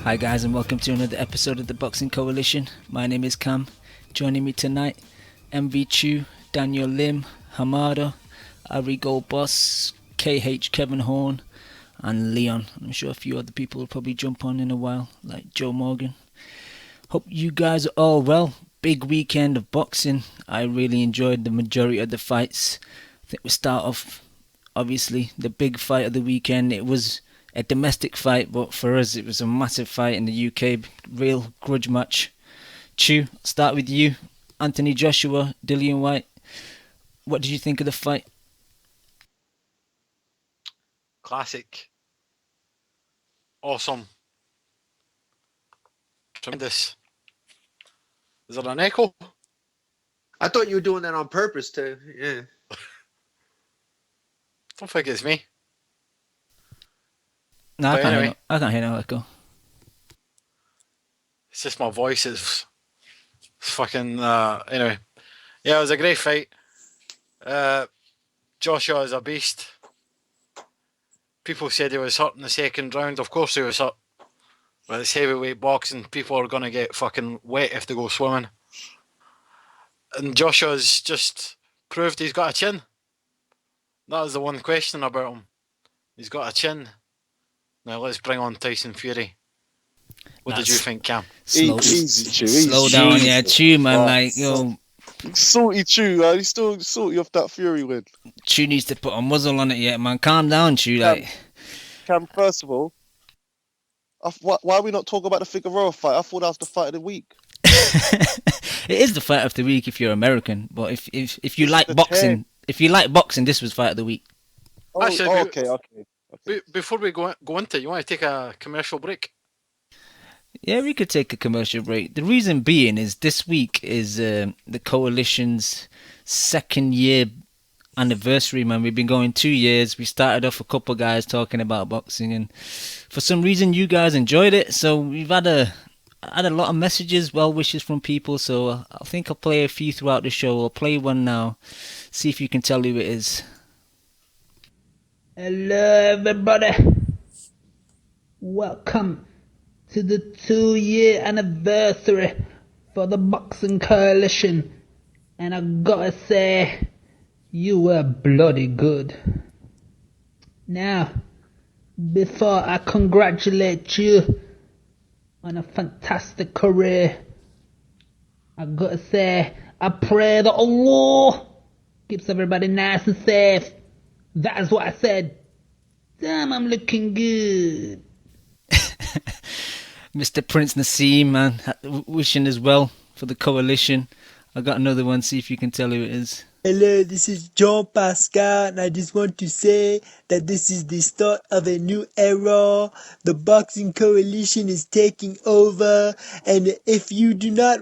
Hi guys and welcome to another episode of the Boxing Coalition. My name is Cam. Joining me tonight, MV Chu, Daniel Lim, Hamada, Ari Gold Boss, KH Kevin Horn and Leon. I'm sure a few other people will probably jump on in a while, like Joe Morgan. Hope you guys are all well. Big weekend of boxing. I really enjoyed the majority of the fights. I think we start off, obviously, the big fight of the weekend. It was a domestic fight, but for us it was a massive fight in the UK, real grudge match. Chu, start with you. Anthony Joshua, Dillian Whyte. What did you think of the fight? Classic. Awesome. Tremendous. Is there an echo? I thought you were doing that on purpose to, yeah. Don't think it's me. No, I can't hear no echo. It's just my voice. It's fucking... anyway. Yeah, it was a great fight. Joshua is a beast. People said he was hurt in the second round. Of course he was hurt. But it's heavyweight boxing. People are going to get fucking wet if they go swimming. And Joshua's just proved he's got a chin. That was the one question about him. He's got a chin. Now let's bring on Tyson Fury. What did you think, Cam? Easy, Chew. Slow down, yeah, Chew, man. Like, yo, salty Chew, man. He's still salty off that Fury win. Chew needs to put a muzzle on it yet, man. Calm down, Chew. Cam, first of all, why are we not talking about the Figueroa fight? I thought that was the fight of the week. It is the fight of the week if you're American, but if you like boxing, this was fight of the week. Oh, Actually, okay. Before we go into it, you want to take a commercial break? Yeah, we could take a commercial break. The reason being is this week is the Coalition's 2nd year anniversary, man. We've been going 2 years. We started off a couple of guys talking about boxing, and for some reason you guys enjoyed it. So we've had a lot of messages, well wishes from people. So I think I'll play a few throughout the show. I'll play one now. See if you can tell who it is. Hello everybody, welcome to the 2-year anniversary for the Boxing Coalition, and I gotta say, you were bloody good. Now, before I congratulate you on a fantastic career, I gotta say, I pray that Allah keeps everybody nice and safe. That is what I said. Damn, I'm looking good. Mr. Prince Nassim, man, wishing as well for the Coalition. I got another one, see if you can tell who it is. Hello, this is John Pascal, and I just want to say that this is the start of a new era. The Boxing Coalition is taking over, and if you do not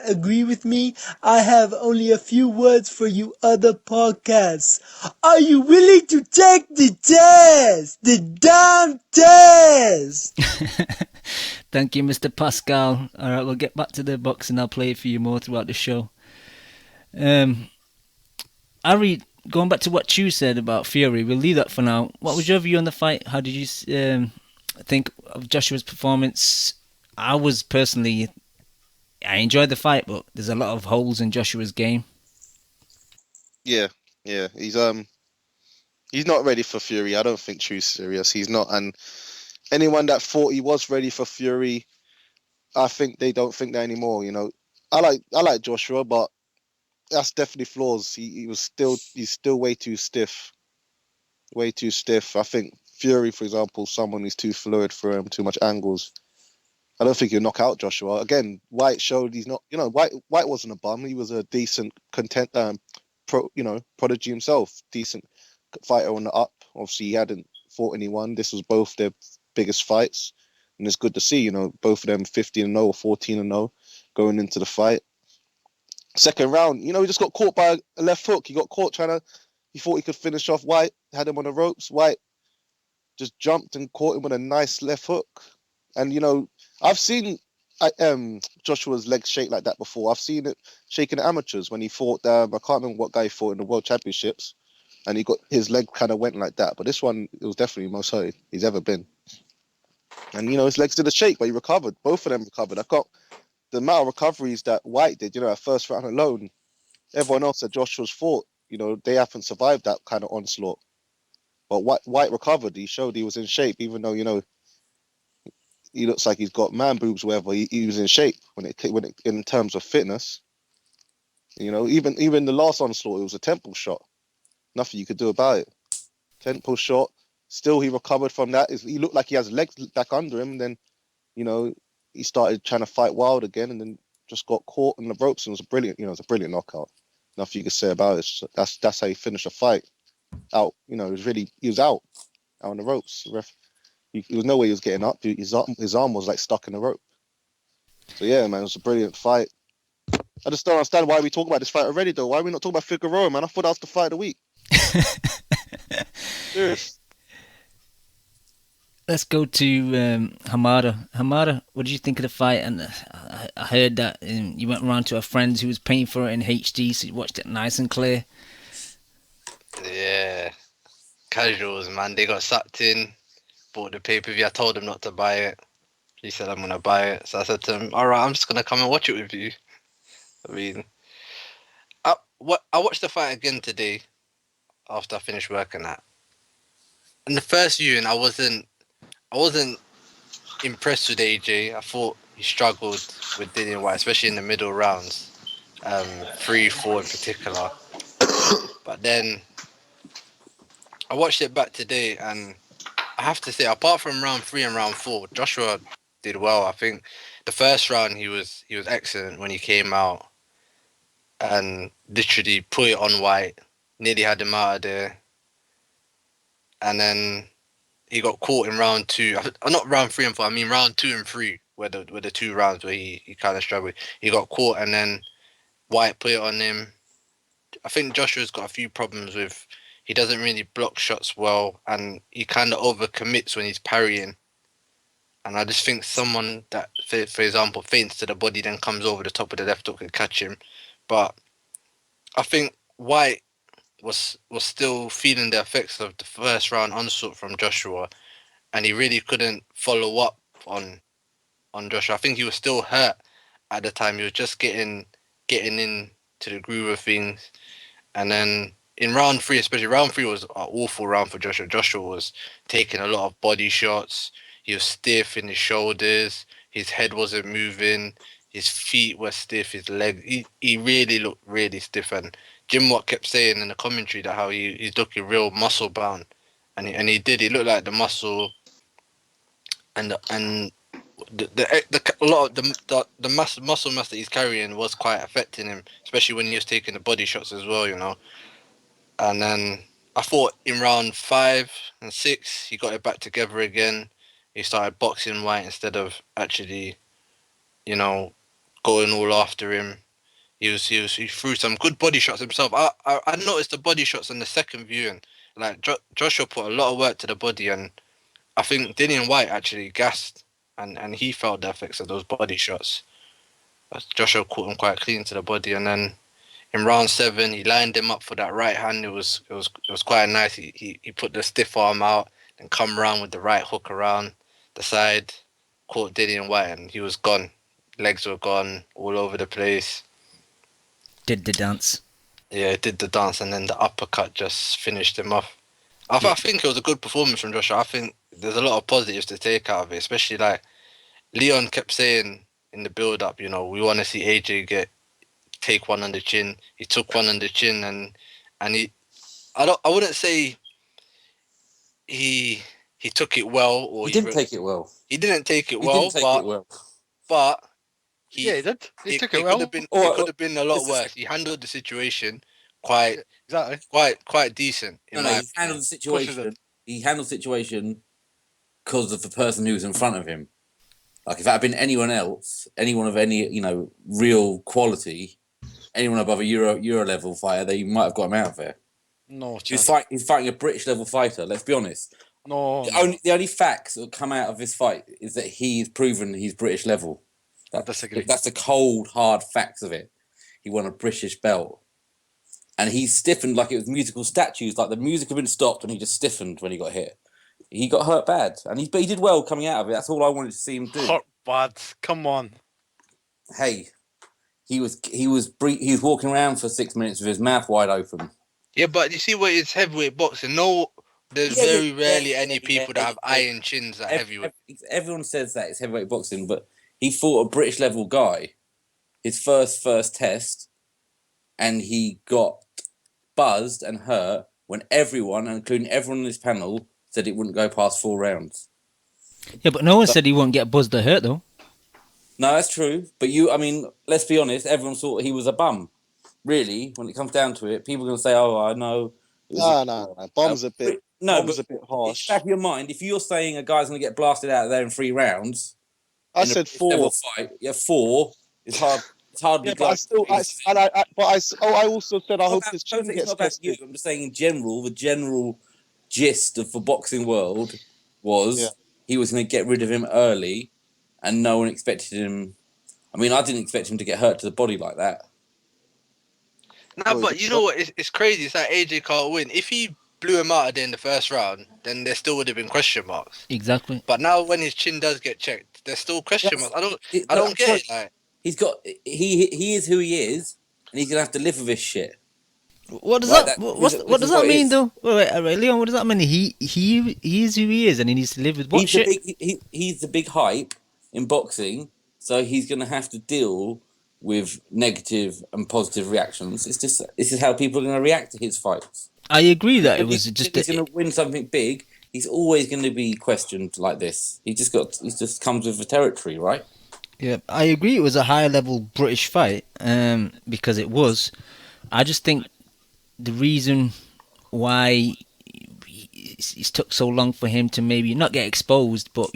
agree with me, I have only a few words for you other podcasts. Are you willing to take the test? The damn test! Thank you, Mr. Pascal. All right, we'll get back to the boxing. I'll play it for you more throughout the show. Ari, going back to what Chu said about Fury, we'll leave that for now. What was your view on the fight? How did you think of Joshua's performance? I enjoyed the fight, but there's a lot of holes in Joshua's game. Yeah, he's not ready for Fury. I don't think Chu's serious. He's not, and anyone that thought he was ready for Fury, I think they don't think that anymore. You know, I like Joshua, but that's definitely flaws. He's still way too stiff. I think Fury, for example, someone who's too fluid for him, too much angles. I don't think he'll knock out Joshua. Again, Whyte showed he's not. You know, Whyte wasn't a bum. He was a decent prodigy himself. Decent fighter on the up. Obviously, he hadn't fought anyone. This was both their biggest fights, and it's good to see. You know, both of them 15-0 or 14-0 going into the fight. Second round, you know, he just got caught by a left hook. He got caught he thought he could finish off Whyte, had him on the ropes. Whyte just jumped and caught him with a nice left hook. And, you know, I've seen Joshua's legs shake like that before. I've seen it shaking amateurs when he fought, I can't remember what guy he fought in the World Championships. And his leg kind of went like that. But this one, it was definitely the most hurt he's ever been. And, his legs did a shake, but he recovered. Both of them recovered. The amount of recoveries that Whyte did, that first round alone, everyone else that Joshua's fought, they haven't survived that kind of onslaught. But Whyte recovered. He showed he was in shape, even though, he looks like he's got man boobs, or whatever. He was in shape when it in terms of fitness. Even the last onslaught, it was a temple shot. Nothing you could do about it. Temple shot. Still, he recovered from that. He looked like he has legs back under him. And then, he started trying to fight wild again, and then just got caught in the ropes. And it was it was a brilliant knockout. Nothing you could say about it. So that's how he finished the fight. Out. He was out on the ropes. The ref, he was no way he was getting up. His arm was like stuck in the rope. So yeah, man, it was a brilliant fight. I just don't understand why we talk about this fight already, though. Why are we not talking about Figueroa, man? I thought that was the fight of the week. Serious. Let's go to Hamada. Hamada, what did you think of the fight? And I heard that you went around to a friend who was paying for it in HD, so you watched it nice and clear. Yeah. Casuals, man. They got sucked in, bought the pay-per-view. I told them not to buy it. He said, I'm going to buy it. So I said to him, all right, I'm just going to come and watch it with you. I mean, I watched the fight again today after I finished working at. In the first viewing, I wasn't impressed with AJ. I thought he struggled with Dillian Whyte, especially in the middle rounds, 3, 4 in particular. But then I watched it back today, and I have to say, apart from round 3 and round 4, Joshua did well. I think the first round he was excellent when he came out and literally put it on Whyte, nearly had him out of there. And then he got caught in round 2. Not round 3 and 4. I mean round 2 and 3, where the 2 rounds where he kind of struggled. He got caught, and then Whyte put it on him. I think Joshua's got a few problems with. He doesn't really block shots well, and he kind of overcommits when he's parrying. And I just think someone that, for example, feints to the body, then comes over the top of the left hook and catch him. But I think Whyte was still feeling the effects of the first round onslaught from Joshua, and he really couldn't follow up on Joshua. I think he was still hurt at the time. He was just getting in to the groove of things. And then in round 3, especially, round 3 was an awful round for Joshua. Joshua was taking a lot of body shots. He was stiff in his shoulders. His head wasn't moving. His feet were stiff. His legs. He really looked really stiff. And Jim Watt kept saying in the commentary that how he's looking real muscle bound, and he did. He looked like the muscle, and a lot of the muscle mass that he's carrying was quite affecting him, especially when he was taking the body shots as well, And then I thought in round 5 and 6 he got it back together again. He started boxing Whyte instead of actually, going all after him. He threw some good body shots himself. I noticed the body shots in the second viewing. Like Joshua put a lot of work to the body, and I think Dillian Whyte actually gassed, and he felt the effects of those body shots. Joshua caught him quite clean to the body, and then in round 7 he lined him up for that right hand. It was quite nice. He put the stiff arm out and come around with the right hook around the side, caught Dillian Whyte, and he was gone. Legs were gone all over the place. Did the dance. Yeah, it did the dance, and then the uppercut just finished him off. I think it was a good performance from Joshua. I think there's a lot of positives to take out of it, especially like Leon kept saying in the build-up, we want to see AJ take one on the chin. He took one on the chin, and I wouldn't say he took it well, or he didn't take it well. He didn't take it He well, didn't take it well. but Yeah, he did. He took it well. It could have been a lot worse. He handled the situation quite decent. No, he handled the situation. He handled the situation because of the person who was in front of him. Like if that had been anyone else, anyone of any real quality, anyone above a Euro level fighter, they might have got him out of there. No, he's fighting a British level fighter. Let's be honest. No. The only facts that come out of this fight is that he's proven he's British level. I disagree. That's the cold, hard facts of it. He won a British belt. And he stiffened like it was musical statues. Like the music had been stopped and he just stiffened when he got hit. He got hurt bad, but he did well coming out of it. That's all I wanted to see him do. Hurt bad. Come on. Hey, he was walking around for 6 minutes with his mouth wide open. Yeah, but you see what it's heavyweight boxing. No, there's very rarely any people that have iron chins at heavyweight. Everyone says that it's heavyweight boxing, but he fought a British level guy, his first test, and he got buzzed and hurt when everyone, including everyone on this panel, said it wouldn't go past 4 rounds. Yeah, but no one said he wouldn't get buzzed or hurt, though. No, that's true. But let's be honest, everyone thought he was a bum. Really, when it comes down to it, people are going to say, oh, I know. No. Bum's a bit harsh. In the back of your mind, if you're saying a guy's going to get blasted out of there in 3 rounds... I said 4. Fight, 4 is hard. It's hardly. Yeah, I also said I hope this chin gets tested. I'm just saying in general, the general gist of the boxing world was he was going to get rid of him early, and no one expected him. I mean, I didn't expect him to get hurt to the body like that. No, but you know what? It's crazy. It's like AJ can't win. If he blew him out in the first round, then there still would have been question marks. Exactly. But now when his chin does get checked, there's still question marks. I don't get it. Like, he is who he is, and he's gonna have to live with this shit. What does what does that mean, though? Wait, Leon. What does that mean? He is who he is, and he needs to live with what shit? He's the big hype in boxing, so he's gonna have to deal with negative and positive reactions. This is how people are gonna react to his fights. I agree that it was just. If he's gonna win something big, he's always going to be questioned like this. He just comes with the territory, right? Yeah, I agree. It was a high level British fight, because it was. I just think the reason why it took so long for him to maybe not get exposed, but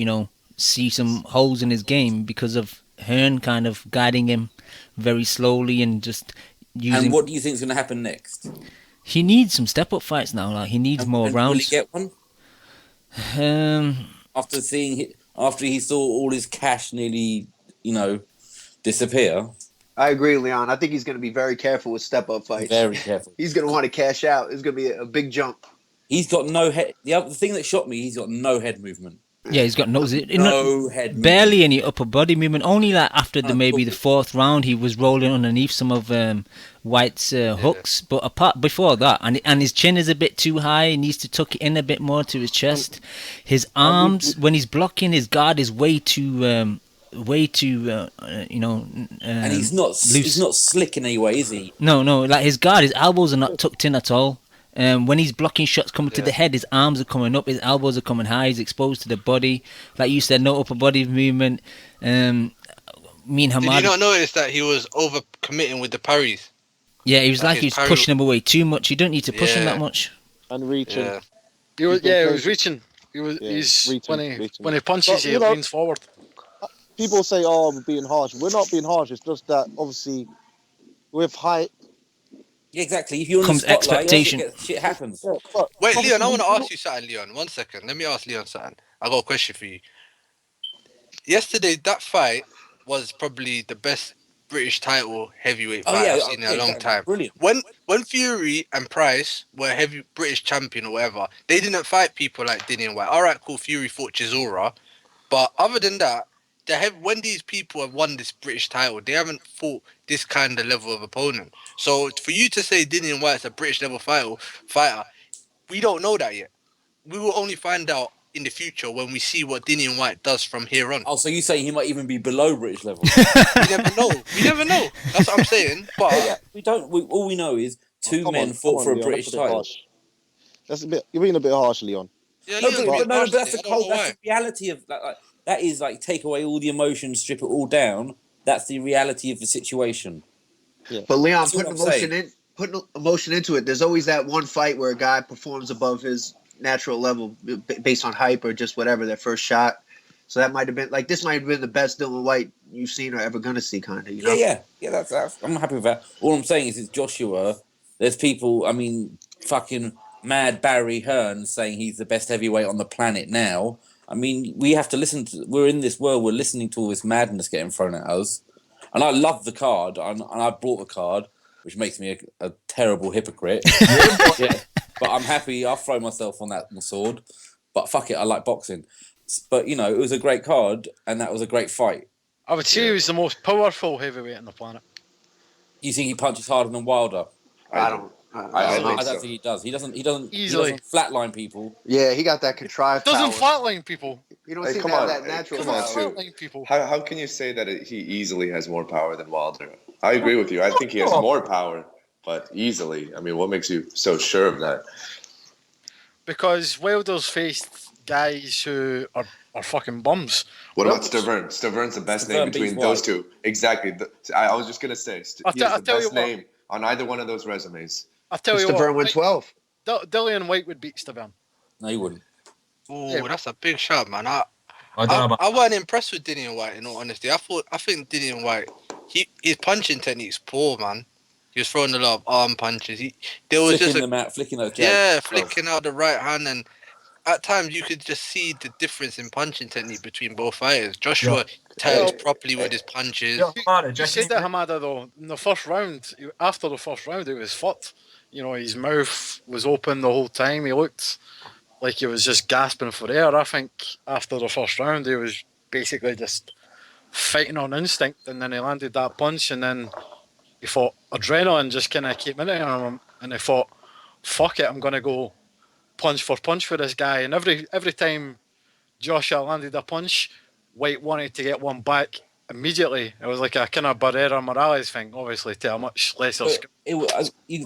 see some holes in his game because of Hearn kind of guiding him very slowly and just using. And what do you think is going to happen next? He needs some step up fights now. Like he needs more rounds. Will he get one? After he saw all his cash nearly, disappear. I agree, Leon. I think he's going to be very careful with step-up fights. Very careful. He's going to want to cash out. It's going to be a big jump. He's got no head. The thing that shocked me, he's got no head movement. Yeah, he's got no head movement. Barely any upper body movement. Only like after the 4th round, he was rolling underneath some of Whyte's hooks. But before that, and his chin is a bit too high. He needs to tuck it in a bit more to his chest. His arms, when he's blocking, his guard is way too. And he's not loose. He's not slick in any way, is he? No. Like his guard, his elbows are not tucked in at all. When he's blocking shots coming to the head, his arms are coming up, his elbows are coming high, he's exposed to the body. Like you said, no upper body movement. Did you not notice that he was over committing with the parries? Yeah, he was he was pushing him away too much. You don't need to push him that much. And reaching. Yeah. He was reaching. He's reaching. When he punches he leans forward. People say, "Oh, we're being harsh." We're not being harsh. It's just that obviously, with height. Yeah, exactly. If you're in comes the spotlight, expectation. Shit happens. Yeah, wait, Leon, I want to ask you something, Leon. 1 second. Let me ask Leon something. I got a question for you. Yesterday, that fight was probably the best British title heavyweight fight I've seen in a long time. Brilliant. When Fury and Price were heavy British champion or whatever, they didn't fight people like Dillian Whyte. All right, cool. Fury fought Chisora, but other than that, when these people have won this British title, they haven't fought this kind of level of opponent. So for you to say Dillian Whyte's a British level fighter, we don't know that yet. We will only find out in the future when we see what Dillian Whyte does from here on. Oh, so you say he might even be below British level? We never know. That's what I'm saying. But we don't. All we know is two men fought for a British title. That's a bit. You're being a bit harsh, Leon. Yeah, but that's the reality of that is like take away all the emotions, strip it all down. That's the reality of the situation. Yeah. But Leon, putting emotion into it. There's always that one fight where a guy performs above his natural level based on hype or just whatever, their first shot. So that might have been this might have been the best Dillian Whyte you've seen or ever gonna see, kind of. Yeah. That's I'm happy with that. All I'm saying is, it's Joshua. There's people. I mean, fucking mad Barry Hearn saying he's the best heavyweight on the planet now. I mean, we have to listen to. We're in this world. We're listening to all this madness getting thrown at us, and I love the card, and I brought the card, which makes me a terrible hypocrite. Yeah, but I'm happy. I'll throw myself on that sword. but fuck it, I like boxing. But you know, it was a great card, and that was a great fight. I would say he was the most powerful heavyweight on the planet. You think he punches harder than Wilder? I don't think he does. He doesn't flatline people. Yeah, he got that contrived Doesn't power. flatline people. You don't seem to have that natural power. Flatline people. How can you say that he easily has more power than Wilder? I agree with you. I think he has more power, but easily. I mean, what makes you so sure of that? Because Wilder's faced guys who are fucking bums. What about Stavern? Stavern's the best name between those two. Exactly. I was just going to say, he has the best name on either one of those resumes. I'll tell you what. Stavern went 12. Dillian Whyte would beat Stavern. No, he wouldn't. Oh, that's a big shot, man. I wasn't impressed with Dillian Whyte, in all honesty. I think Dillian Whyte, his punching technique's poor, man. He was throwing a lot of arm punches. Flicking them out, flicking those jabs. Yeah, flicking out the right hand, and at times you could just see the difference in punching technique between both fighters. Joshua times properly with his punches. You said that, Hamada, though, in the first round, after the first round, it was fucked. You know, his mouth was open the whole time. He looked like he was just gasping for air. I think after the first round, he was basically just fighting on instinct, and then he landed that punch, and then he thought adrenaline just kind of came into him, and he thought, fuck it, I'm going to go punch for this guy. And every time Joshua landed a punch, Whyte wanted to get one back immediately. It was like a kind of Barrera Morales thing, obviously, to a much lesser scale.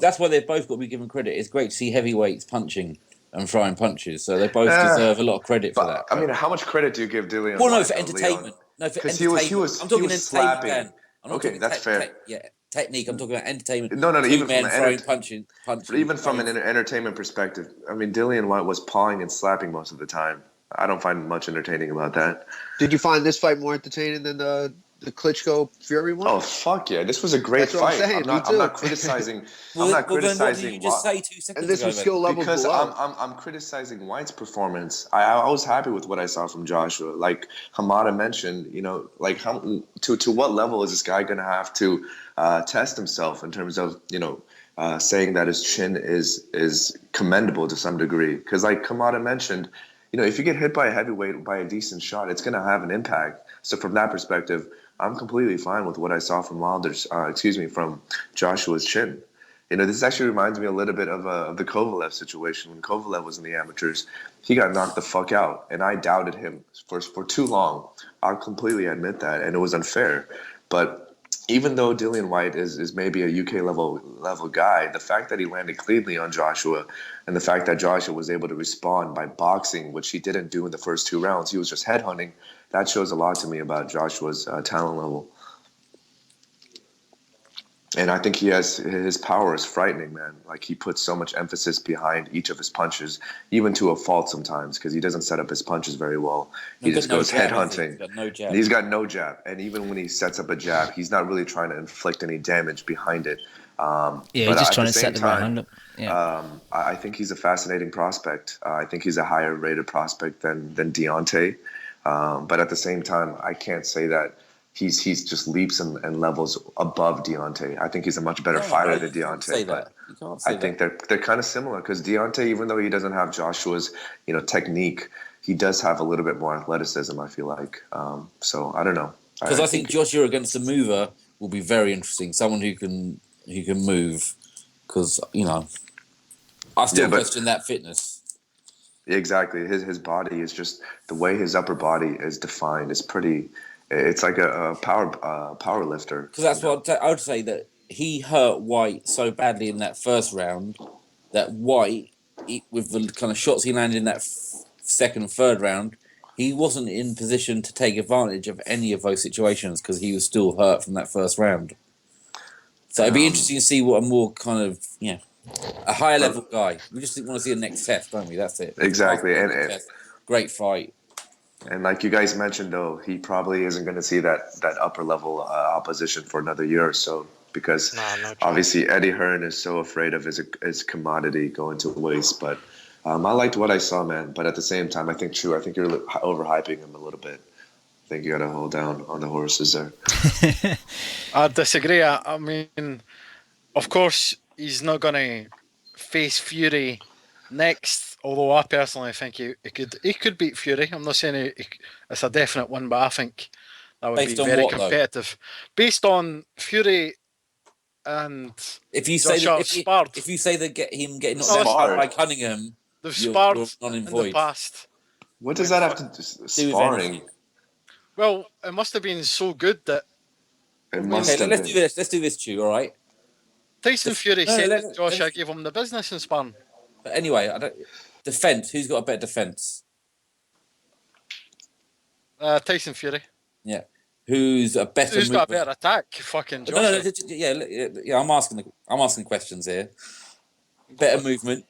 That's why they've both got to be given credit. It's great to see heavyweights punching and throwing punches, so they both deserve a lot of credit for that. I mean, how much credit do you give Dillian? Well, no, for entertainment. No, for entertainment. I'm talking entertainment. Slapping. Okay, that's fair. Technique. I'm talking about entertainment. No. Even men from throwing punching. Even from an entertainment perspective, I mean, Dillian Whyte was pawing and slapping most of the time. I don't find much entertaining about that. Did you find this fight more entertaining than the Klitschko Fury one? Oh fuck yeah! This was a great fight. I'm not criticizing. I'm not criticizing. What did you just say 2 seconds ago? And this was skill level because below. I'm criticizing White's performance. I was happy with what I saw from Joshua. Like Hamada mentioned, you know, like to what level is this guy going to have to test himself in terms of, you know, saying that his chin is commendable to some degree? Because like Hamada mentioned, you know, if you get hit by a heavyweight by a decent shot, it's going to have an impact. So from that perspective, I'm completely fine with what I saw from from Joshua's chin. You know, this actually reminds me a little bit of the Kovalev situation. When Kovalev was in the amateurs, he got knocked the fuck out, and I doubted him for too long. I'll completely admit that, and it was unfair. But even though Dillian Whyte is maybe a UK level guy, the fact that he landed cleanly on Joshua, and the fact that Joshua was able to respond by boxing, which he didn't do in the first 2 rounds, he was just headhunting. That shows a lot to me about Joshua's talent level. And I think his power is frightening, man. Like, he puts so much emphasis behind each of his punches, even to a fault sometimes, because he doesn't set up his punches very well. He just goes headhunting. He's got no jab. And even when he sets up a jab, he's not really trying to inflict any damage behind it. He's just trying to set the right hand up. Yeah. I think he's a fascinating prospect. I think he's a higher rated prospect than Deontay. But at the same time, I can't say that he's just leaps and levels above Deontay. I think he's a much better fighter than Deontay. But I think they're kind of similar, because Deontay, even though he doesn't have Joshua's, you know, technique, he does have a little bit more athleticism, I feel like. So I don't know. Because I think Joshua against a mover will be very interesting. Someone who can move, because, you know, I still question that fitness. Exactly. His body is just, the way his upper body is defined is pretty. It's like a power lifter. Because that's what I would say, that he hurt Whyte so badly in that first round that Whyte, with the kind of shots he landed in that second and third round, he wasn't in position to take advantage of any of those situations because he was still hurt from that first round. So it'd be interesting to see what a more kind of, a higher level guy. We just want to see the next test, don't we? That's it. Exactly. And great fight. And like you guys mentioned, though, he probably isn't going to see that upper level opposition for another year or so, because obviously Eddie Hearn is so afraid of his commodity going to waste. But I liked what I saw, man. But at the same time, I think you're overhyping him a little bit. I think you got to hold down on the horses there. I disagree. I mean, of course, he's not going to face Fury Next, although I personally think he could beat Fury. I'm not saying it's a definite win, but I think that would Based be on very what, though? competitive. Based on Fury and If you say Joshua that, sparred. if you say that him getting knocked No, down by Cunningham, they've you're sparred non in the void. past. What does that have to do with sparring? Well, it must have been so good that. It must Okay, have let's been. do this. Let's do this, Chew. All right. Tyson Fury said that Joshua gave him the business in sparring. But anyway, defense. Who's got a better defense? Tyson Fury. Yeah. Who's a better? Who's got a better attack? Fucking Joshua. No, yeah. I'm asking questions here. Better movement.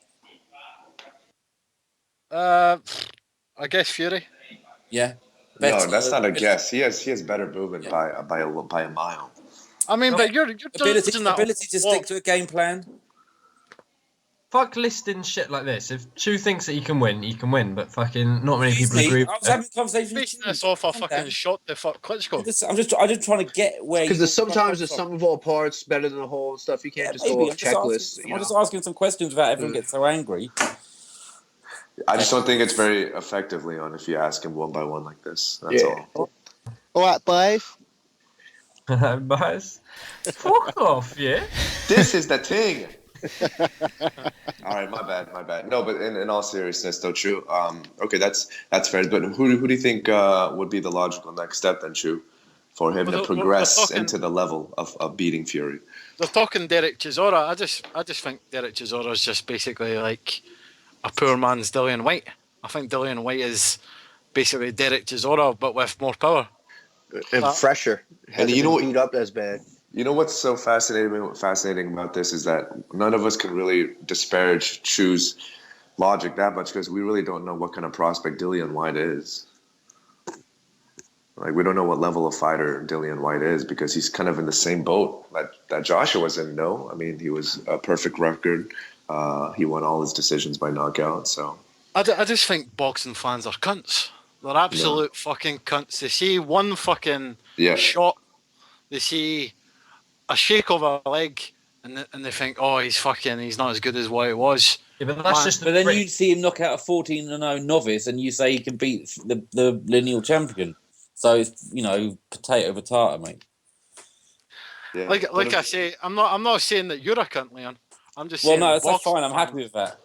I guess Fury. Yeah. No, that's not a guess. He has better movement by a mile. I mean, but you're ability to stick to a game plan. Fuck listing shit like this. If Chu thinks that he can win, but fucking not many people agree. I was having a conversation. Basing this off a fucking shot to fuck Klitschko. I'm just trying to get where. Because sometimes the sum of all parts better than the whole and stuff. You can't just go off checklists. I'm just asking some questions without everyone gets so angry. I just don't think it's very effective, Leon, if you ask him one by one like this. That's all. All right, boys. Boys. Fuck off, yeah? This is the thing. All right, my bad. No, but in all seriousness, though, True. Okay, that's fair. But who do you think would be the logical next step then, True, for him to progress into the level of beating Fury? They're talking Derek Chisora. I just think Derek Chisora is just basically like a poor man's Dillian Whyte. I think Dillian Whyte is basically Derek Chisora, but with more power and fresher. And you know, beat up as bad. You know what's so fascinating about this is that none of us can really disparage Chu's logic that much because we really don't know what kind of prospect Dillian Whyte is. Like, we don't know what level of fighter Dillian Whyte is because he's kind of in the same boat that Joshua was in. No, I mean, he was a perfect record. He won all his decisions by knockout. So I just think boxing fans are cunts. They're absolute fucking cunts. They see one fucking shot. They see a shake of a leg, and they think, oh, he's not as good as what he was. Yeah, but that's just. But then you see him knock out a 14-0 novice, and you say he can beat the lineal champion. So it's potato, mate. Yeah. Like I say, I'm not saying that you're a cunt, Leon. I'm just saying. Well, no, that's fine. I'm happy with that.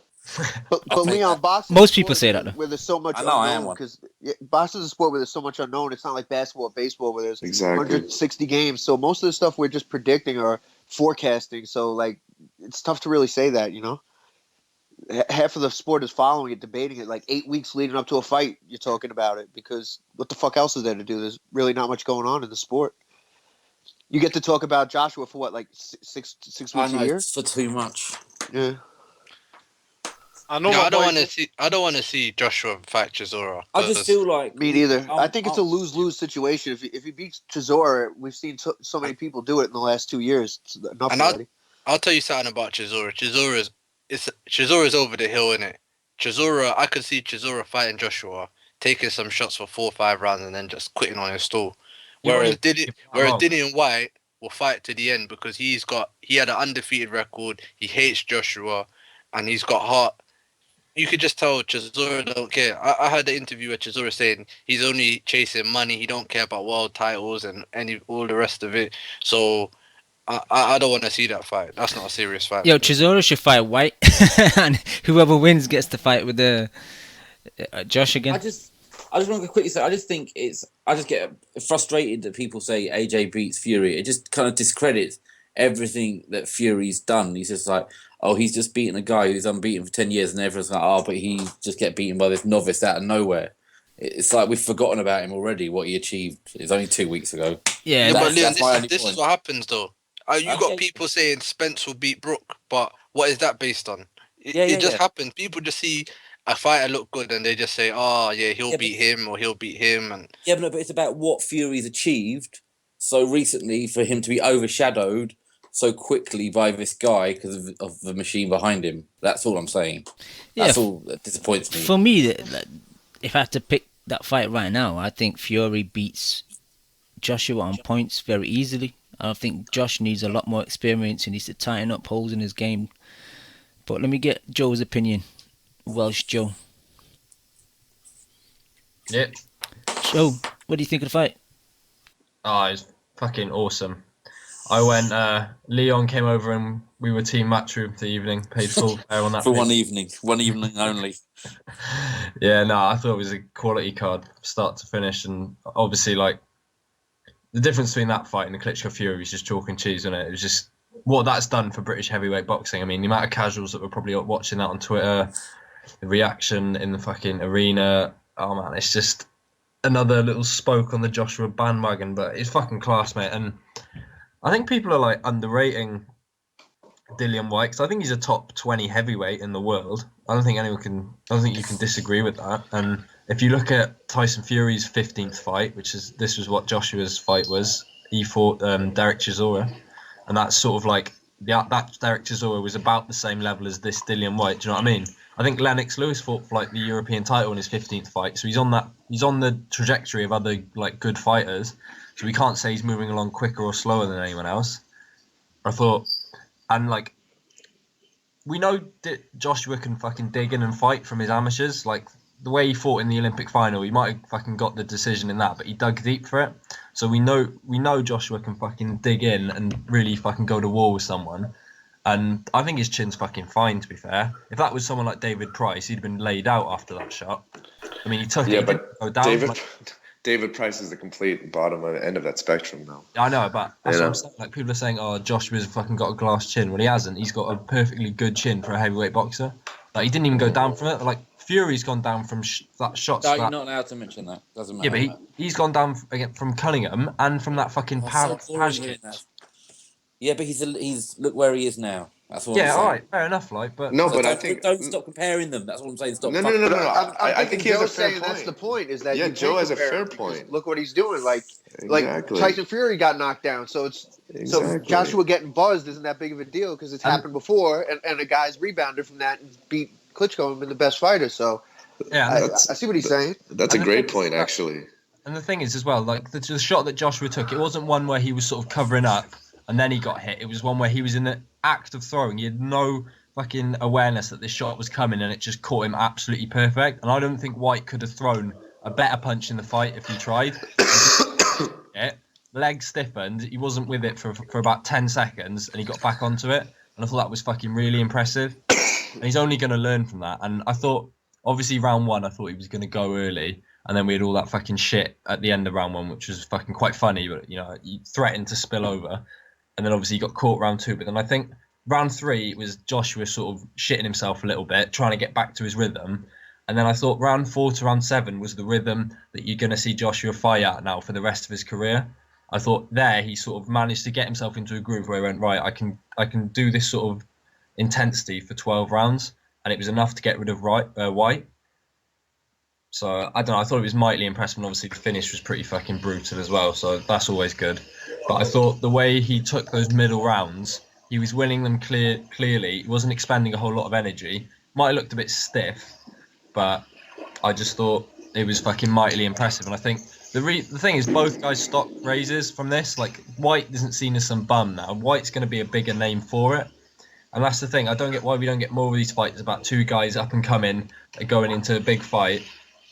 But Leon, boxing. Most people say that though. Where there's so much I know, I am unknown one. because boxing is a sport where there's so much unknown. It's not like basketball or baseball where there's Exactly. 160 games. So most of the stuff we're just predicting or forecasting. So like it's tough to really say that, you know. Half of the sport is following it, debating it. Like 8 weeks leading up to a fight, you're talking about it because what the fuck else is there to do? There's really not much going on in the sport. You get to talk about Joshua for what, like six weeks a year? For too much. Yeah. I know. I don't want to see Joshua fight Chisora. I just feel like Me neither. I think it's a lose-lose situation. If he beats Chisora, we've seen so many people do it in the last 2 years. It's enough already. I'll tell you something about Chisora. Chisora's over the hill, innit? Chisora, I could see Chisora fighting Joshua, taking some shots for 4 or 5 rounds, and then just quitting on his stall. Whereas Dillian Whyte will fight to the end because he had an undefeated record. He hates Joshua, and he's got heart. You could just tell Chisora don't care. I heard the interview where Chisora saying he's only chasing money. He don't care about world titles and all the rest of it. So I don't want to see that fight. That's not a serious fight. Yo, Chisora should fight Whyte, and whoever wins gets to fight with the Josh again. I just want to quickly say, I just get frustrated that people say AJ beats Fury. It just kind of discredits everything that Fury's done. He's just like, oh, he's just beaten a guy who's unbeaten for 10 years, and everyone's like, oh, but he just get beaten by this novice out of nowhere. It's like we've forgotten about him already, what he achieved. It's only 2 weeks ago. Yeah, but Leon, this is what happens, though. You got Okay. people saying Spence will beat Brook, but what is that based on? It just happens. People just see a fighter look good, and they just say, oh, yeah, he'll beat him, or he'll beat him. And Yeah, but it's about what Fury's achieved so recently for him to be overshadowed so quickly by this guy because of the machine behind him. That's all I'm saying. That's all that disappoints me. For me, if I had to pick that fight right now, I think Fury beats Joshua on points very easily. I think Josh needs a lot more experience. He needs to tighten up holes in his game. But let me get Joe's opinion. Welsh Joe. Yep. Joe, what do you think of the fight? Oh, it's fucking awesome. I went. Leon came over and we were team Matchroom for the evening. Paid full fare on that For pitch. one evening only. Yeah, no, I thought it was a quality card, start to finish, and obviously, like, the difference between that fight and the Klitschko Fury was just chalk and cheese, wasn't it? It was just what that's done for British heavyweight boxing. I mean, the amount of casuals that were probably watching that on Twitter, the reaction in the fucking arena. Oh man, it's just another little spoke on the Joshua bandwagon, but it's fucking class, mate. And I think people are like underrating Dillian Whyte, because I think he's a top 20 heavyweight in the world. I don't think you can disagree with that. And if you look at Tyson Fury's 15th fight, this was what Joshua's fight was, he fought Derek Chisora, and that's sort of like that Derek Chisora was about the same level as this Dillian Whyte. Do you know what I mean? I think Lennox Lewis fought for like the European title in his 15th fight, so he's on the trajectory of other like good fighters. So we can't say he's moving along quicker or slower than anyone else. I thought. And, like, we know that Joshua can fucking dig in and fight from his amateurs. Like, the way he fought in the Olympic final, he might have fucking got the decision in that, but he dug deep for it. So we know Joshua can fucking dig in and really fucking go to war with someone. And I think his chin's fucking fine, to be fair. If that was someone like David Price, he'd have been laid out after that shot. I mean, he took it, but go down. David Price is the complete bottom end of that spectrum, though. I know, but that's what I'm saying. Like, people are saying, "Oh, Joshua's fucking got a glass chin." Well, he hasn't. He's got a perfectly good chin for a heavyweight boxer. Like, he didn't even go down from it. Like, Fury's gone down from that shot. No, you're not allowed to mention that. Doesn't matter. Yeah, but he's gone down again from Cunningham and from that fucking Paj kid. Yeah, but he's look where he is now. That's what I'm saying. All right, fair enough. Like, but no, so but I think don't stop comparing them. That's what I'm saying. Stop. No. I think he has a fair point. That's the point. Is that Joe has a fair point. Look what he's doing. Exactly. Like Tyson Fury got knocked down, so so Joshua getting buzzed isn't that big of a deal because it's happened before, and a guy's rebounded from that and beat Klitschko and been the best fighter. So I see what he's saying. That's a great point, actually. And the thing is, as well, like the shot that Joshua took, it wasn't one where he was sort of covering up and then he got hit. It was one where he was in the act of throwing. He had no fucking awareness that this shot was coming, and it just caught him absolutely perfect. And I don't think Whyte could have thrown a better punch in the fight if he tried. Leg stiffened. He wasn't with it for about 10 seconds, and he got back onto it. And I thought that was fucking really impressive. And he's only going to learn from that. And I thought, obviously, round one, I thought he was going to go early. And then we had all that fucking shit at the end of round one, which was fucking quite funny. But, you know, he threatened to spill over. And then obviously he got caught round two. But then I think round three was Joshua sort of shitting himself a little bit, trying to get back to his rhythm. And then I thought round 4 to round 7 was the rhythm that you're going to see Joshua fight at now for the rest of his career. I thought there he sort of managed to get himself into a groove where he went, right, I can do this sort of intensity for 12 rounds. And it was enough to get rid of Whyte. So, I don't know, I thought it was mightily impressive, and obviously the finish was pretty fucking brutal as well, so that's always good. But I thought the way he took those middle rounds, he was winning them clearly, he wasn't expending a whole lot of energy, might have looked a bit stiff, but I just thought it was fucking mightily impressive. And I think the thing is, both guys' stock raises from this. Like, Whyte isn't seen as some bum now. Whyte's going to be a bigger name for it. And that's the thing, I don't get why we don't get more of these fights about two guys up and coming, going into a big fight.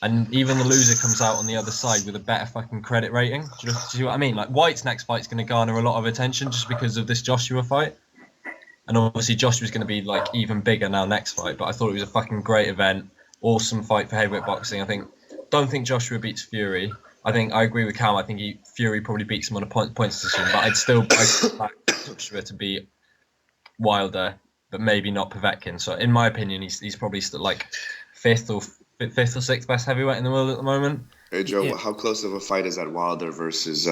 And even the loser comes out on the other side with a better fucking credit rating. Do you see what I mean? Like, Whyte's next fight's going to garner a lot of attention just because of this Joshua fight. And obviously Joshua's going to be, like, even bigger now next fight. But I thought it was a fucking great event. Awesome fight for heavyweight boxing. Don't think Joshua beats Fury. I agree with Cam. I think Fury probably beats him on a points decision. But I'd still back Joshua to beat Wilder, but maybe not Povetkin. So in my opinion, he's probably still, like, fifth or sixth best heavyweight in the world at the moment. Hey Joe, How close of a fight is that Wilder versus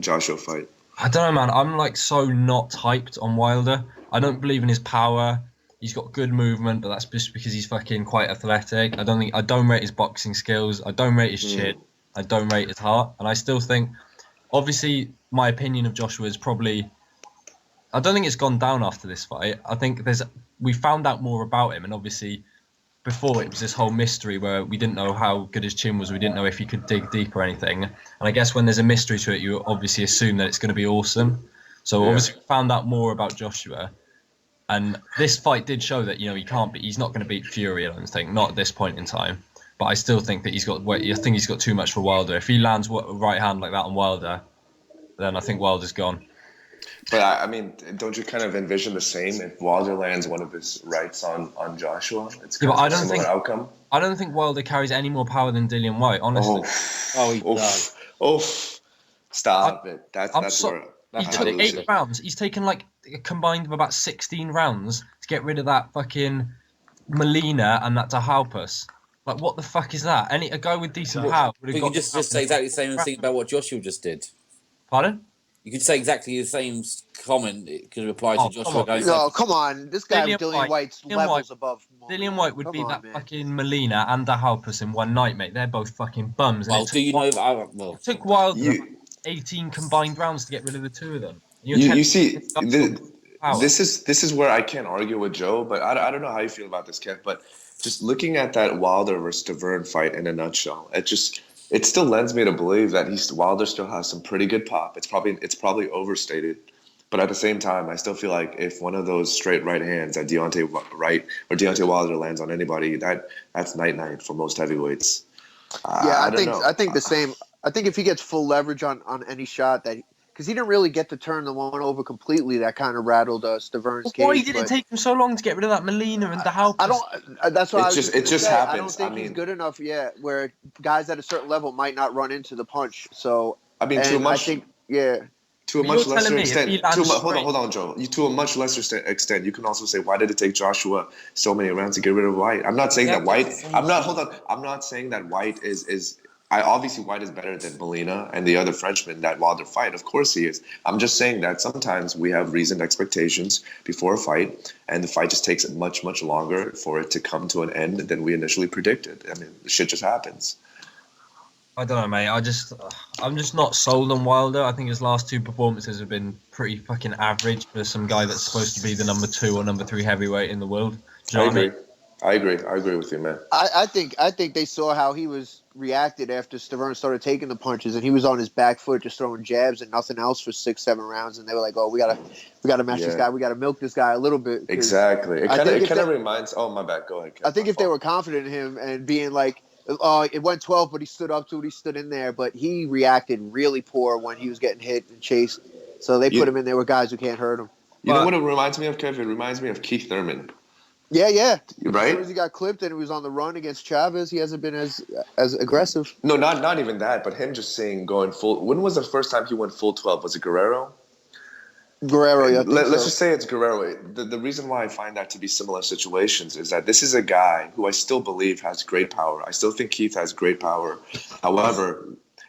Joshua fight? I don't know, man. I'm like so not hyped on Wilder. I don't believe in his power. He's got good movement, but that's just because he's fucking quite athletic. I don't rate his boxing skills. I don't rate his chin. I don't rate his heart. And I still think, obviously, my opinion of Joshua is probably, I don't think it's gone down after this fight. I think we found out more about him, and obviously before it was this whole mystery where we didn't know how good his chin was. We didn't know if he could dig deep or anything. And I guess when there's a mystery to it, you obviously assume that it's going to be awesome. So obviously we found out more about Joshua. And this fight did show that, you know, he's not going to beat Fury, I don't think, not at this point in time. But I still think that he's got too much for Wilder. If he lands right hand like that on Wilder, then I think Wilder's gone. But I mean, don't you kind of envision the same if Wilder lands one of his rights on Joshua? It's kind of a similar outcome. I don't think Wilder carries any more power than Dillian Whyte, honestly. He does. Stop it. That's where he took 8 rounds. He's taken like a combined of about 16 rounds to get rid of that fucking Molina and that Tahalpas. Like, what the fuck is that? A guy with decent power would have got. You just say exactly the same thing about what Joshua just did. Pardon? You could say exactly the same comment. It could apply to Joshua. No, come on. This guy, Dillian Whyte's levels above. Dillian Whyte would beat that fucking Molina and Tahalpas in one night, mate. They're both fucking bums. Well, do you know? It took Wilder 18 combined rounds to get rid of the two of them. You see, this is where I can't argue with Joe, but I don't know how you feel about this, Kev, but just looking at that Wilder versus Taverne fight in a nutshell, it still lends me to believe that Wilder still has some pretty good pop. It's probably overstated, but at the same time, I still feel like if one of those straight right hands that Deontay Wilder lands on anybody, that's night for most heavyweights. I think the same. I think if he gets full leverage on any shot because he didn't really get to turn the one over completely, that kind of rattled Staverne's cage. Why did it take him so long to get rid of that Molina and Tahalpas? I don't. That's why it just happens. I don't think he's good enough yet. Where guys at a certain level might not run into the punch. So to a much lesser extent. Hold on, Joe. To a much lesser extent, you can also say, why did it take Joshua so many rounds to get rid of Whyte? I'm not saying that Whyte. I'm not saying that Whyte is. Obviously Whyte is better than Molina and the other Frenchman that Wilder fight. Of course he is. I'm just saying that sometimes we have reasoned expectations before a fight, and the fight just takes much, much longer for it to come to an end than we initially predicted. I mean, shit just happens. I don't know, mate. I'm just not sold on Wilder. I think his last 2 performances have been pretty fucking average for some guy that's supposed to be the number 2 or number 3 heavyweight in the world. I agree with you, man. I think they saw how he was reacted after Staverne started taking the punches, and he was on his back foot just throwing jabs and nothing else for 6-7 rounds, and they were like, "Oh, we gotta match this guy. We gotta milk this guy a little bit." Exactly. It kind of reminds. Oh, my bad. Go ahead, Ken. I think if they were confident in him and being like, "Oh, it went 12, but he stood up to it. He stood in there," but he reacted really poor when he was getting hit and chased. So they put him in there with guys who can't hurt him. You know what it reminds me of, Kev? It reminds me of Keith Thurman. Yeah. Right? As soon as he got clipped and he was on the run against Chavez, he hasn't been as aggressive. No, not even that, but him just going full. When was the first time he went full 12? Was it Guerrero? Guerrero, yeah. Let's just say it's Guerrero. The reason why I find that to be similar situations is that this is a guy who I still believe has great power. I still think Keith has great power. However,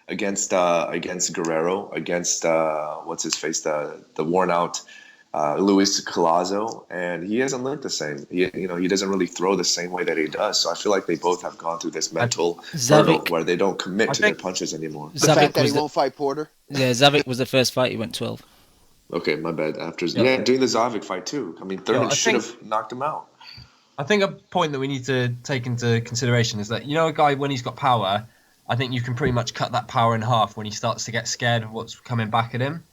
against Guerrero, against what's his face, the worn out Luis Collazo, and he hasn't looked the same. He doesn't really throw the same way that he does. So I feel like they both have gone through this mental hurdle where they don't commit to their punches anymore. The fact that he won't fight Porter. Yeah, Zavik was the first fight he went 12. Okay, my bad. During the Zavik fight too. I mean, Thurman should have knocked him out. I think a point that we need to take into consideration is that, a guy, when he's got power, I think you can pretty much cut that power in half when he starts to get scared of what's coming back at him.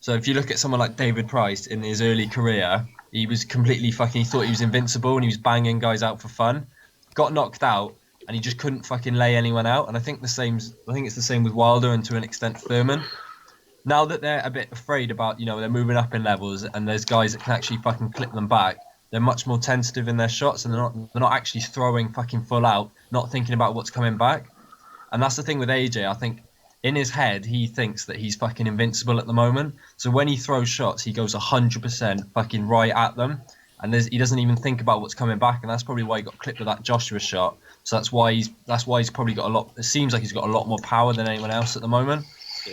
So if you look at someone like David Price in his early career, he was completely he thought he was invincible and he was banging guys out for fun. Got knocked out and he just couldn't fucking lay anyone out. And I think it's the same with Wilder and to an extent Thurman. Now that they're a bit afraid about, they're moving up in levels and there's guys that can actually fucking clip them back, they're much more tentative in their shots and they're not actually throwing fucking full out, not thinking about what's coming back. And that's the thing with AJ. I think in his head, he thinks that he's fucking invincible at the moment. So when he throws shots, he goes 100% fucking right at them. And he doesn't even think about what's coming back. And that's probably why he got clipped with that Joshua shot. So that's why he's probably got a lot. It seems like he's got a lot more power than anyone else at the moment.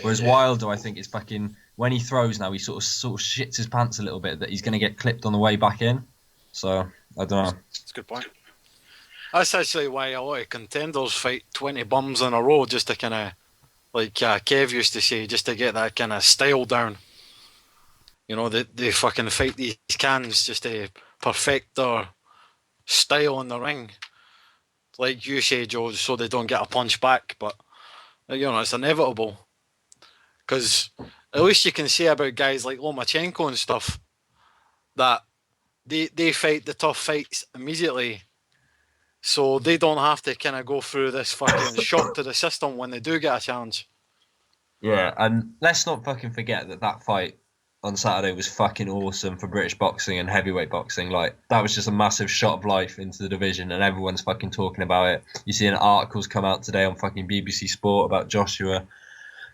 Whereas Wilder, I think, is fucking, when he throws now, he sort of shits his pants a little bit that he's going to get clipped on the way back in. So, I don't know. That's a good point. That's actually why a lot of contenders fight 20 bums in a row just to kind of, like Kev used to say, just to get that kind of style down. They fucking fight these cans just to perfect their style in the ring. Like you say, Joe, so they don't get a punch back. But, it's inevitable. Because at least you can say about guys like Lomachenko and stuff that they fight the tough fights immediately, so they don't have to kind of go through this fucking shock to the system when they do get a challenge. Yeah, and let's not fucking forget that fight on Saturday was fucking awesome for British boxing and heavyweight boxing. Like, that was just a massive shot of life into the division, and everyone's fucking talking about it. You see articles come out today on fucking BBC Sport about Joshua.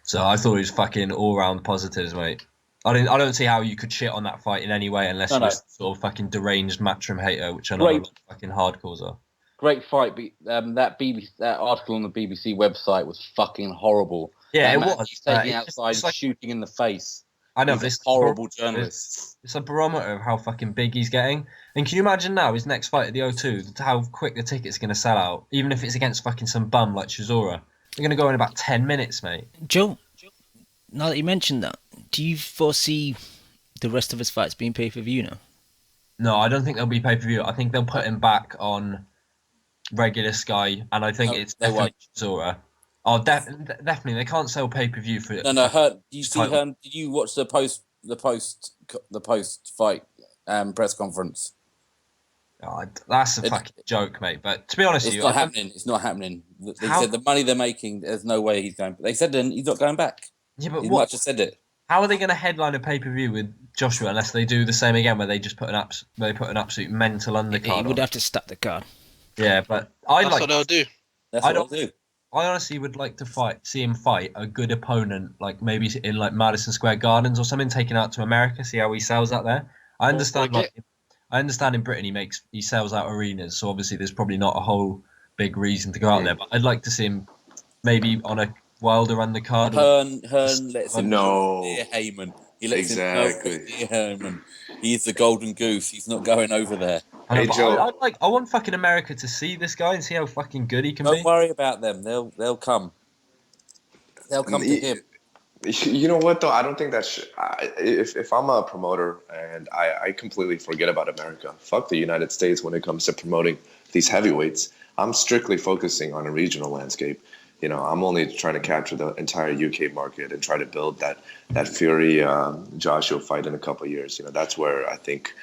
So I thought it was fucking all-round positives, mate. I don't see how you could shit on that fight in any way unless you're sort of fucking deranged Matchroom hater, which I know a lot of fucking hardcores are. Great fight, but that article on the BBC website was fucking horrible. Yeah, that it was. He's taking outside, it's like, shooting in the face. I know, he's a horrible journalist. It's a barometer of how fucking big he's getting. And can you imagine now his next fight at the O2, how quick the ticket's going to sell out, even if it's against fucking some bum like Chisora? They're going to go in about 10 minutes, mate. Joe, now that you mentioned that, do you foresee the rest of his fights being pay-per-view now? No, I don't think they'll be pay-per-view. I think they'll put him back on regular Sky, and I think it's definitely Chisora. Oh, definitely. They can't sell pay-per-view for it. No. Did you watch the post fight press conference? Oh, that's a fucking joke, mate. But to be honest with you, it's not happening. They said the money they're making, there's no way he's going. They said he's not going back. Yeah, but he might just said it. How are they going to headline a pay-per-view with Joshua unless they do the same again, where they just put an absolute mental undercard? He would have to stack the card. Yeah, but that's what they'll do. That's what they'll do. I honestly would like to see him fight a good opponent, like maybe in like Madison Square Gardens or something, taken out to America, see how he sells out there. I understand in Britain he sells out arenas, so obviously there's probably not a whole big reason to go out there. But I'd like to see him maybe on a Wilder undercard. Hearn lets him near Heyman. He lets him go near Heyman. He's the golden goose. He's not going over there. I want fucking America to see this guy and see how fucking good he can be. Don't worry about them. They'll come. They'll come to him. You know what though? I don't think that's. If I'm a promoter and I completely forget about America, fuck the United States when it comes to promoting these heavyweights. I'm strictly focusing on a regional landscape. You know, I'm only trying to capture the entire UK market and try to build that Fury Joshua fight in a couple of years. You know, that's where I think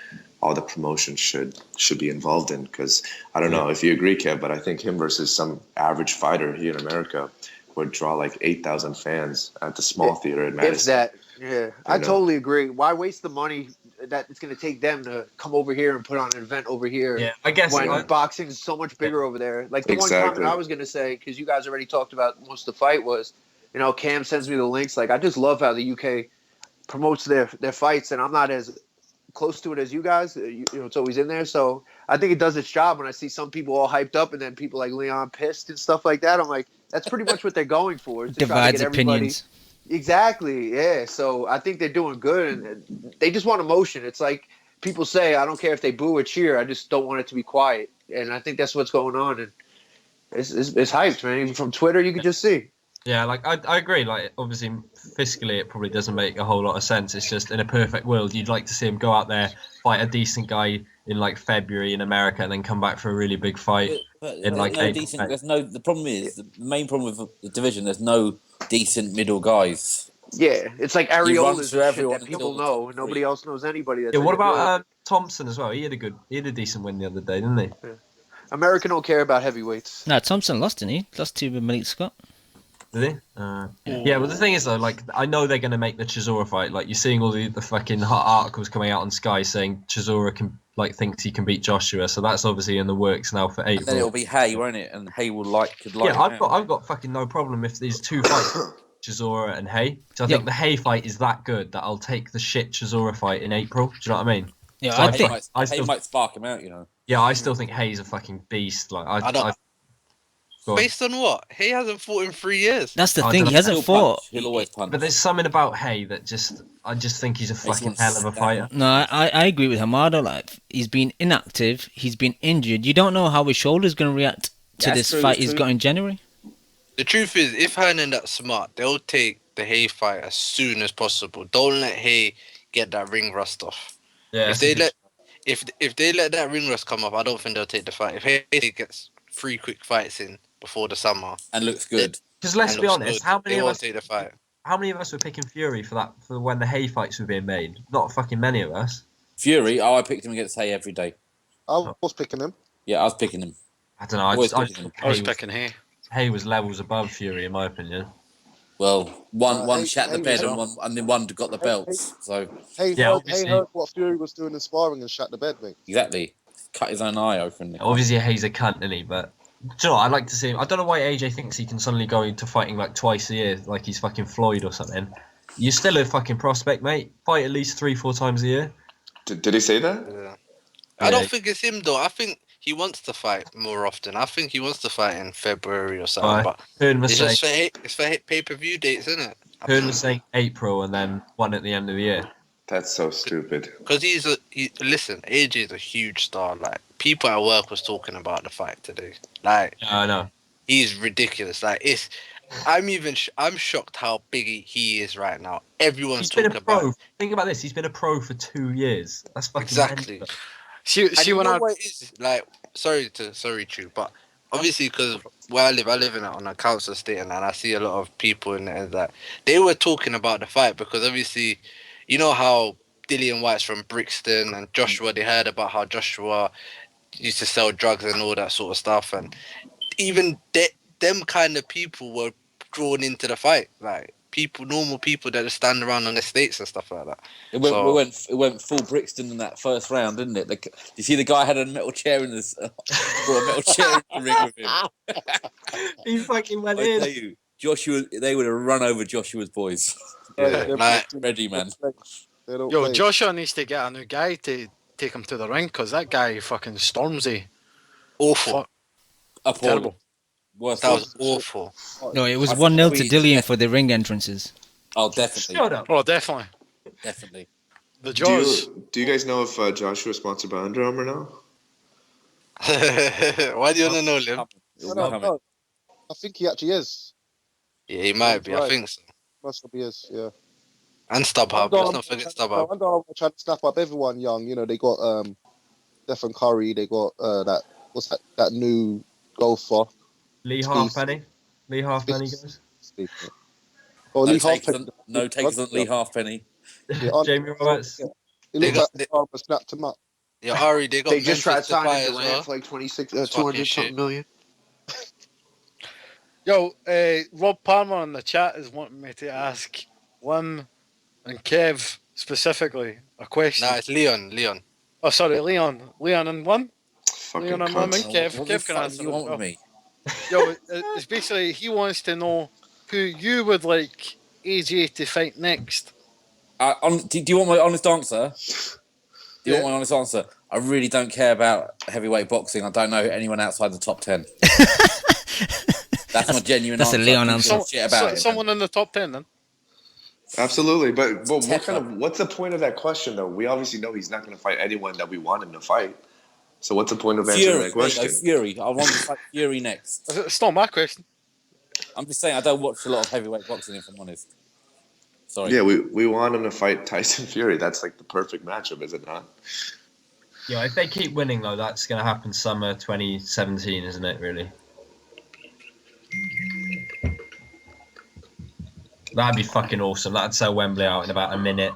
all the promotion should be involved in. Because I don't know if you agree, Kev, but I think him versus some average fighter here in America would draw like 8,000 fans at the small theater in Madison. I totally agree. Why waste the money that it's going to take them to come over here and put on an event over here? Yeah, I guess when boxing is so much bigger over there. Like the one comment I was going to say, because you guys already talked about most of the fight was, you know, Cam sends me the links. Like I just love how the UK promotes their fights, and I'm not as close to it as you guys. You know, it's always in there. So I think it does its job when I see some people all hyped up and then people like Leon pissed and stuff like that. I'm like, that's pretty much what they're going for. Divides opinions. Exactly, yeah. So I think they're doing good, and they just want emotion. It's like people say, I don't care if they boo or cheer. I just don't want it to be quiet, and I think that's what's going on. And it's hyped, man. Even from Twitter, you can just see. Yeah, like I agree. Like obviously, fiscally, it probably doesn't make a whole lot of sense. It's just in a perfect world, you'd like to see him go out there, fight a decent guy in like February in America, and then come back for a really big fight in like April. The problem is the main problem with the division. There's no decent middle guys. Yeah, it's like Areola's that people know. Nobody else knows anybody. That's what about Thompson as well? He had a decent win the other day, didn't he? Yeah. America don't care about heavyweights. No, Thompson lost, didn't he? Lost to Malik Scott. Did he? Yeah, but the thing is though, like I know they're going to make the Chisora fight. Like you're seeing all the fucking hot articles coming out on Sky saying Chisora thinks he can beat Joshua. So that's obviously in the works now for April. And then it'll be Hay, won't it? And Hay could like. Yeah, I've got fucking no problem if these two fights, Chisora and Hay. So I think the Hay fight is that good that I'll take the shit Chisora fight in April. Do you know what I mean? Yeah, so Hay might spark him out, you know. Yeah, I still think Hay's a fucking beast. Like Based on what? Hay hasn't fought in 3 years. That's the thing. He hasn't fought. He'll always punch. But there's something about Hay that I just think he's a fucking hell of a fighter. No, I agree with Hamada. Like he's been inactive. He's been injured. You don't know how his shoulder's going to react to this fight he's got in January. The truth is, if Hernan that's smart, they'll take the Hay fight as soon as possible. Don't let Hay get that ring rust off. Yeah. If they let that ring rust come off, I don't think they'll take the fight. If Hay gets 3 quick fights in before the summer and looks good, because let's be honest, how many of us take the fight? How many of us were picking Fury for when the Hay fights were being made? Not fucking many of us. Fury. Oh, I picked him against Hay every day. I was picking him. Yeah, I was picking him. I don't know. Always I picking him. I was picking Hay. Hay was levels above Fury, in my opinion. Well, one Hay- shat the Hay bed was- and then one got the belts. So Hey, Yeah, heard, obviously. heard what Fury was doing in sparring and shut the bed, mate. exactly, cut his own eye open. Obviously, Hay's a cunt, isn't he? But do you know what? I'd like to see him. I don't know why AJ thinks he can suddenly go into fighting like twice a year, like he's fucking Floyd or something. You're still a fucking prospect, mate. Fight at least 3-4 times a year. Did he say that? Yeah. I don't think it's him though. I think he wants to fight more often. I think he wants to fight in February or something. Right. But Heard him it's say, just for pay-per-view dates, isn't it? heard him saying April and then one at the end of the year. That's so stupid. Because listen, AJ is a huge star. Like, people at work was talking about the fight today. Like, Yeah, I know. he's ridiculous. Like, I'm shocked how big he is right now. Everyone's He's been talking a pro. about Think about this. He's been a pro for 2 years. That's fucking exactly. mental. See And you when know I what it is? Like, sorry, Chu, but obviously because where I live on a council estate, and I see a lot of people in there that they were talking about the fight because obviously, you know how Dillian Whyte's from Brixton and Joshua. They heard about how Joshua used to sell drugs and all that sort of stuff, and even them kind of people were drawn into the fight, like normal people that just stand around on the estates and stuff like that. It went full Brixton in that first round, didn't it? You see, the guy had a metal chair in this, brought a metal chair in the ring with him. He fucking went I in. tell you, Joshua, they would have run over Joshua's boys. Yeah, like, Ready, man. They don't Yo, play. Joshua needs to get a new guy to take him to the ring because that guy fucking Stormzy. awful. Fuck, terrible. Worst That was awful. No, it was I 1-0 think to we- Dillian for the ring entrances. Oh, definitely, Shut up. Oh, definitely. definitely. The Jaws. Do you guys know if Joshua is sponsored by Under Armour now? Why do you want to know, Liam? It'll No, be coming. no. I think he actually is. Yeah, he might be. I Right. think so. Must be is, yeah. And StubHub. Let's not forget StubHub. Under Armour trying to snap up everyone young. You know, they got Stephen Curry. They got that new golfer. Lee Steve. Halfpenny. Lee Halfpenny goes. Oh, No Lee takers Halfpenny. on, no takers on Lee Halfpenny. Yeah, on- Jamie Roberts. It They looks got- like Under Armour snapped him up. Yeah, Ari, they got They just tried Memphis Depay signing as Durant well. for like 26, Fucking 200 shit. something million. Yo, Rob Palmer in the chat is wanting me to ask Lim and Kev specifically a question. Nah, it's Leon. Oh, sorry, Leon and Lim. Fucking Leon and cunt. Lim and Kev. What the Kev can fuck answer do you as want well. with me? Yo, it's basically he wants to know who you would like AJ to fight next. Do you want my honest answer? Do you Yeah. want my honest answer? I really don't care about heavyweight boxing. I don't know anyone outside the top 10. That's my genuine That's a answer. Leon I answer. don't give a shit about it, Someone in the top 10 then. Absolutely, but what Techno. what's the point of that question though? We obviously know he's not going to fight anyone that we want him to fight. So what's the point of answering Fury, that question? Fury. I want to fight Fury next. It's not my question. I'm just saying I don't watch a lot of heavyweight boxing, if I'm honest. Sorry. Yeah, we want him to fight Tyson Fury. That's like the perfect matchup, is it not? Yeah, if they keep winning though, that's going to happen summer 2017, isn't it? Really. That'd be fucking awesome. That'd sell Wembley out in about a minute.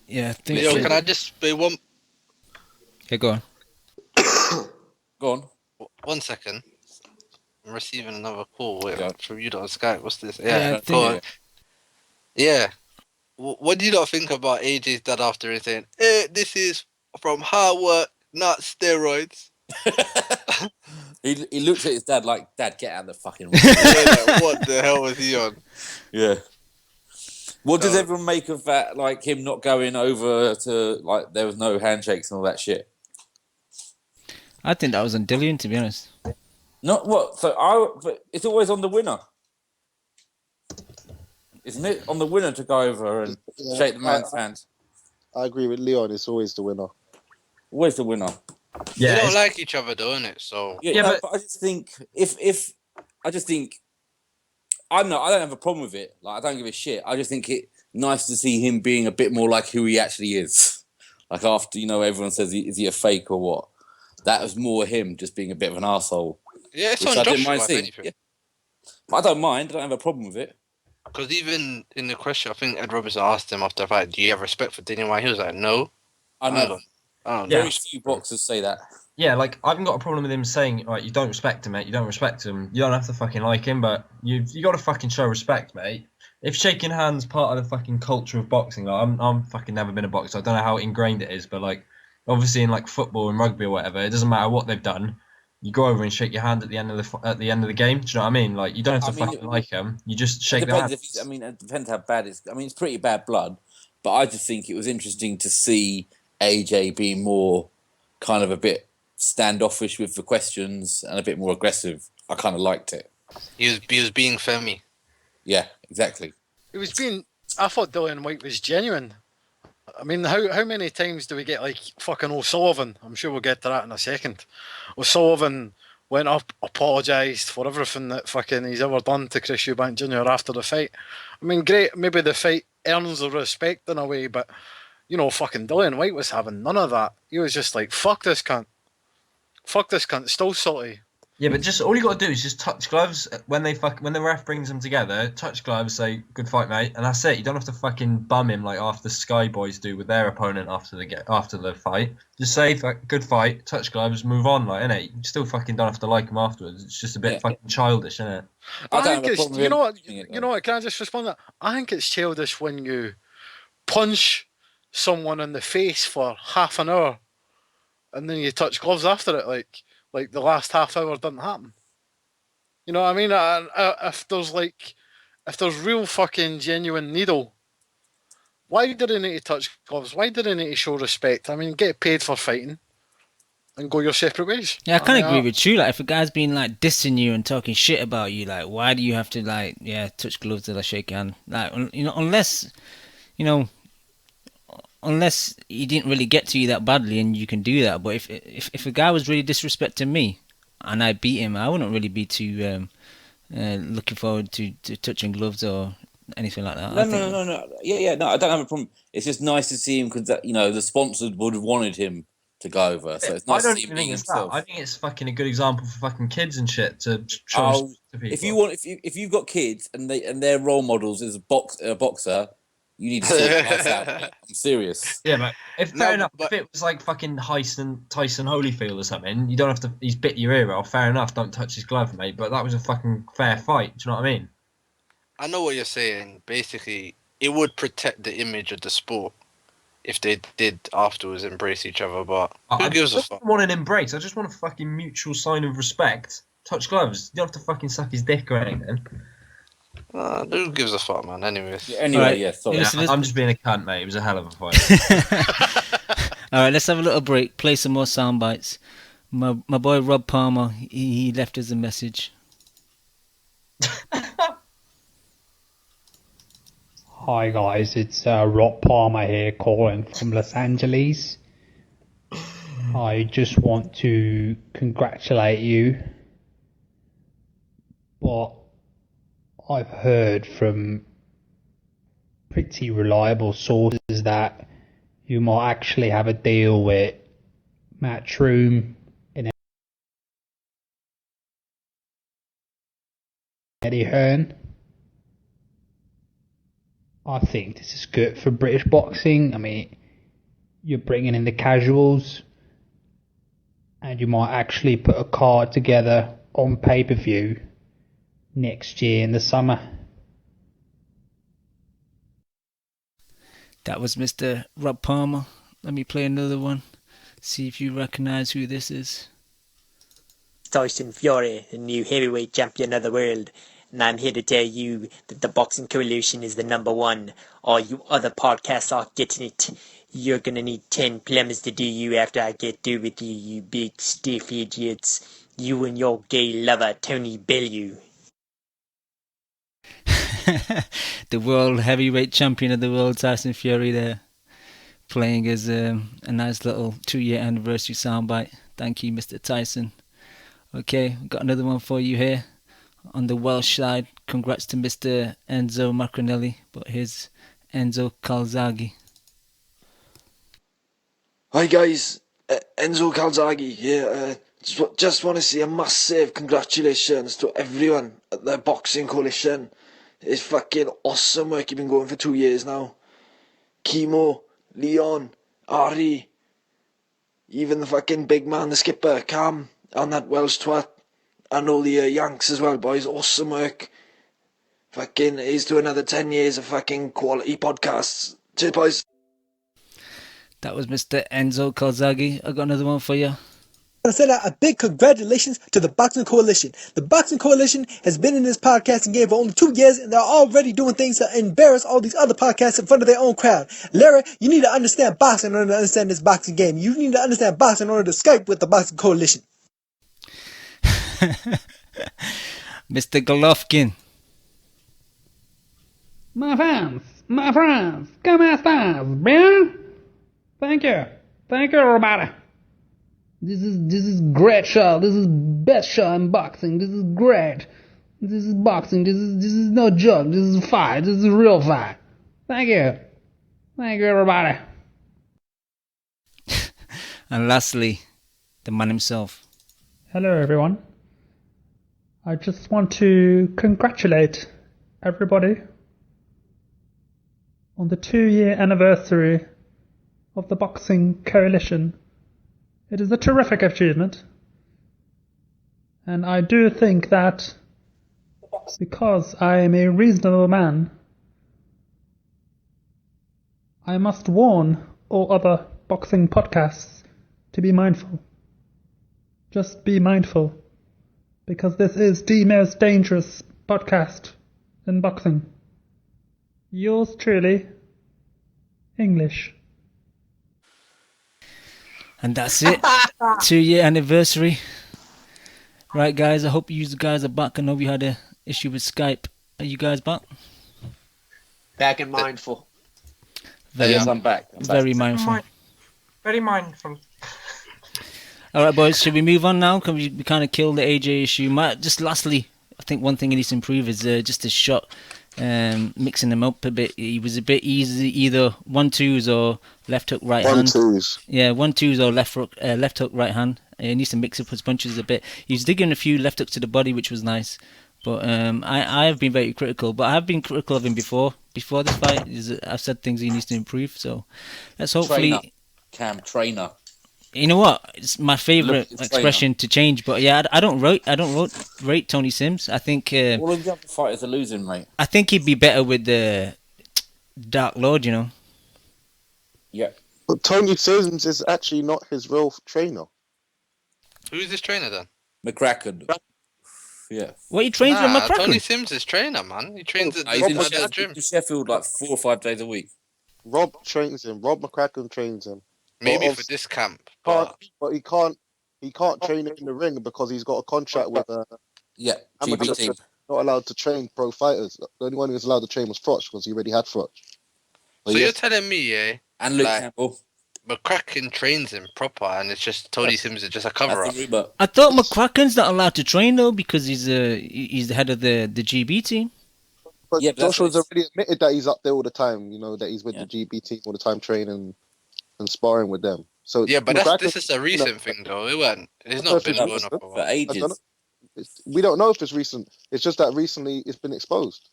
Yeah, I think. Yo, can I just be one? Yeah, go on. Go on. 1 second. I'm receiving another call. Wait, Yeah. from you on Skype. What's this? Yeah, I Yeah, think- go on. Yeah. What do you not think about AJ's dad after him saying, this is from hard work, not steroids? He looked at his dad like, Dad, get out of the fucking room. Yeah, like, what the hell was he on? Yeah. What does everyone make of that? Like him not going over to like there was no handshakes and all that shit. I think that was on Dillian, to be honest. Not what? But it's always on the winner, isn't it? On the winner to go over and shake the man's hand. I agree with Leon. It's always the winner. Always the winner. They Yeah, don't it's- like each other, don't it? So Yeah, Yeah, no, but- but I just think if I just think I don't have a problem with it. Like I don't give a shit. I just think it nice to see him being a bit more like who he actually is. Like after everyone says is he a fake or what? That was more him just being a bit of an arsehole. yeah, it's Which on I didn't Joshua. mind If seeing. anything. Yeah. But I don't mind. I don't have a problem with it. Because even in the question, I think Ed Robertson asked him after the fight, "Do you have respect for Dillian Whyte?" He was like, "No." I know. Very few boxers say that. Yeah, like I haven't got a problem with him saying, "Right, you don't respect him, mate. You don't respect him. You don't have to fucking like him, but you got to fucking show respect, mate." If shaking hands part of the fucking culture of boxing, like I'm fucking never been a boxer. I don't know how ingrained it is, but like obviously in like football and rugby or whatever, it doesn't matter what they've done. You go over and shake your hand at the end of the game. Do you know what I mean? Like you don't have to fucking like them. You just shake their hand. It depends how bad it's. I mean, it's pretty bad blood, but I just think it was interesting to see AJ being more kind of a bit standoffish with the questions and a bit more aggressive. I kind of liked it. He was being Femi. Yeah, exactly. It was being. I thought Dillian Whyte was genuine. I mean, how many times do we get like fucking O'Sullivan? I'm sure we'll get to that in a second. O'Sullivan went up, apologised for everything that fucking he's ever done to Chris Eubank Jr. after the fight. I mean, great, maybe the fight earns the respect in a way, but you know, fucking Dillian Whyte was having none of that. He was just like, fuck this cunt. Fuck this cunt, still salty. Yeah, but just all you got to do is just touch gloves when the ref brings them together. Touch gloves, say good fight, mate, and that's it. You don't have to fucking bum him like after the Sky Boys do with their opponent after the fight. Just say good fight, touch gloves, move on, like innit. You still fucking don't have to like him afterwards. It's just a bit fucking childish, isn't it? I think it's you know what? Can I just respond to that? I think it's childish when you punch someone in the face for half an hour and then you touch gloves after it, like the last half hour didn't happen. You know what I mean? If there's real fucking genuine needle, why did he need to touch gloves? Why did he need to show respect? I mean, get paid for fighting and go your separate ways. Yeah, I kind of agree with you. Like, if a guy's been like dissing you and talking shit about you, like, why do you have to touch gloves till I shake your hand? Like, you know, unless he didn't really get to you that badly and you can do that. But if a guy was really disrespecting me and I beat him, I wouldn't really be too looking forward to touching gloves or anything like that. No. Yeah, no, I don't have a problem. It's just nice to see him because the sponsors would have wanted him to go over. So it's nice to see him being himself. I think it's fucking a good example for fucking kids and shit to show to people. If you've got kids and their role models is a boxer, you need to sort that out. I'm serious. Yeah, but if it was like fucking Tyson Holyfield or something, you don't have to. He's bit your ear off. Fair enough. Don't touch his glove, mate. But that was a fucking fair fight. Do you know what I mean? I know what you're saying. Basically, it would protect the image of the sport if they did afterwards embrace each other. But who gives a fuck? I don't want an embrace. I just want a fucking mutual sign of respect. Touch gloves. You don't have to fucking suck his dick or anything. Who gives a fuck, man? Anyways. Yeah, anyway, right. Sorry. I'm just being a cunt, mate. It was a hell of a fight. All right, let's have a little break. Play some more sound bites. My boy Rob Palmer, he left us a message. Hi guys, it's Rob Palmer here calling from Los Angeles. I just want to congratulate you, but I've heard from pretty reliable sources that you might actually have a deal with Matchroom and Eddie Hearn. I think this is good for British boxing. I mean, you're bringing in the casuals and you might actually put a card together on pay-per-view next year in the summer. That was Mr. Rob Palmer. Let me play another one. See if you recognise who this is. Tyson Fury, the new heavyweight champion of the world. And I'm here to tell you that the Boxing Coalition is the number one. All you other podcasts aren't getting it. You're gonna need 10 plumbers to do you after I get through with you, you big stiff idiots. You and your gay lover, Tony Bellew. The world heavyweight champion of the world, Tyson Fury, there, playing as a nice little 2-year anniversary soundbite. Thank you, Mr. Tyson. Okay, got another one for you here. On the Welsh side, congrats to Mr. Enzo Macronelli, but here's Enzo Calzaghe. Hi guys, Enzo Calzaghe here. Just want to say a massive congratulations to everyone at the Boxing Coalition. it's fucking awesome work. You've been going for 2 years now. Chemo, Leon, Ari, even the fucking big man, the skipper, Cam, and that Welsh twat, and all the Yanks as well, boys. Awesome work. Fucking, here's to another 10 years of fucking quality podcasts. Cheers, boys. That was Mr. Enzo Calzaghe. I got another one for you. I want to send out a big congratulations to the Boxing Coalition. The Boxing Coalition has been in this podcasting game for only 2 years, and they're already doing things to embarrass all these other podcasts in front of their own crowd. Larry, you need to understand boxing in order to understand this boxing game. You need to understand boxing in order to Skype with the Boxing Coalition. Mr. Golovkin. My friends, come estás, bien? Thank you, everybody. This is great show. This is best show in boxing. This is great. This is boxing. This is no joke. This is a fight. This is a real fight. Thank you, everybody. And lastly, the man himself. Hello, everyone. I just want to congratulate everybody on the 2-year anniversary of the Boxing Coalition. It is a terrific achievement, and I do think that because I am a reasonable man, I must warn all other boxing podcasts to be mindful. Just be mindful, because this is the most dangerous podcast in boxing. Yours truly, English. And that's it. 2-year anniversary. Right, guys, I hope you guys are back. I know we had an issue with Skype. Are you guys back? Back and mindful. Yes, I'm back. Very mindful. Very mindful. All right, boys, should we move on now? Can we kind of kill the AJ issue? Just lastly, I think one thing he needs to improve is just his shot. Mixing them up a bit. He was a bit easy, either 1-2s or left hook, right hand. 1-2s. Yeah, 1-2s or left hook, right hand. He needs to mix up his punches a bit. He was digging a few left hooks to the body, which was nice. But I have been very critical. But I have been critical of him before this fight. I've said things he needs to improve. So let's hopefully... Trainer. You know what? It's my favourite expression to change, but yeah, I don't rate Tony Sims. I think all of the other fighters are losing, mate. I think he'd be better with the Dark Lord, you know. Yeah, but Tony Sims is actually not his real trainer. Who's his trainer then? McCracken. Yeah. What, he trains with McCracken? Tony Sims is trainer, man. He trains at the gym. In Sheffield like 4 or 5 days a week. Rob trains him. Rob McCracken trains him. Maybe for this camp, but he can't train in the ring because he's got a contract with GBT. Not allowed to train pro fighters. The only one who was allowed to train was Froch because he already had Froch. So you're telling me, and Luke Campbell, McCracken trains him proper, and it's just Tony Sims is just a cover up. I thought McCracken's not allowed to train though because he's the head of the GB team. But Joshua's already admitted that he's up there all the time. You know that he's with the GB team all the time training and sparring with them. So yeah, but this is a recent thing though. It's not been going on for ages. We don't know if it's recent. It's just that recently it's been exposed.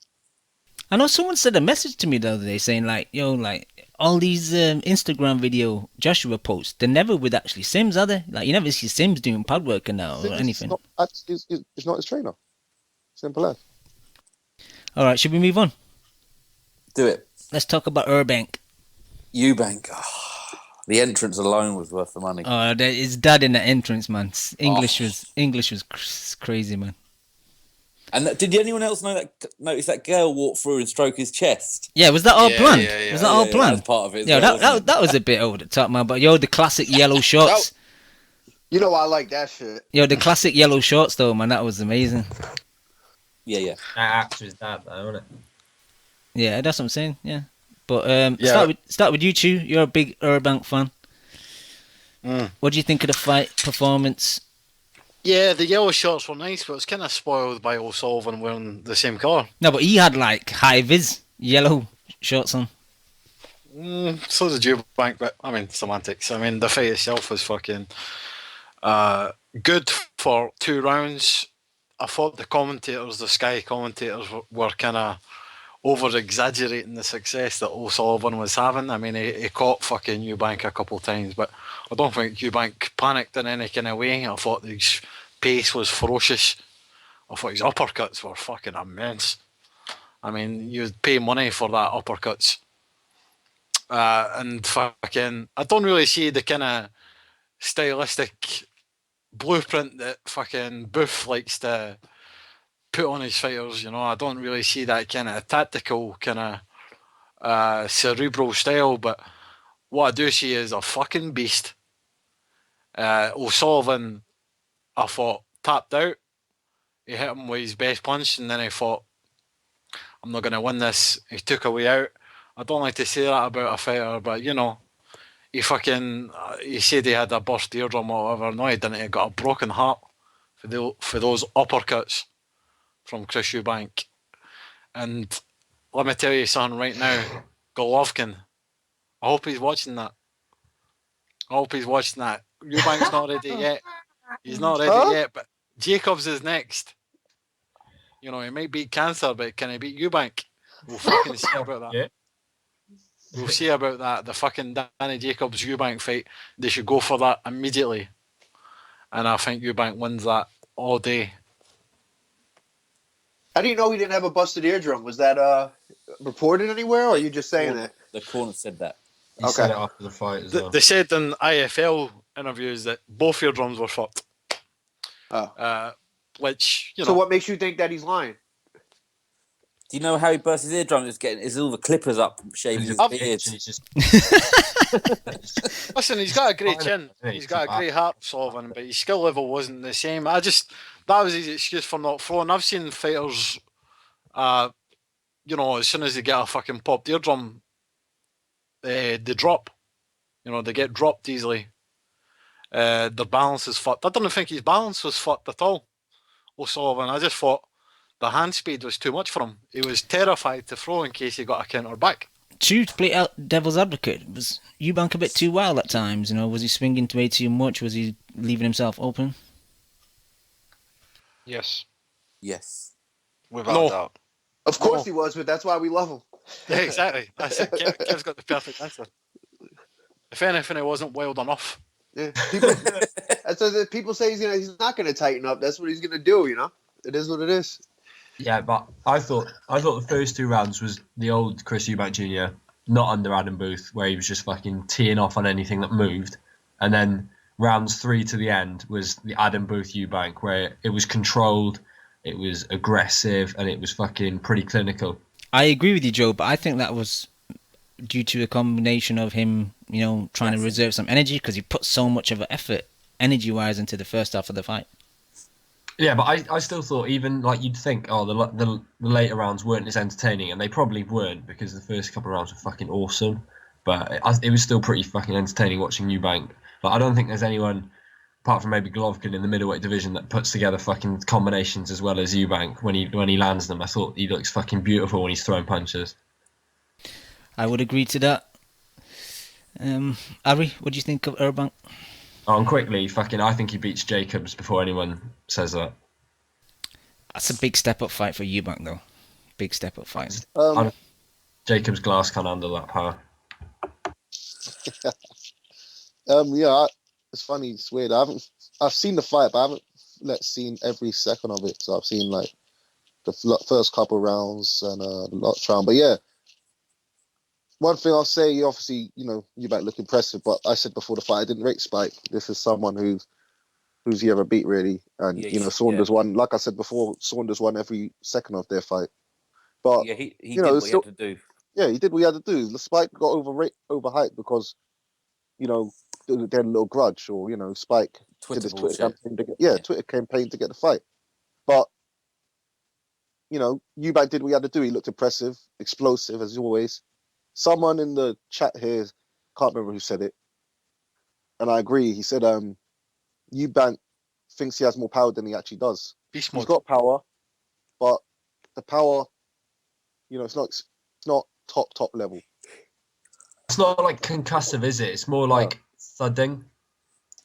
I know someone sent a message to me the other day saying like, yo, like all these Instagram video Joshua posts, they're never with actually Sims, are they? Like you never see Sims doing pad work now or anything. It's not his trainer. Simple as. All right, should we move on? Do it. Let's talk about Eubank. Eubank. The entrance alone was worth the money. Oh, his dad in the entrance, man. English was crazy, man. And did anyone else notice that girl walk through and stroke his chest? Yeah, was that all planned? Yeah. Was that all planned? That was part of it. Yeah, that was a bit over the top, man. But yo, the classic yellow shorts. You know I like that shit. Yo, the classic yellow shorts though, man. That was amazing. Yeah. That acts his dad, though, isn't it? Yeah, that's what I'm saying. Yeah. But start with you two. You're a big Eubank fan. What do you think of the fight performance? Yeah, the yellow shorts were nice, but it's kind of spoiled by O'Sullivan wearing the same colour. No, but he had like high vis yellow shorts on. So did Eubank, but I mean semantics. I mean the fight itself was fucking good for 2 rounds. I thought the commentators, the Sky commentators, were kind of over-exaggerating the success that O'Sullivan was having. I mean, he caught fucking Eubank a couple of times, but I don't think Eubank panicked in any kind of way. I thought his pace was ferocious. I thought his uppercuts were fucking immense. I mean, you'd pay money for that uppercuts. And fucking, I don't really see the kind of stylistic blueprint that fucking Booth likes to put on his fighters. You know, I don't really see that kind of tactical, kind of cerebral style. But what I do see is a fucking beast. O'Sullivan, I thought, tapped out. He hit him with his best punch, and then he thought, I'm not going to win this. He took a way out. I don't like to say that about a fighter, but you know, he said he had a burst eardrum or whatever. No, he didn't. He got a broken heart for those uppercuts from Chris Eubank. And let me tell you something right now, Golovkin, I hope he's watching that. Eubank's not ready yet. He's not ready yet, but Jacobs is next. You know, he might beat cancer, but can he beat Eubank? We'll fucking see about that. Yeah. We'll see about that. The fucking Danny Jacobs Eubank fight, they should go for that immediately. And I think Eubank wins that all day. How do you know he didn't have a busted eardrum? Was that reported anywhere, or are you just saying that? The corner said that. He said it after the fight as well. They said in IFL interviews that both eardrums were fucked. Oh. Which, you know. So what makes you think that he's lying? Do you know how he burst his eardrum? It's getting all the clippers up, shaving his beard. Listen, he's got a great chin. He's got a great heart, Sullivan, but his skill level wasn't the same. That was his excuse for not throwing. I've seen fighters, you know, as soon as they get a fucking popped eardrum, they drop. You know, they get dropped easily. Their balance is fucked. I don't think his balance was fucked at all, O'Sullivan. I just thought the hand speed was too much for him. He was terrified to throw in case he got a counter back. To play out devil's advocate, was Eubank a bit too wild at times? You know, was he swinging way too much? Was he leaving himself open? Yes. Without doubt. Of course he was, but that's why we love him. Yeah, exactly. That's it. Kev's got the perfect answer. If anything, it wasn't wild enough. Yeah. People say he's not going to tighten up. That's what he's going to do. You know, it is what it is. Yeah, but I thought the first two rounds was the old Chris Eubank Jr., not under Adam Booth, where he was just fucking teeing off on anything that moved. And then rounds 3 to the end was the Adam Booth Eubank, where it was controlled, it was aggressive, and it was fucking pretty clinical. I agree with you, Joe, but I think that was due to a combination of him, you know, trying to reserve some energy, because he put so much of an effort, energy-wise, into the first half of the fight. Yeah, but I still thought, even like you'd think, the later rounds weren't as entertaining, and they probably weren't, because the first couple of rounds were fucking awesome. But it was still pretty fucking entertaining watching Eubank. But I don't think there's anyone, apart from maybe Golovkin in the middleweight division, that puts together fucking combinations as well as Eubank when he lands them. I thought he looks fucking beautiful when he's throwing punches. I would agree to that. Ari, what do you think of Eubank? And quickly, I think he beats Jacobs before anyone says that. That's a big step up fight for Eubank, though. Big step up fight. Jacobs' glass can't handle that power. Yeah, it's funny. It's weird. I've seen the fight, but I haven't seen every second of it. So I've seen like the first couple rounds and the last round. But yeah, one thing I'll say, obviously, you know, Eubank look impressive, but I said before the fight, I didn't rate Spike. This is someone who's he ever beat, really. And, you know, Saunders won. Like I said before, Saunders won every second of their fight. But, he did what he had to do. Yeah, he did what he had to do. The Spike got overhyped because, you know, they had a little grudge, or, you know, Spike did his Twitter campaign Twitter campaign to get the fight. But, you know, Eubank did what he had to do. He looked impressive, explosive, as always. Someone in the chat here, can't remember who said it, and I agree. He said Eubank thinks he has more power than he actually does. He's got power, but the power, you know, it's not top level. It's not like concussive, is it? It's more like thudding.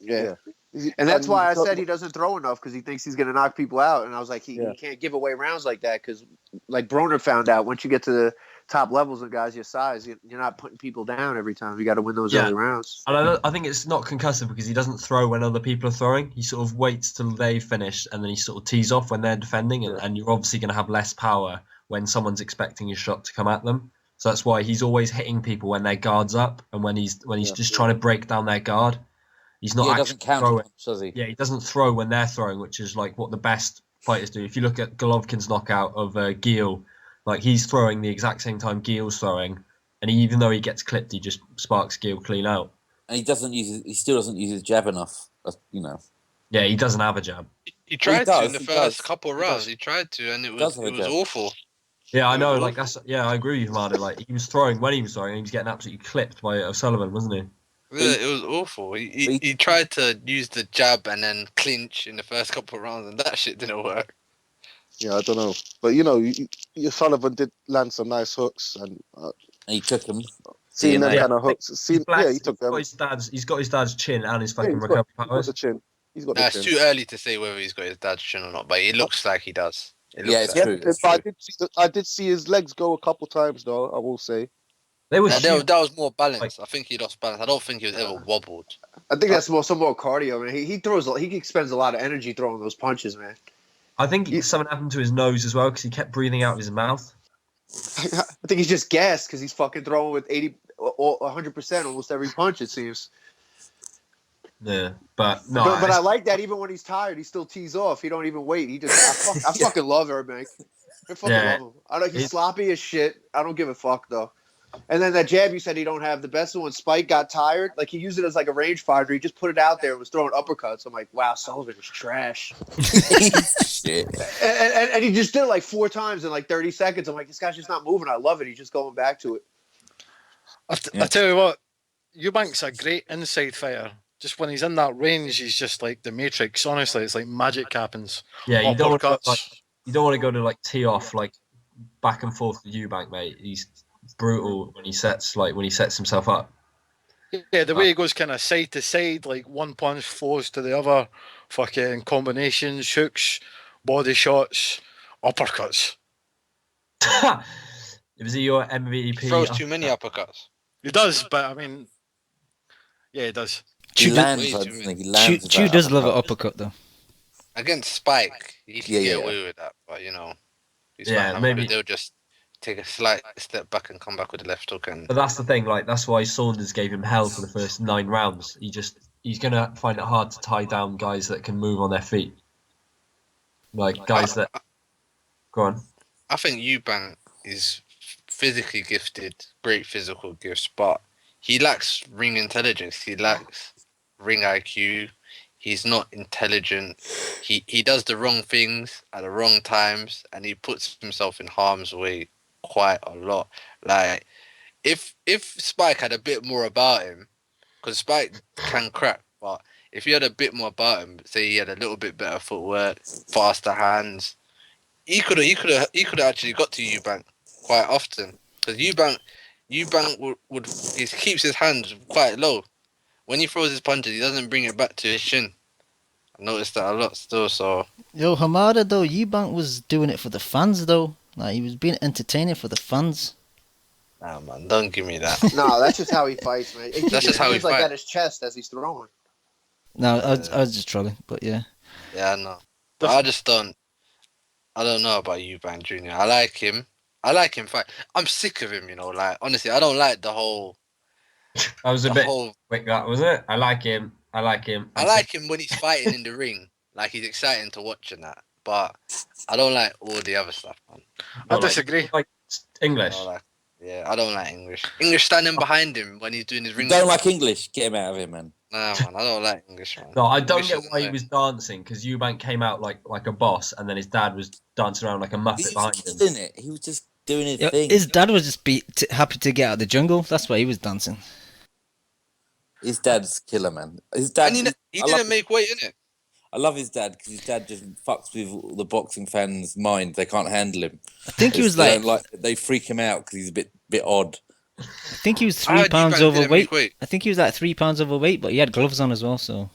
Yeah. And that's why I said he doesn't throw enough, because he thinks he's going to knock people out. And I was like, he can't give away rounds like that, because like Broner found out, once you get to the top levels of guys your size, you're not putting people down every time. You got to win those early rounds. And I think it's not concussive because he doesn't throw when other people are throwing. He sort of waits till they finish and then he sort of tees off when they're defending. And you're obviously going to have less power when someone's expecting a shot to come at them. So that's why he's always hitting people when their guard's up and when he's just trying to break down their guard. He's not actually throwing. Does he? Yeah, he doesn't throw when they're throwing, which is like what the best fighters do. If you look at Golovkin's knockout of Gil, like he's throwing the exact same time Gil's throwing, and even though he gets clipped, he just sparks Gil clean out. And he still doesn't use his jab enough, you know. Yeah, he doesn't have a jab. He tried to in the first couple of rounds. He tried to, and it was awful. Yeah, I know. Like I agree with you, Marty. Like he was throwing when he was throwing, and he was getting absolutely clipped by O'Sullivan, wasn't he? Yeah, it was awful. He tried to use the jab and then clinch in the first couple of rounds, and that shit didn't work. Yeah, I don't know, but you know, Sullivan did land some nice hooks, and he took them. Seeing them kind of hooks, he took them. He's got his dad's chin and his fucking recovery powers. He's got the chin. It's too early to say whether he's got his dad's chin or not, but it looks like he does. It's true. But I did see his legs go a couple times, though. I will say. That was more balance. I think he lost balance. I don't think he was ever wobbled. I think that's some more cardio, man. He expends a lot of energy throwing those punches, man. I think something happened to his nose as well because he kept breathing out of his mouth. I think he's just gassed because he's fucking throwing with 80 or 100% almost every punch, it seems. Yeah, but no. But I like that even when he's tired, he still tees off. He don't even wait. He just I fucking love Eubank. I fucking love him. I know he's sloppy as shit. I don't give a fuck though. And then that jab you said he don't have, the best one, Spike got tired. Like he used it as like a rangefinder. He just put it out there and was throwing uppercuts. I'm like, wow, Sullivan is trash. Shit. And he just did it like 4 times in like 30 seconds. I'm like, this guy's just not moving. I love it. He's just going back to it. I tell you what, Eubank's a great inside fighter. Just when he's in that range, he's just like the Matrix. Honestly, it's like magic happens. Yeah, you don't want to go to like tee off like back and forth with Eubank, mate. He's brutal when he sets himself up. Yeah, the way he goes kind of side to side, like one punch flows to the other, fucking combinations, hooks, body shots, uppercuts. Was he your MVP? He throws too many uppercuts. He does, but I mean, yeah, he does. Chew does love an uppercut though. Against Spike, he can get away with that, but you know, maybe they'll just take a slight step back and come back with the left hook. But that's the thing, like that's why Saunders gave him hell for the first 9 rounds. He's gonna find it hard to tie down guys that can move on their feet, like guys that. Go on. I think Eubank is physically gifted, great physical gifts, but he lacks ring intelligence. He lacks ring IQ. He's not intelligent. He does the wrong things at the wrong times, and he puts himself in harm's way quite a lot. Like if Spike had a bit more about him, because Spike can crack, but if he had a bit more about him, say he had a little bit better footwork, faster hands, he could have actually got to Eubank quite often, because Eubank would he keeps his hands quite low. When he throws his punches, he doesn't bring it back to his shin. I noticed that a lot still. So Hamada though, Eubank was doing it for the fans though. Like he was being entertaining for the fans. Nah, man, don't give me that. No, that's just how he fights, man. That's just how he like fights. at his chest as he's throwing. No, I was just trolling, but yeah. Yeah, I know. But I don't know about Eubank Jr. I like him fight. I'm sick of him, you know. Like honestly, I don't like the whole. I was a bit quick. That was it. I like him. I like him when he's fighting in the ring. Like he's exciting to watch and that. But I don't like all the other stuff, man. I disagree. Like English. I don't like English. English standing behind him when he's doing his ring. Don't like English. Get him out of here, man. Nah, man, I don't like English, man. No, I don't get why he was dancing, because Eubank came out like a boss, and then his dad was dancing around like a muppet behind him. Didn't it? He was just doing his thing. His dad was just happy to get out of the jungle. That's why he was dancing. His dad's killer, man. His dad. And he didn't make weight, innit? I love his dad because his dad just fucks with the boxing fans' mind. They can't handle him. I think he was they freak him out because he's a bit odd. I think he was 3 pounds overweight. I think he was like 3 pounds overweight, but he had gloves on as well. So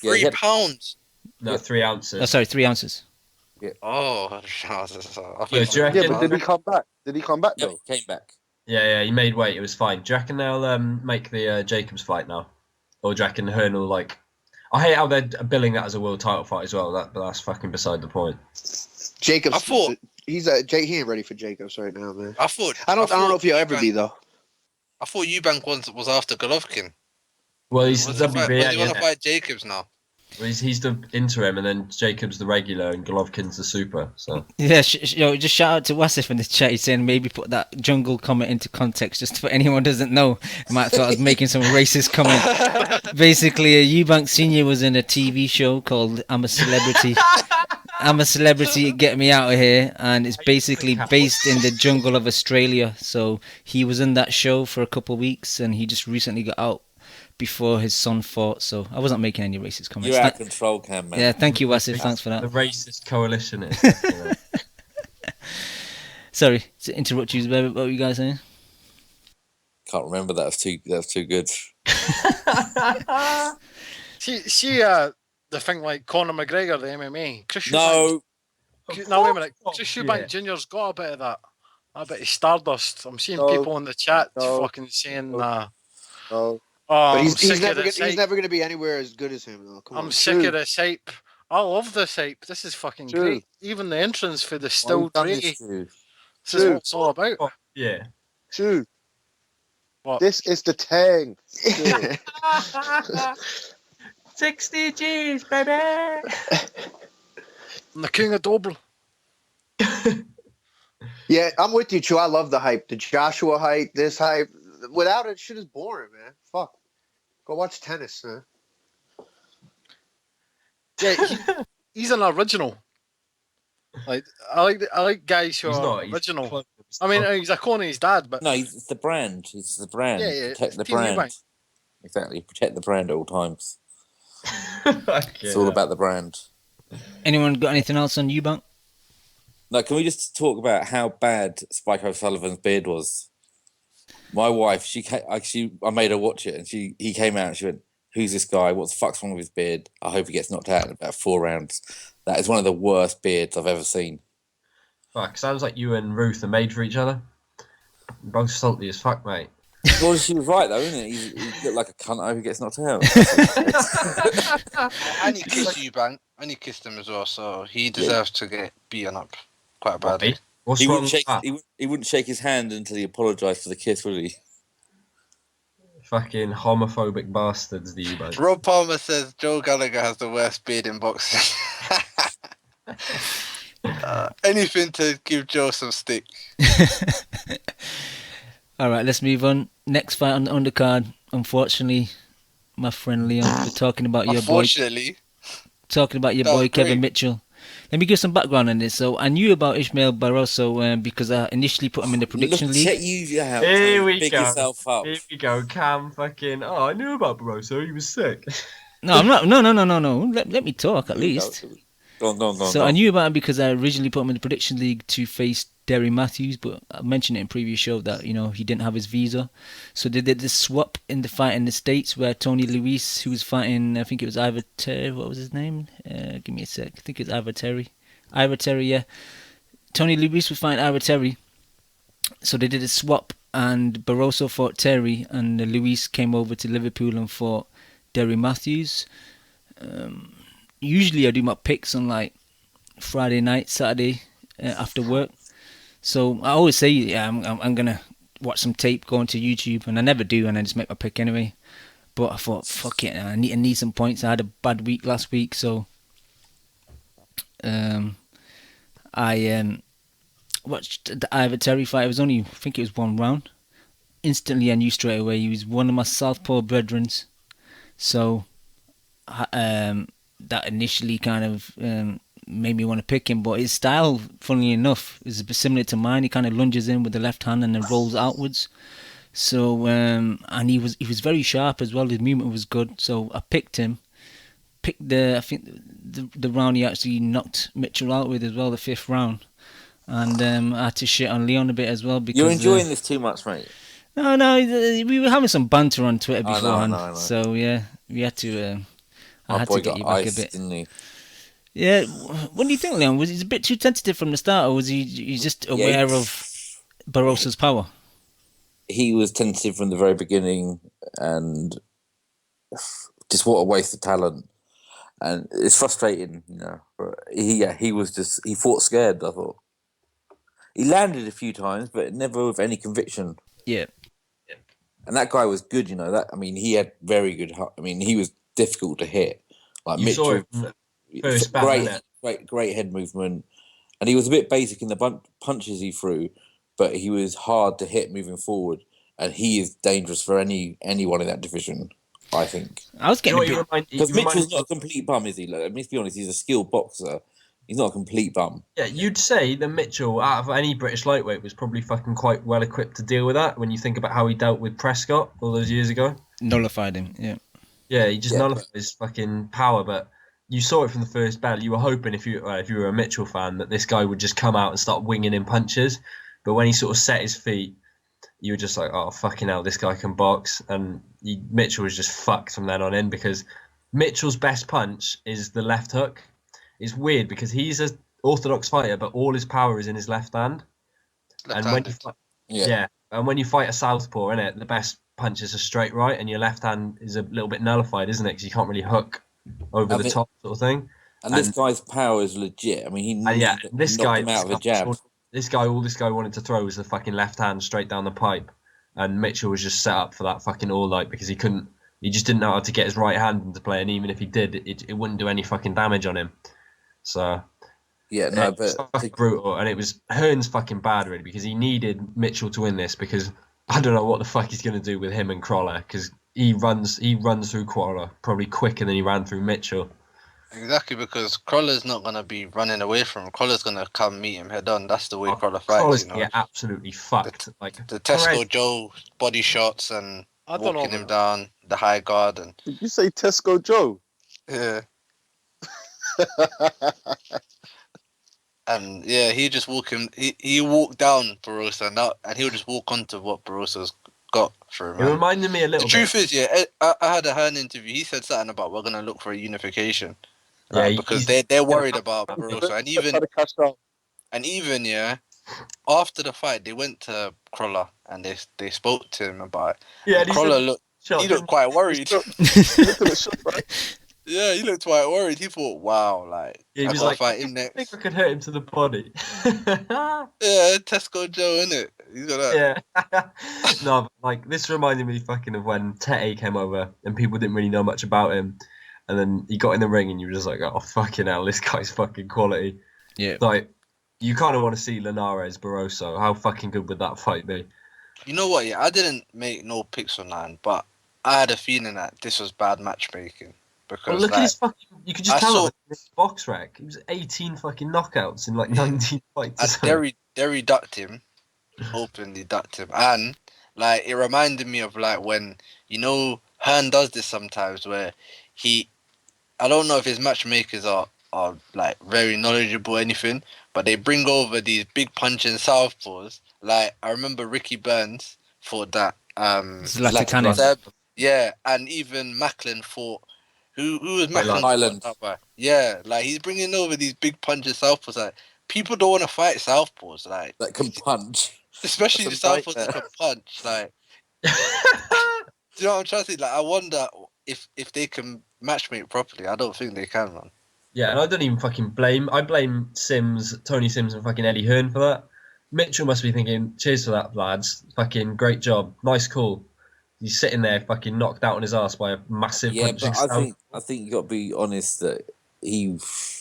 Yeah, he 3 had- pounds. No, 3 ounces. Oh, sorry, 3 ounces. Oh, I Yeah, do you Yeah, reckon? but did he come back? Did he come back Yeah, though? he came back. Yeah, he made weight. It was fine. Do you reckon they'll make the Jacobs fight now, or do you reckon Hearn will like? I hate how they're billing that as a world title fight as well. But that's fucking beside the point. Jacobs, I thought- he ain't ready for Jacobs right now, man. I thought. I don't know if he'll Eubank- ever be though. I thought Eubank was after Golovkin. Well, he's Was the he want WBA. to Isn't fight Jacobs now? He's the interim, and then Jacobs the regular, and Golovkin's the super. So Yeah, just shout out to Wasif in the chat. He's saying maybe put that jungle comment into context, just for anyone who doesn't know. I might thought I was making some racist comment. Basically, Eubank Sr. was in a TV show called I'm a Celebrity. I'm a Celebrity, Get Me Out of Here, and it's basically based in the jungle of Australia. So he was in that show for a couple of weeks, and he just recently got out before his son fought. So I wasn't making any racist comments. You're out of control, Cam, man. Yeah, thank you, Wasif. Thanks for the that. racist coalition is. Sorry to interrupt you, but what were you guys saying? Can't remember. That was too good. See, the thing like Conor McGregor, the MMA. No. Wait a minute. Chris Eubank Jr.'s got a bit of that. A bit of stardust. I'm seeing people in the chat fucking saying, No. Oh, But he's he's never going to be anywhere as good as him, though. I'm sick of this hype. I love this hype. This is fucking great. Even the entrance for the still Dre. This is what it's all about. Yeah. True. What? This is the tang. 60 G's, baby. I'm the king of double. Yeah, I'm with you, Chu. I love the hype. The Joshua hype, this hype. Without it, shit is boring, man. Fuck. Go watch tennis, man. Yeah, he's an original. Like I like guys who are original. I mean, he's a Coney's dad, but no, it's the brand. It's the brand. Yeah, Protect the Team brand. Eubank. Exactly. Protect the brand at all times. It's all about the brand. Anyone got anything else on Eubank? No, can we just talk about how bad Spike O'Sullivan's beard was? My wife, I made her watch it, and he came out and she went, "Who's this guy? What the fuck's wrong with his beard? I hope he gets knocked out in about 4 rounds." That is one of the worst beards I've ever seen. Fuck, sounds like you and Ruth are made for each other. You're both salty as fuck, mate. Well, she was right though, isn't it? He looked like a cunt. I hope he gets knocked out. And he kissed Eubank, and he kissed him as well, so he deserves to get beaten up quite badly. What's He wrong wouldn't with shake. that? He wouldn't shake his hand until he apologised for the kiss, would he? Fucking homophobic bastards, the Eubanks. Rob Palmer says Joe Gallagher has the worst beard in boxing. Anything to give Joe some stick. All right, let's move on. Next fight on the undercard. Unfortunately, my friend Leon, we're talking about your boy. Unfortunately. Talking about your That was boy Kevin great. Mitchell. Let me give some background on this. So I knew about Ishmael Barroso because I initially put him in the prediction Look league. at you out. Here we Big go. yourself up. Here we go. Cam fucking. Oh, I knew about Barroso. He was sick. No, I'm not. No. Let me talk at least. Go on. So I knew about him because I originally put him in the prediction league to face Derry Matthews, but I mentioned it in previous show that he didn't have his visa, so they did this swap in the fight in the States where Tony Luis, who was fighting, I think it was Ivor Terry, what was his name? Give me a sec. I think it was Ivor Terry, yeah. Tony Luis was fighting Ivor Terry, so they did a swap, and Barroso fought Terry, and Luis came over to Liverpool and fought Derry Matthews. Usually I do my picks on like Friday night, Saturday after work. So I always say, yeah, I'm gonna watch some tape, go onto YouTube, and I never do, and I just make my pick anyway. But I thought, fuck it, I need some points. I had a bad week last week, so I watched the Ivor Terry fight. It was only, I think it was 1 round. Instantly, I knew straight away he was one of my southpaw brethrens. So that initially kind of made me want to pick him, but his style, funnily enough, is a bit similar to mine. He kind of lunges in with the left hand and then rolls outwards. So and he was very sharp as well. His movement was good. So I picked him. Picked I think the round he actually knocked Mitchell out with as well, the 5th round. And I had to shit on Leon a bit as well because You're enjoying this too much, mate. No, we were having some banter on Twitter I beforehand. know. So yeah, we had to. I My had boy to get got you back a iced, bit. didn't he? Yeah, what do you think, Leon? Was he a bit too tentative from the start, or was he just aware of Barroso's power? He was tentative from the very beginning, and just what a waste of talent. And it's frustrating, you know. But he fought scared. I thought he landed a few times, but never with any conviction. Yeah. And that guy was good, you know. He had very good. He was difficult to hit. Like You saw Mitchell, it from the first bell, innit? great head movement, and he was a bit basic in the punches he threw, but he was hard to hit moving forward, and he is dangerous for anyone in that division. I think. I was getting because Mitchell's not a complete bum, is he? Like, let's be honest, he's a skilled boxer. He's not a complete bum. Yeah, you'd say that Mitchell, out of any British lightweight, was probably fucking quite well equipped to deal with that when you think about how he dealt with Prescott all those years ago. Nullified him, yeah. Yeah, he just nullified his fucking power, but you saw it from the first bell. You were hoping, if you were a Mitchell fan, that this guy would just come out and start winging in punches. But when he sort of set his feet, you were just like, oh, fucking hell, this guy can box. And Mitchell was just fucked from then on in, because Mitchell's best punch is the left hook. It's weird because he's an orthodox fighter, but all his power is in his left hand. And when you fight a southpaw, innit, the best punch is a straight right, and your left hand is a little bit nullified, isn't it? Because you can't really hook over the top, sort of thing. And this guy's power is legit. I mean, he knocked him out with a jab. All this guy wanted to throw was the fucking left hand straight down the pipe, and Mitchell was just set up for that fucking all night because he just didn't know how to get his right hand into play, and even if he did, it wouldn't do any fucking damage on him. So but it's brutal, and it was Hearn's fucking bad really, because he needed Mitchell to win this, because I don't know what the fuck he's going to do with him and Crawler, because he runs through Crawler probably quicker than he ran through Mitchell. Exactly, because Crawler's not going to be running away from him. Crawler's going to come meet him head on. That's the way Crawler fights. Crawler's absolutely fucked. The Tesco Joe body shots and walking him down the high guard. And did you say Tesco Joe? Yeah. And yeah, he just he walked down Barroso, and he'll just walk onto what Barroso's got for him. It reminded me a little bit. The truth is, I had a Hearn interview. He said something about we're gonna look for a unification, because they're worried about Barroso, and even after the fight they went to Crawler and they spoke to him about it. Yeah, Crawler looked quite worried. Yeah, he looked quite worried. He thought, wow, like, he was like, fight him next. I think I could hurt him to the body. Yeah, Tesco Joe, innit? He's got that. Yeah. No, but, like, this reminded me fucking of when Tete came over and people didn't really know much about him. And then he got in the ring and you were just like, oh, fucking hell, this guy's fucking quality. Yeah. Like, you kind of want to see Linares, Barroso. How fucking good would that fight be? You know what? Yeah, I didn't make no picks online, but I had a feeling that this was bad matchmaking. Because look at his fucking. You could just tell him his box rec. He was 18 fucking knockouts in like 19 fights. Derry ducked him, openly ducked him, and like it reminded me of like when Hearn does this sometimes where I don't know if his matchmakers are like very knowledgeable or anything, but they bring over these big punching southpaws. Like I remember Ricky Burns fought that. Yeah, and even Macklin fought. Who was Macklin? Island. Yeah, like he's bringing over these big punches southpaws. Like people don't want to fight southpaws, like that can punch, especially the southpaws that can punch. Like, do you know what I'm trying to say? Like, I wonder if they can matchmake properly. I don't think they can, man. Yeah, and I don't even fucking blame. I blame Tony Sims, and fucking Eddie Hearn for that. Mitchell must be thinking, "Cheers for that, lads. Fucking great job. Nice call." He's sitting there fucking knocked out on his ass by a massive punching but I think you got to be honest that he's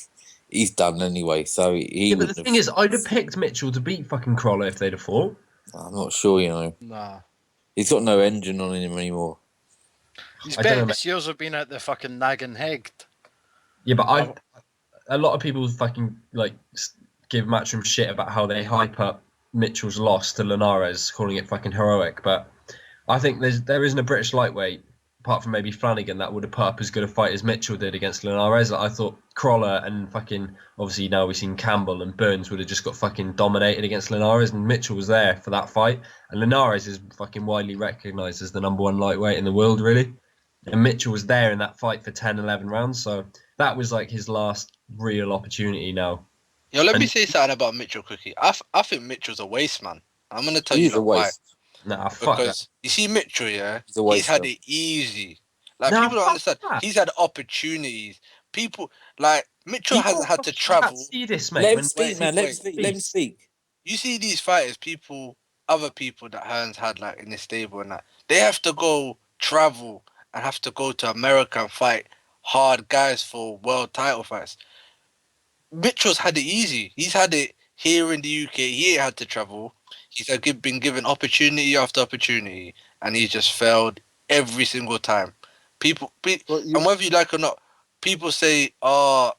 done anyway. So but the thing is, I'd have picked Mitchell to beat fucking Crawler if they'd have fought. I'm not sure, you know. Nah. He's got no engine on him anymore. His best years have been at the fucking nagging Hegd. Yeah, but a lot of people fucking like give Matchroom shit about how they hype up Mitchell's loss to Linares, calling it fucking heroic, but I think there isn't a British lightweight, apart from maybe Flanagan, that would have put up as good a fight as Mitchell did against Linares. I thought Crawler and fucking, obviously now we've seen Campbell and Burns would have just got fucking dominated against Linares, and Mitchell was there for that fight. And Linares is fucking widely recognised as the #1 lightweight in the world, really. And Mitchell was there in that fight for 10, 11 rounds. So that was like his last real opportunity now. Yo, let me say something about Mitchell quickly. I think Mitchell's a waste, man. I'm gonna tell you He's a why. waste. Nah, fuck that. Because you see Mitchell, yeah, He's a he's waste. had though. it easy. Like Nah, people don't fuck understand. that. He's had opportunities. People like Mitchell People hasn't had to fucking travel. can't see this, mate. Let him when- speak, man. Let him speak. Let him speak. You see these fighters, other people that Hearns had like in the stable and that, they have to go travel and have to go to America and fight hard guys for world title fights. Mitchell's had it easy. He's had it here in the UK. He ain't had to travel. Been given opportunity after opportunity, and he's just failed every single time. And whether you like or not, people say, "Oh,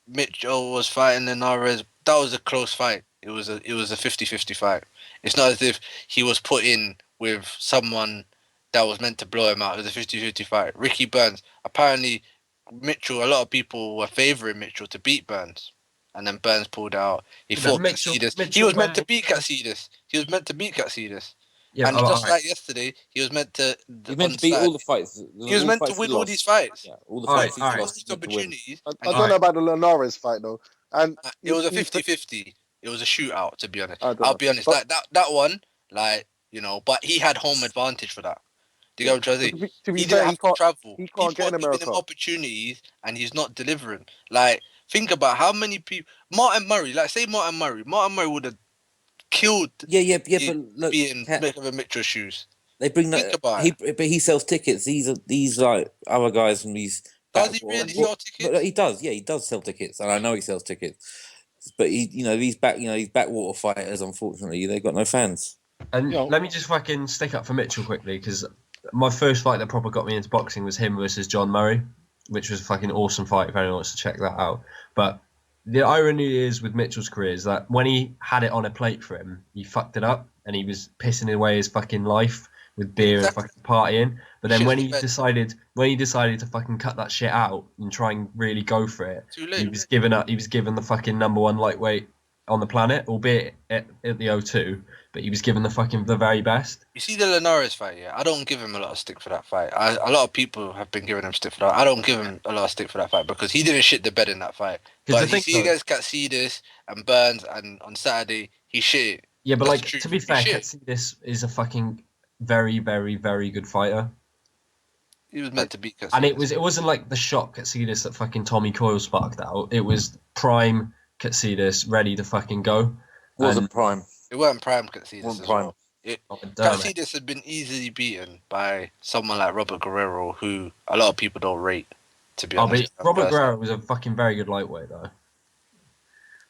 Mitchell was fighting Linares." That was a close fight. It was a 50-50 fight. It's not as if he was put in with someone that was meant to blow him out. It was a 50-50 fight. Ricky Burns. Apparently, Mitchell. A lot of people were favouring Mitchell to beat Burns, and then Burns pulled out. He fought Katsidis. He was meant to beat Katsidis. He was meant to beat Katsidis. Yeah, and just like yesterday, he was meant to. He's meant to beat all the fights. He was meant to win all these fights. Yeah, all the fights he's lost. These opportunities. I don't know about the Linares fight though. And it was a 50-50. It was a shootout, to be honest. I'll be honest. Like that one, like, you know, but he had home advantage for that. Do you get what I'm trying to say? He didn't have to travel. He can't get in People are America. giving him opportunities, and he's not delivering. Like, think about how many people. Martin Murray, like, say Martin Murray. Martin Murray would have killed. Yeah. But look, being Mitchell's shoes. They bring Think that. about But he sells tickets. These like other guys from these. Does he really sell tickets? But he does. Yeah, he does sell tickets, and I know he sells tickets. But these backwater fighters, unfortunately, they've got no fans. And let me just fucking stick up for Mitchell quickly, because my first fight that proper got me into boxing was him versus John Murray, which was a fucking awesome fight if anyone wants to check that out. But the irony is with Mitchell's career is that when he had it on a plate for him, he fucked it up and he was pissing away his fucking life with beer and fucking partying. But then when he decided to fucking cut that shit out and try and really go for it, he was given up. He was given the fucking number one lightweight on the planet, albeit at the O2, but he was given the very best. You see the Linares fight, yeah? I don't give him a lot of stick for that fight. A lot of people have been giving him stick for that. I don't give him a lot of stick for that fight because he didn't shit the bed in that fight. But you see against Katsidis and Burns and on Saturday, he shit. Yeah, but like, to be fair, Katsidis is a fucking very, very, very good fighter. He was meant to beat Katsidis. And it wasn't like the shock Katsidis that fucking Tommy Coyle sparked out. It was prime Katsidis ready to fucking go. It wasn't prime. It wasn't prime Katsidis as prime. well. Katsidis had been easily beaten by someone like Robert Guerrero, who a lot of people don't rate, to be honest. But Robert Guerrero was a fucking very good lightweight, though.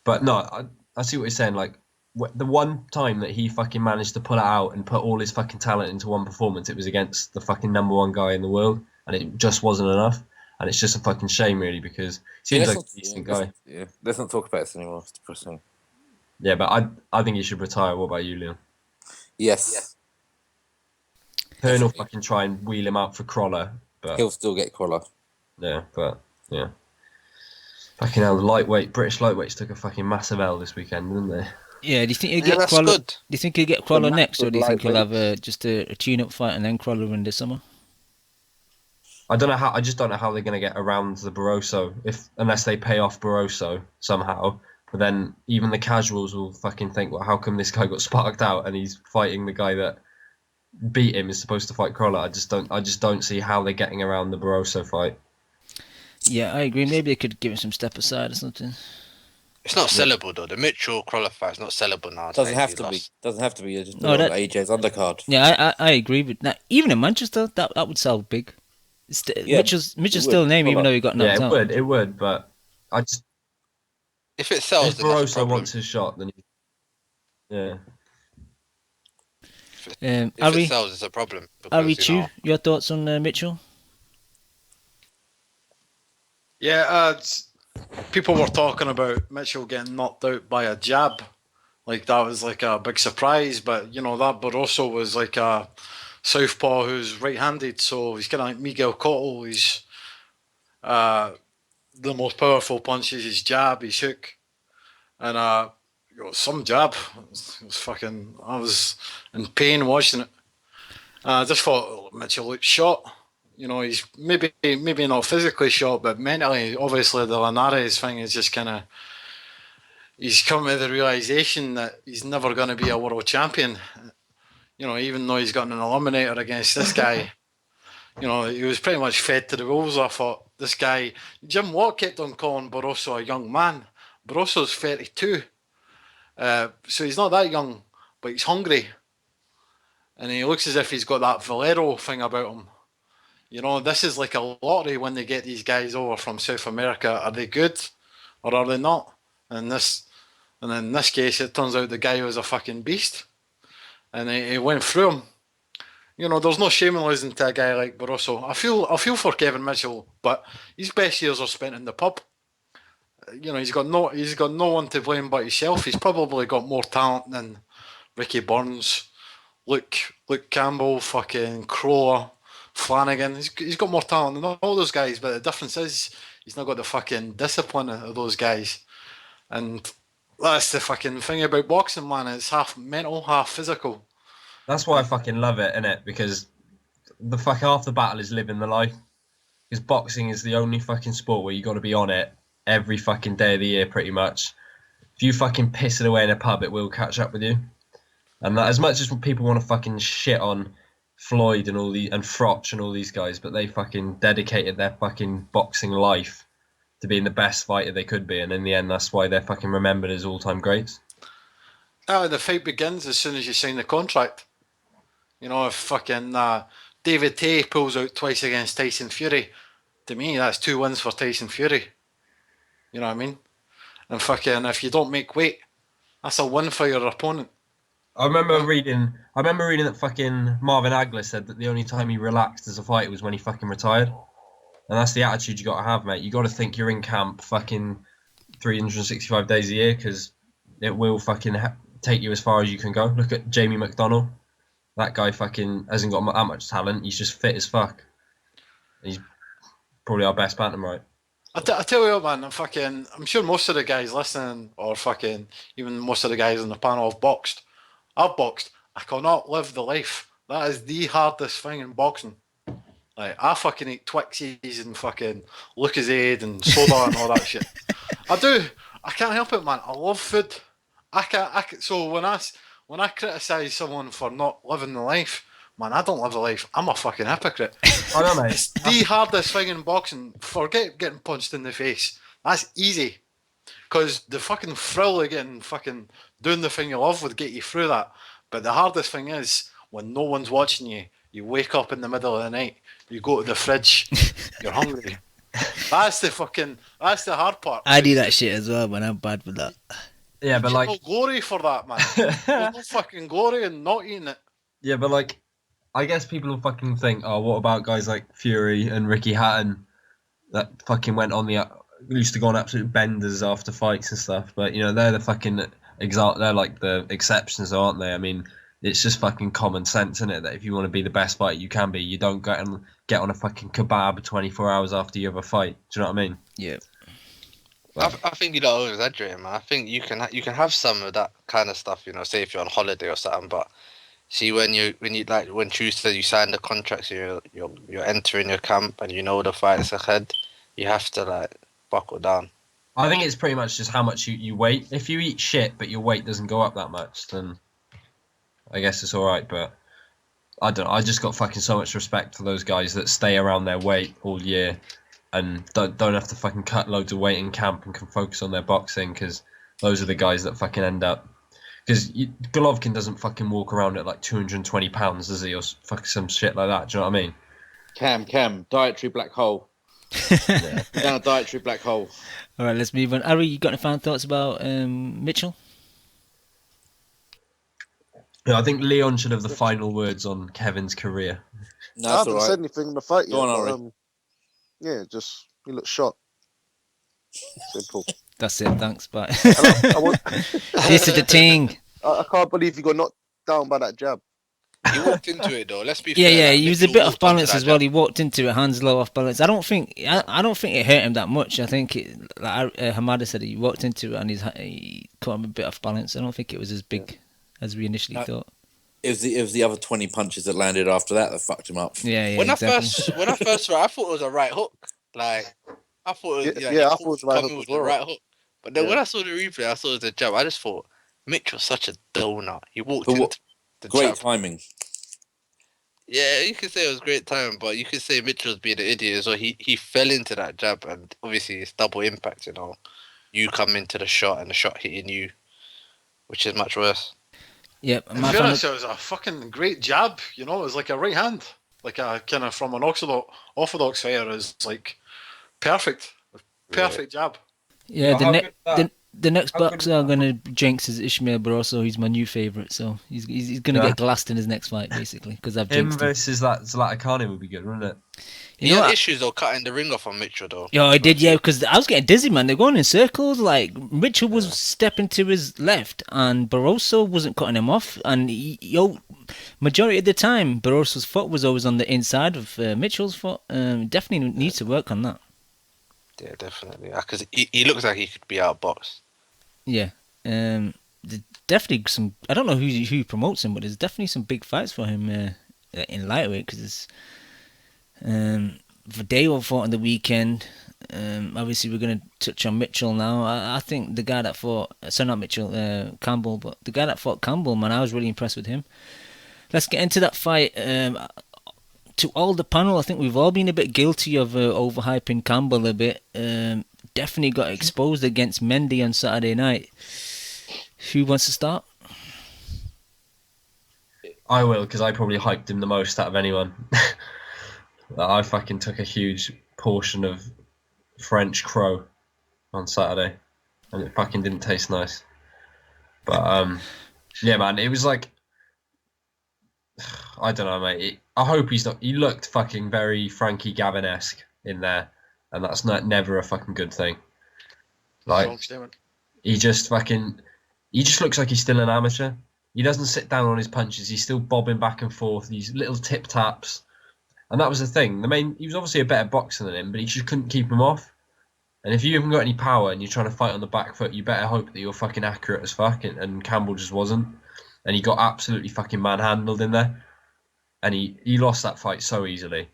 But no, I see what you're saying. Like, the one time that he fucking managed to pull it out and put all his fucking talent into one performance, it was against the fucking number one guy in the world, and it just wasn't enough. And it's just a fucking shame, really, because he seems like a decent guy. Yeah, let's not talk about this anymore. It's depressing. Yeah, but I think he should retire. What about you, Leon? Yes. Hearn will fucking try and wheel him out for Crawler, but he'll still get Crawler. Yeah, but yeah. Fucking hell, the British lightweights took a fucking massive L this weekend, didn't they? Yeah, do you think he'll get Crawler? Do you think he'll get Crawler next, or do you think he'll have just a tune-up fight and then Crawler in the summer? I just don't know how they're going to get around the Barroso unless they pay off Barroso somehow. But then even the casuals will fucking think, well, how come this guy got sparked out and he's fighting the guy that beat him is supposed to fight Crawler? I just don't see how they're getting around the Barroso fight. Yeah, I agree. Maybe they could give him some step aside or something. It's not sellable though. The Mitchell Crawler fight's not sellable now. Doesn't have to be. Doesn't have to be. Just put it on AJ's undercard. Yeah, I agree with that. Even in Manchester, that would sell big. Mitchell's still a name, even though he got knocked out. It would, but I just. If it sells, if Barroso wants his shot, then yeah. If it sells, it's a problem. Ari Chu, your thoughts on Mitchell? Yeah, people were talking about Mitchell getting knocked out by a jab. Like, that was like a big surprise, but, you know, that Barroso was like a southpaw who's right-handed, so he's kind of like Miguel Cotto. He's the most powerful punch is his jab, his hook, and some jab. It was fucking. I was in pain watching it. I just thought Mitchell looked shot. You know, he's maybe not physically shot, but mentally, obviously, the Linares thing is just kind of. He's come to the realization that he's never going to be a world champion. You know, even though he's got an eliminator against this guy, you know, he was pretty much fed to the wolves. I thought this guy, Jim Watt kept on calling Barroso a young man. Barroso's 32, so he's not that young, but he's hungry, and he looks as if he's got that Valero thing about him. You know, this is like a lottery when they get these guys over from South America. Are they good or are they not? And in this case, it turns out the guy was a fucking beast, and he went through him. You know, there's no shame in losing to a guy like Barroso. I feel for Kevin Mitchell, but his best years are spent in the pub. You know, he's got no one to blame but himself. He's probably got more talent than Ricky Burns, Luke Campbell, fucking Crowe, Flanagan. He's got more talent than all those guys, but the difference is he's not got the fucking discipline of those guys. And that's the fucking thing about boxing, man. It's half mental, half physical. That's why I fucking love it, innit? Because half the battle is living the life. Because boxing is the only fucking sport where you got to be on it every fucking day of the year, pretty much. If you fucking piss it away in a pub, it will catch up with you. And that, as much as people want to fucking shit on Floyd and Frotch and all these guys, but they fucking dedicated their fucking boxing life to being the best fighter they could be, and in the end, that's why they're fucking remembered as all-time greats. The fight begins as soon as you sign the contract. You know, if fucking David Tay pulls out twice against Tyson Fury, to me, that's 2 wins for Tyson Fury. You know what I mean? And fucking, if you don't make weight, that's a win for your opponent. I remember reading that fucking Marvin Hagler said that the only time he relaxed as a fighter was when he fucking retired. And that's the attitude you got to have, mate. You got to think you're in camp fucking 365 days a year, because it will fucking take you as far as you can go. Look at Jamie McDonnell. That guy fucking hasn't got that much talent. He's just fit as fuck. He's probably our best bantamweight. I tell you what, man, I'm sure most of the guys listening, or fucking even most of the guys on the panel have boxed. I've boxed. I cannot live the life. That is the hardest thing in boxing. Like, I fucking eat Twixies and fucking Lucozade and soda and all that shit. I do. I can't help it, man. I love food. So when I criticise someone for not living the life, man, I don't live the life. I'm a fucking hypocrite. I know, mate. It's the hardest thing in boxing. Forget getting punched in the face. That's easy. Because the fucking thrill of getting fucking doing the thing you love would get you through that. But the hardest thing is when no one's watching you. You wake up in the middle of the night. You go to the fridge. You're hungry. That's the hard part. I do that shit as well, man. I'm bad with that. Yeah, but There's no glory for that, man. There's no fucking glory in not eating it. Yeah, but like, I guess people will fucking think, oh, what about guys like Fury and Ricky Hatton that fucking went on used to go on absolute benders after fights and stuff. But, you know, they're the fucking they're like the exceptions, aren't they? I mean, it's just fucking common sense, isn't it? That if you want to be the best fighter you can be, you don't get on a fucking kebab 24 hours after you have a fight. Do you know what I mean? Yeah. I think you don't over-exaggerate, man. I think you can have some of that kind of stuff, you know, say if you're on holiday or something. But see, when Tuesday you sign the contract, so you're entering your camp and you know the fights ahead, you have to like buckle down. I think it's pretty much just how much you weight. If you eat shit but your weight doesn't go up that much, then I guess it's all right. But I don't know. I just got fucking so much respect for those guys that stay around their weight all year and don't have to fucking cut loads of weight in camp and can focus on their boxing, because those are the guys that fucking end up. Because Golovkin doesn't fucking walk around at like 220 pounds, does he? Or fucking some shit like that. Do you know what I mean? Cam, dietary black hole. Yeah. Down a dietary black hole. All right, let's move on. Ari, you got any final thoughts about Mitchell? Yeah, I think Leon should have the final words on Kevin's career. No, I haven't said anything in the fight yet. Go on, Ari. Yeah, just he looked shot. Simple. That's it. Thanks. Bye. This is the thing. I can't believe you got knocked down by that jab. He walked into it though. Let's be fair. Yeah. He was a bit off balance as well. He walked into it, hands low, off balance. I don't think it hurt him that much. I think like Hamada said, he walked into it and he caught him a bit off balance. I don't think it was as big as we initially thought. It was the other 20 punches that landed after that fucked him up. Yeah, When exactly. I first saw it, I thought it was a right hook. Like I thought it was, Yeah, I thought it he was the right caught hook me as with the well. right hook. But then Yeah. when I saw the replay, I saw it was a jab. I just thought Mitch was such a donut. He walked But into the Great jab. timing. Yeah, you could say it was great time, but you could say Mitchell was being an idiot as well. He fell into that jab, and obviously it's double impact. You know, you come into the shot and the shot hitting you, which is much worse. Yep. In fairness, it was a fucking great jab. You know, it was like a right hand, like a kind of from an orthodox fighter is like perfect, jab. Yeah, how good that- the next how good boxer I'm gonna jinx is Ishmael Barroso. He's my new favorite, so he's gonna Yeah. get glassed in his next fight basically because I've Him jinxed him. versus that Zlatan would be good, wouldn't it? He You know had what? issues though cutting the ring off on Mitchell though. Yeah, I did, yeah, because I was getting dizzy, man. They're going in circles. Like Mitchell was stepping to his left, and Barroso wasn't cutting him off. And majority of the time, Barroso's foot was always on the inside of Mitchell's foot. Definitely needs to work on that. Yeah, definitely. Because he looks like he could be outboxed. Yeah, definitely some. I don't know who promotes him, but there's definitely some big fights for him in lightweight because Figueroa fought on the weekend. Obviously, we're going to touch on Mitchell now. I think the guy that fought, sorry, not Mitchell, Campbell, but the guy that fought Campbell, man, I was really impressed with him. Let's get into that fight. To all the panel, I think we've all been a bit guilty of overhyping Campbell a bit. Definitely got exposed against Mendy on Saturday night. Who wants to start? I will, because I probably hyped him the most out of anyone. I fucking took a huge portion of French crow on Saturday, and it fucking didn't taste nice. But yeah, man, it was like, I don't know, mate. I hope he's not. He looked fucking very Frankie Gavin-esque in there, and that's never a fucking good thing. Like, he just looks like he's still an amateur. He doesn't sit down on his punches. He's still bobbing back and forth. These little tip taps, and that was the thing. He was obviously a better boxer than him, but he just couldn't keep him off. And if you haven't got any power and you're trying to fight on the back foot, you better hope that you're fucking accurate as fuck. And Campbell just wasn't, and he got absolutely fucking manhandled in there, and he lost that fight so easily.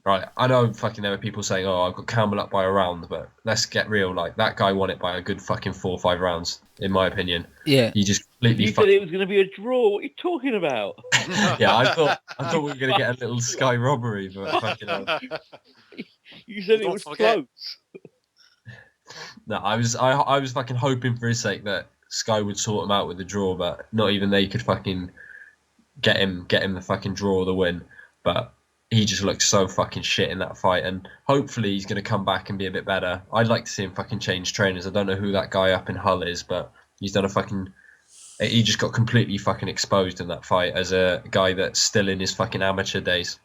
Right, I know fucking there were people saying, "Oh, I've got Campbell up by a round," but let's get real. Like, that guy won it by a good fucking 4 or 5 rounds, in my opinion. Yeah, he just completely. You said it was going to be a draw. What are you talking about? Yeah, I thought we were going to get a little Sky robbery, but fucking hell. You said it was close. No, I was fucking hoping for his sake that Sky would sort him out with the draw, but not even they could fucking get him the fucking draw or the win. But he just looked so fucking shit in that fight, and hopefully he's going to come back and be a bit better. I'd like to see him fucking change trainers. I don't know who that guy up in Hull is, but he's done a fucking... He just got completely fucking exposed in that fight as a guy that's still in his fucking amateur days.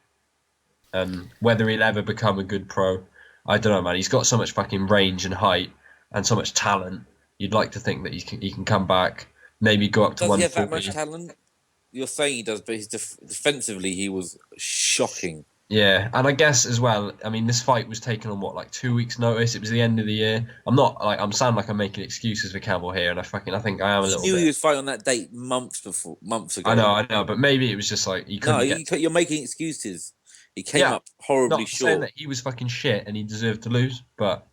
Whether he'll ever become a good pro, I don't know, man. He's got so much fucking range and height and so much talent. You'd like to think that he can come back, maybe go up to 140. Does he have that much talent? You're saying he does, but defensively he was shocking. Yeah, and I guess as well, I mean, this fight was taken on, like 2 weeks' notice? It was the end of the year. I'm sounding like I'm making excuses for Campbell here, and I think I am a little bit. He knew he was fighting on that date months ago. I know, but maybe it was just like, you're making excuses. He came up horribly short. Saying that he was fucking shit and he deserved to lose, but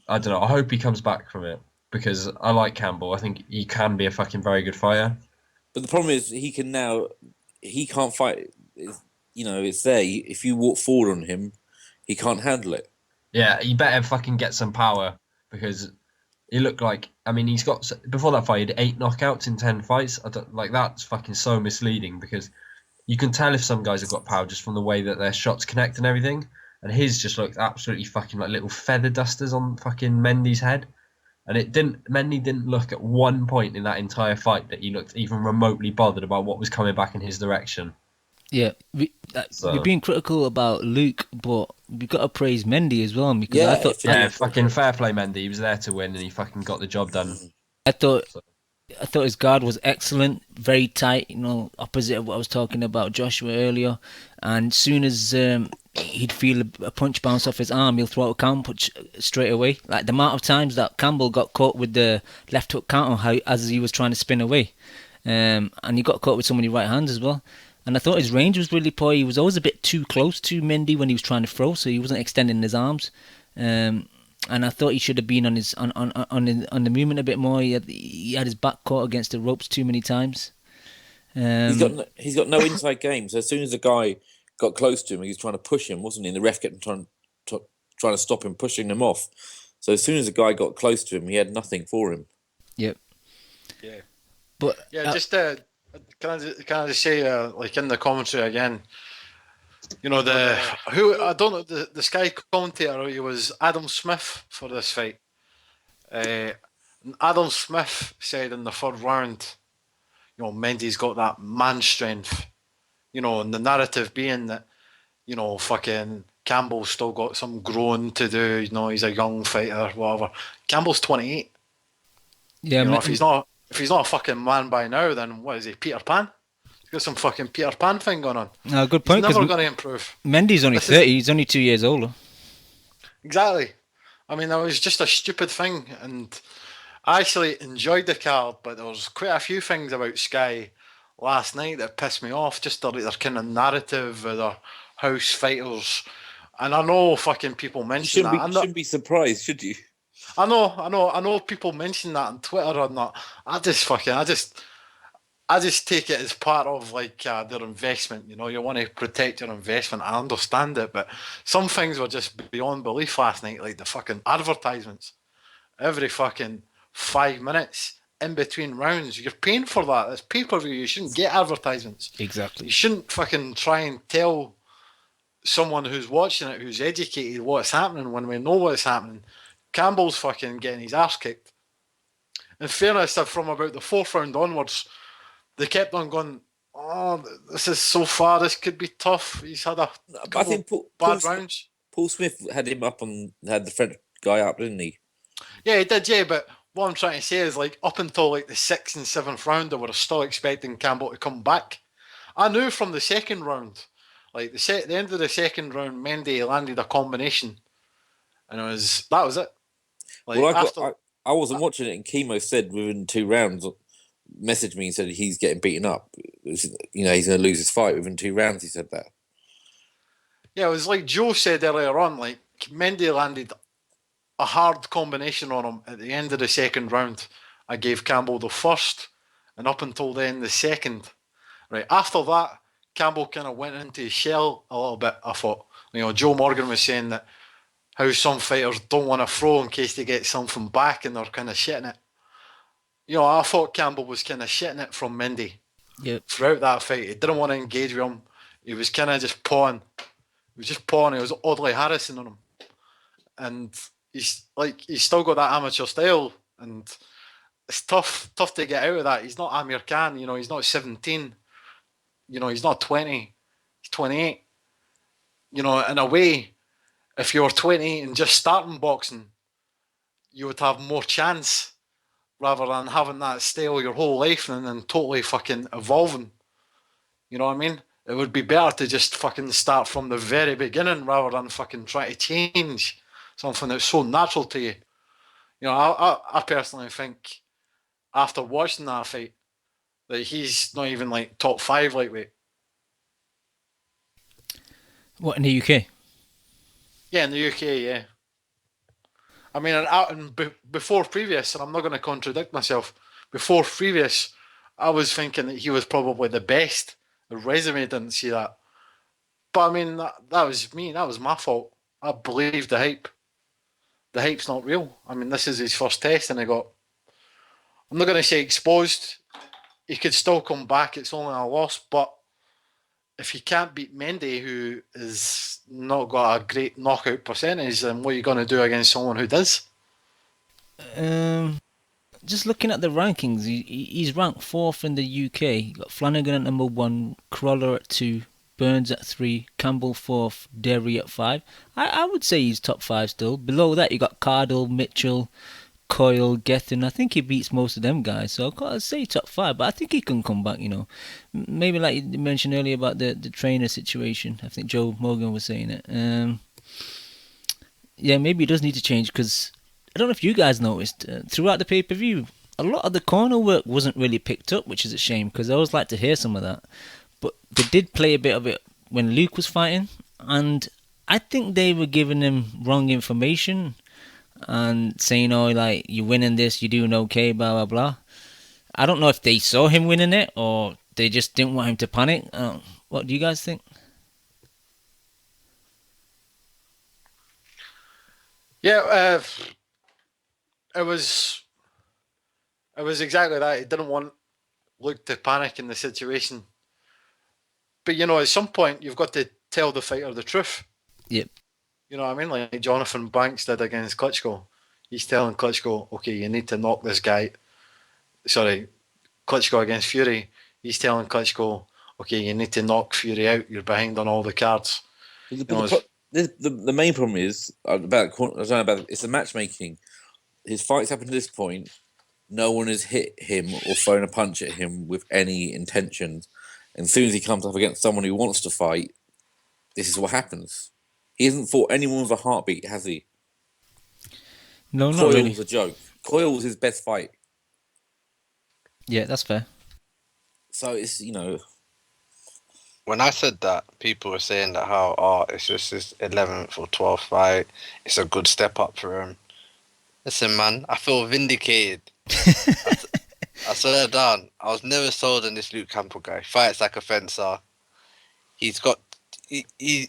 I don't know. I hope he comes back from it, because I like Campbell. I think he can be a fucking very good fighter. But the problem is he can't fight. It's there. If you walk forward on him, he can't handle it. Yeah, he better fucking get some power, because he looked like... I mean, he's got... Before that fight, he had 8 knockouts in 10 fights. That's fucking so misleading, because you can tell if some guys have got power just from the way that their shots connect and everything. And his just looked absolutely fucking like little feather dusters on fucking Mendy's head. And Mendy didn't look at one point in that entire fight that he looked even remotely bothered about what was coming back in his direction. Yeah, we're being critical about Luke, but we've got to praise Mendy as well, because I thought... fucking fair play, Mendy. He was there to win, and he fucking got the job done. I thought his guard was excellent, very tight, opposite of what I was talking about Joshua earlier. And soon as he'd feel a punch bounce off his arm, he'll throw out a counter punch straight away. Like the amount of times that Campbell got caught with the left hook counter as he was trying to spin away. and he got caught with so many right hands as well. And I thought his range was really poor. He was always a bit too close to Mendy when he was trying to throw, so he wasn't extending his arms. And I thought he should have been on the movement a bit more. He had his back caught against the ropes too many times. He's got no inside game. So as soon as the guy got close to him, he was trying to push him, wasn't he? And the ref kept trying to stop him, pushing him off. So as soon as the guy got close to him, he had nothing for him. Yep. Yeah. But just can I just say, like in the commentary again, you know, I don't know, the Sky commentator, he was Adam Smith for this fight. Adam Smith said in the third round, you know, Mendy's got that man strength, you know, and the narrative being that, you know, fucking Campbell's still got some growing to do, you know, he's a young fighter, whatever. Campbell's 28. Yeah, you know, if he's not a fucking man by now, then what is he, Peter Pan? He's got some fucking Peter Pan thing going on. No, good point. He's never going to improve. Mendy's only 30. He's only 2 years older. Exactly. I mean, that was just a stupid thing, and I actually enjoyed the card, but there was quite a few things about Sky last night that pissed me off. Just their kind of narrative, their house fighters, and I know fucking people mention that. You shouldn't be surprised, should you? I know people mention that on Twitter and that. I just take it as part of like their investment. You know, you want to protect your investment. I understand it, but some things were just beyond belief last night, like the fucking advertisements. Every fucking 5 minutes in between rounds, you're paying for that. It's pay-per-view. You shouldn't get advertisements. Exactly. You shouldn't fucking try and tell someone who's watching it, who's educated, what's happening when we know what's happening. Campbell's fucking getting his ass kicked. In fairness, from about the fourth round onwards, they kept on going, oh, this is so far, this could be tough. He's had a couple bad rounds. Paul Smith had the French guy up, didn't he? Yeah, he did, yeah, but what I'm trying to say is, like, up until like the 6th and 7th round, they were still expecting Campbell to come back. I knew from the second round, like the end of the second round, Mendy landed a combination, and that was it. Like, well, I wasn't watching it, and Chemo said within 2 rounds, messaged me and said he's getting beaten up. You know, he's going to lose his fight within 2 rounds. He said that. Yeah, it was like Joe said earlier on. Like, Mendy landed a hard combination on him at the end of the second round. I gave Campbell the first, and up until then the second. Right after that, Campbell kind of went into his shell a little bit. I thought, you know, Joe Morgan was saying that how some fighters don't want to throw in case they get something back and they're kind of shitting it. You know, I thought Campbell was kind of shitting it from Mendy. Yep. Throughout that fight, he didn't want to engage with him. He was kind of just pawing. He was oddly harassing on him, and he's still got that amateur style, and it's tough to get out of that. He's not Amir Khan, you know. He's not 17. You know, he's not 20. He's 28. You know, in a way, if you're 20 and just starting boxing, you would have more chance rather than having that style your whole life and then totally fucking evolving. You know what I mean? It would be better to just fucking start from the very beginning rather than fucking try to change something that's so natural to you. You know, I personally think after watching that fight that he's not even like top 5 lightweight. What, in the UK? Yeah, in the UK, yeah. I mean, before previous, and I'm not going to contradict myself, before previous, I was thinking that he was probably the best. The resume didn't see that. But I mean, that was me. That was my fault. I believed the hype. The hype's not real. I mean, this is his first test, and I'm not going to say exposed. He could still come back. It's only a loss. But if you can't beat Mendy, who has not got a great knockout percentage, then what are you going to do against someone who does? Just looking at the rankings, he's ranked 4th in the UK. You got Flanagan at number 1, Crawler at 2, Burns at 3, Campbell 4th, Derry at 5. I would say he's top 5 still. Below that, you got Cardle, Mitchell, Coyle, Gethin. I think he beats most of them guys, so I've got to say top 5. But I think he can come back, you know. Maybe like you mentioned earlier about the trainer situation. I think Joe Morgan was saying it. Yeah, maybe he does need to change, because I don't know if you guys noticed, throughout the pay-per-view, a lot of the corner work wasn't really picked up, which is a shame because I always like to hear some of that. But they did play a bit of it when Luke was fighting, and I think they were giving him wrong information and saying, "Oh, like you're winning this, you're doing okay, blah blah blah." I don't know if they saw him winning it or they just didn't want him to panic. What do you guys think? Yeah, it was exactly that. He didn't want Luke to panic in the situation. But, you know, at some point, you've got to tell the fighter the truth. Yep. You know what I mean? Like Jonathan Banks did against Klitschko. He's telling Klitschko, okay, you need to knock this guy. Sorry, Klitschko against Fury. He's telling Klitschko, okay, you need to knock Fury out. You're behind on all the cards. The main problem is it's the matchmaking. His fights up to this point, no one has hit him or thrown a punch at him with any intentions. And as soon as he comes up against someone who wants to fight, this is what happens. He hasn't fought anyone with a heartbeat, has he? No, Coyle not really. was a joke. Coyle was his best fight. Yeah, that's fair. So it's, you know... When I said that, people were saying that how, it's just his 11th or 12th fight. It's a good step up for him. Listen, man, I feel vindicated. I swear down. I was never sold on this Luke Campbell guy. Fights like a fencer. He's got... I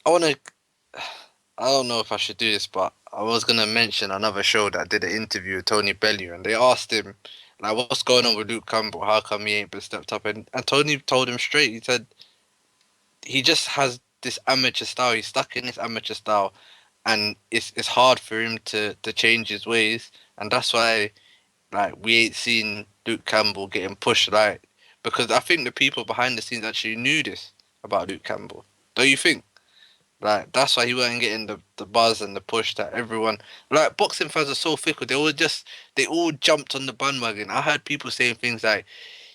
don't know if I should do this, but I was going to mention another show that did an interview with Tony Bellew, and they asked him, like, what's going on with Luke Campbell? How come he ain't been stepped up? And Tony told him straight. He said he just has this amateur style. He's stuck in this amateur style, and it's hard for him to change his ways. And that's why, like, we ain't seen Luke Campbell getting pushed, like, because I think the people behind the scenes actually knew this about Luke Campbell. Don't you think? Like, that's why he wasn't getting the buzz and the push that everyone... Like, boxing fans are so fickle. They all jumped on the bandwagon. I heard people saying things like,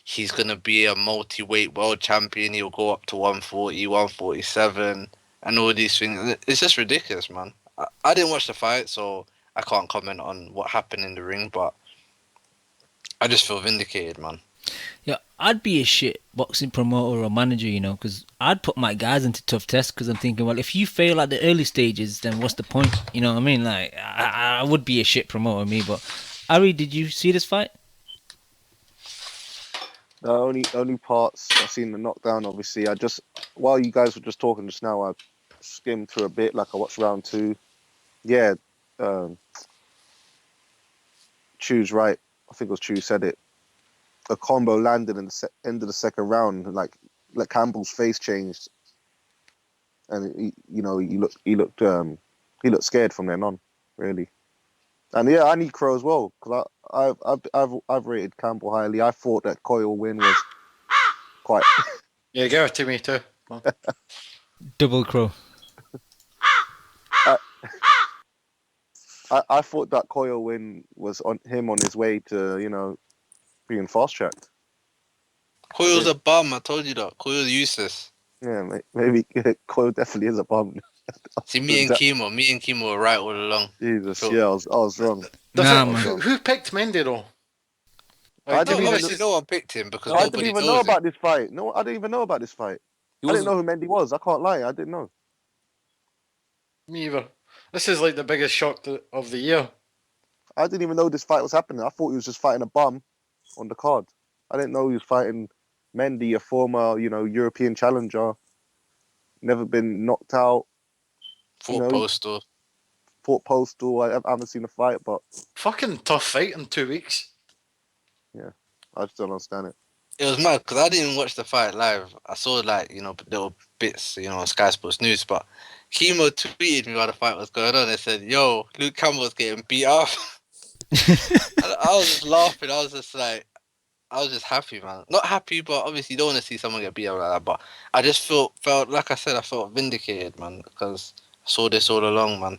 he's going to be a multi-weight world champion. He'll go up to 140, 147, and all these things. It's just ridiculous, man. I didn't watch the fight, so I can't comment on what happened in the ring, but I just feel vindicated, man. Yeah, I'd be a shit boxing promoter or manager, you know, because I'd put my guys into tough tests because I'm thinking, well, if you fail at the early stages, then what's the point? You know what I mean? Like, I would be a shit promoter, me, but... Ari, did you see this fight? The only parts I've seen the knockdown, obviously. While you guys were just talking just now, I skimmed through a bit, like I watched round 2. Yeah, Chu's right. I think it was Chu said it. A combo landed in the end of the second round, like Campbell's face changed, and he looked scared from then on, really. And yeah, I need Crow as well because I've rated Campbell highly. I thought that Coyle win was quite. Yeah, give it to me too. Double Crow. I thought that Coyle win was on his way to being fast tracked. Coyle's a bum. I told you that. Coyle's useless. Yeah, maybe Coyle definitely is a bum. See, me and Kimo were right all along. Jesus, yeah, I was wrong. Who picked Mendy though? Obviously, no one picked him because I didn't even know about this fight. No, I didn't even know about this fight. I didn't know who Mendy was. I can't lie, I didn't know. Me either. This is like the biggest shock of the year. I didn't even know this fight was happening. I thought he was just fighting a bum on the card. I didn't know he was fighting Mendy, a former, European challenger. Never been knocked out. Fort Postal. I haven't seen the fight, but fucking tough fight in 2 weeks. Yeah, I just don't understand it. It was mad because I didn't even watch the fight live. I saw little bits, on Sky Sports News. But Kimo tweeted me while the fight was going on. They said, "Yo, Luke Campbell's getting beat up." I was just laughing. I was just happy, man. Not happy, but obviously you don't want to see someone get beat up like that. But I just felt like I said, I felt vindicated, man, because I saw this all along, man.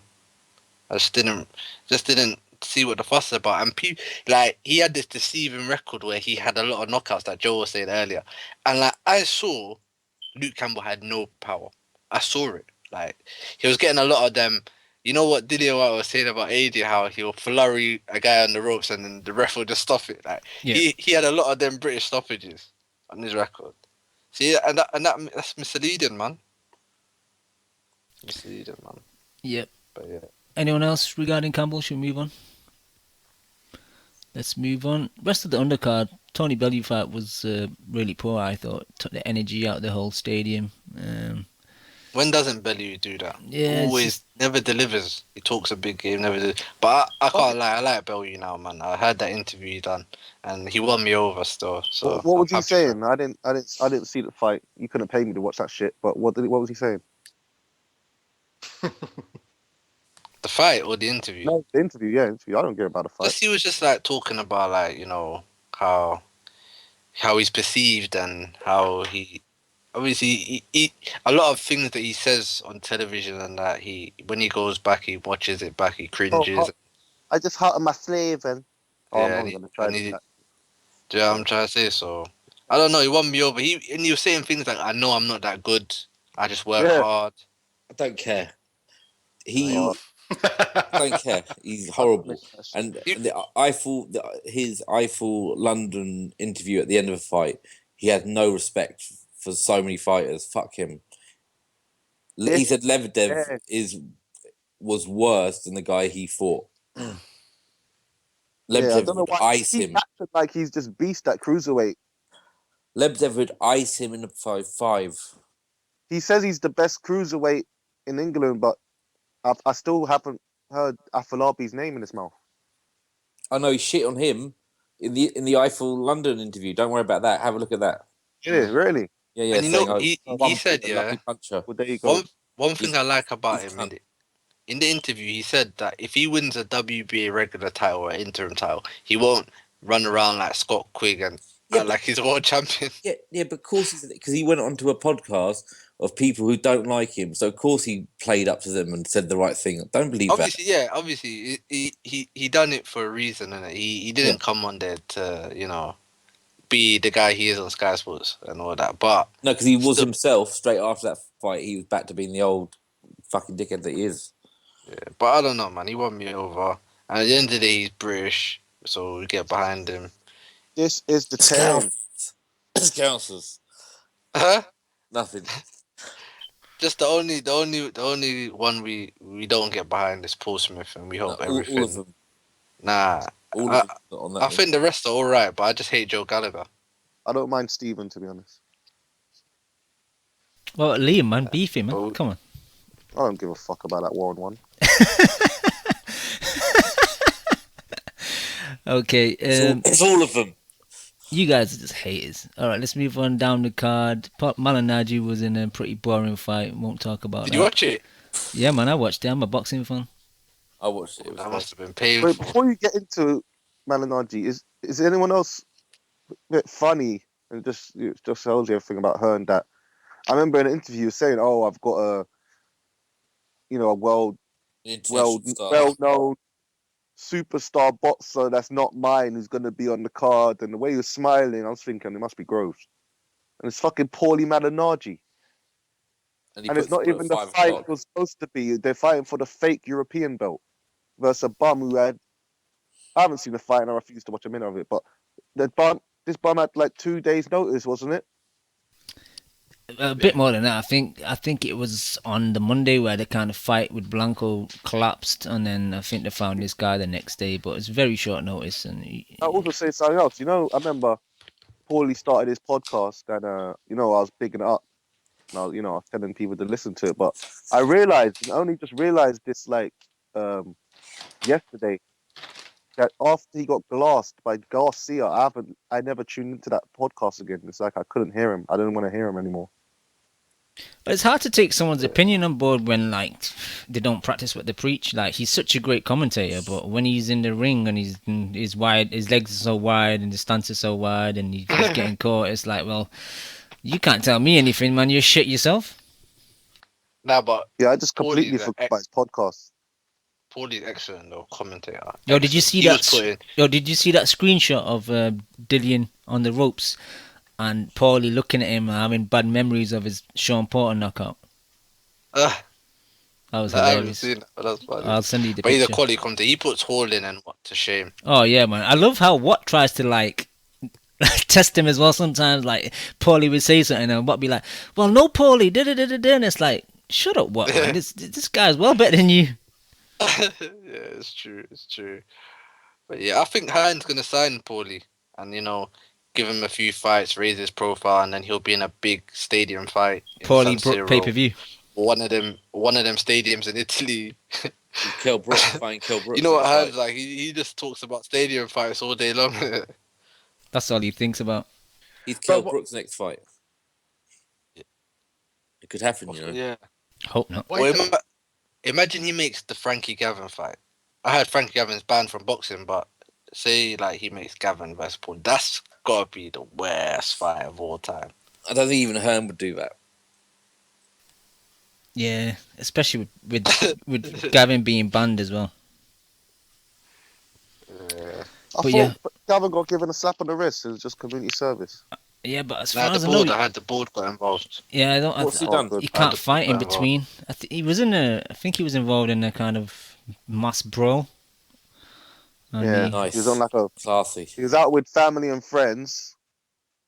I just didn't see what the fuss is about. And he had this deceiving record where he had a lot of knockouts that Joe was saying earlier. And I saw Luke Campbell had no power. I saw it. Like, he was getting a lot of them You know what Dillian Whyte was saying about AD, how he'll flurry a guy on the ropes and then the ref will just stop it. Like he had a lot of them British stoppages on his record. See, that's misleading, man. Misleading, man. Yep. But yeah. Anyone else regarding Campbell? Should we move on? Let's move on. Rest of the undercard, Tony Bellew fight was really poor, I thought. Took the energy out of the whole stadium. When doesn't Bellew do that? Yeah, Always, never delivers. He talks a big game, never delivers. But I can't lie, I like Bellew now, man. I heard that interview he done, and he won me over still. So What was he saying? I didn't see the fight. You couldn't pay me to watch that shit. But what was he saying? The fight or the interview? No, the interview. Yeah, interview. I don't care about the fight. He was just like talking about like how he's perceived and how he. Obviously, he a lot of things that he says on television and that when he goes back, he watches it back, he cringes. I just hurt my slave and. Oh, Yeah, I'm not gonna try to do that. Do you know what I'm trying to say? So I don't know. He won me over. He was saying things like, "I know I'm not that good. I just work hard." I don't care. I don't care. He's horrible. And I thought that his Eiffel London interview at the end of a fight, he had no respect for so many fighters. Fuck him. He said Lebedev was worse than the guy he fought. Lebedev would ice him. He acted like he's just beast at cruiserweight. Lebedev would ice him in a 5-5. He says he's the best cruiserweight in England, but I still haven't heard Afolabi's name in his mouth. I know he shit on him in the Eiffel London interview. Don't worry about that. Have a look at that. Yeah, really? Yeah. And he said, well, there you go. One thing I like about him in the interview, he said that if he wins a WBA regular title or interim title, he won't run around like Scott Quigg and act like he's a world champion. Yeah, but of course, because he went onto a podcast of people who don't like him, so of course he played up to them and said the right thing. Don't believe obviously, that. Yeah, obviously, he done it for a reason, and he didn't come on there to be the guy he is on Sky Sports and all that. But no, because he was himself straight after that fight. He was back to being the old fucking dickhead that he is. Yeah, but I don't know, man. He won me over, and at the end of the day, he's British, so we get behind him. This is the town. Councils. Huh? Nothing. Just the only one we don't get behind is Paul Smith, and we hope everything. All of them. Nah, I think the rest are all right, but I just hate Joe Gallagher. I don't mind Stephen, to be honest. Well, Liam, man, beef him, man. Come on. I don't give a fuck about that 1-1. Okay, it's all of them. You guys are just haters. All right, let's move on down the card. Malignaggi was in a pretty boring fight. Won't talk about that. Did you watch it? Yeah, man, I watched it. I'm a boxing fan. I watched it. That must have been painful. Wait, before you get into Malignaggi, is anyone else a bit funny and just tells you everything about her and that? I remember in an interview saying, "Oh, I've got a well-known superstar boxer that's not mine who's going to be on the card," and the way he was smiling, I was thinking it must be gross. And it's fucking Paulie Malignaggi. And it's not even the fight it was supposed to be. They're fighting for the fake European belt versus a bum who I haven't seen the fight and I refuse to watch a minute of it, but this bum had like 2 days notice, wasn't it? A bit more than that. I think it was on the Monday where the kind of fight with Blanco collapsed, and then I think they found this guy the next day. But it's very short notice. And I also say something else. I remember Paulie started his podcast, and I was bigging it up. And I was telling people to listen to it. But I only just realized this like yesterday, that after he got glassed by Garcia, I never tuned into that podcast again. It's like I couldn't hear him. I didn't want to hear him anymore. But it's hard to take someone's opinion on board when like they don't practice what they preach. Like, he's such a great commentator, but when he's in the ring and he's wide, his legs are so wide and his stance is so wide, and he's just getting caught, it's like, well, you can't tell me anything, man. You're shit yourself. Nah, but yeah, I just completely forgot about his podcast. Paulie's excellent though, commentator. Yo, did you see that? Did you see that screenshot of Dillian on the ropes and Paulie looking at him, having bad memories of his Sean Porter knockout? That was I haven't hilarious. seen it, but that's funny. I'll send you the But he's a picture. quality commentator. He puts Hall in and what to shame. Oh yeah, man. I love how Watt tries to like test him as well. Sometimes like Paulie would say something and Watt be like, "Well, no, Paulie." And it's like, shut up, Watt, man. This guy's well better than you. Yeah, it's true. It's true. But yeah, I think Hearn's gonna sign Paulie and give him a few fights, raise his profile, and then he'll be in a big stadium fight. In San Siro. Pay-per-view. One of them stadiums in Italy. Kill Brooks, find Kill Brooks. You know what Hearn's like? He just talks about stadium fights all day long. That's all he thinks about. He's Kill Brooks' next fight. It could happen, you know. Yeah. Hope not. Well, imagine he makes the Frankie Gavin fight. I heard Frankie Gavin's banned from boxing, but say like he makes Gavin versus Paul. That's gotta be the worst fight of all time. I don't think even Hearn would do that. Yeah, especially with Gavin being banned as well. I thought Gavin got given a slap on the wrist. It was just community service. Yeah, but as far the as I board, know, I had the board got involved. Yeah, I don't. What's he done? He can't fight in between. I think he was involved in a kind of mass brawl. Yeah, nice. He was on like a classy. He was out with family and friends.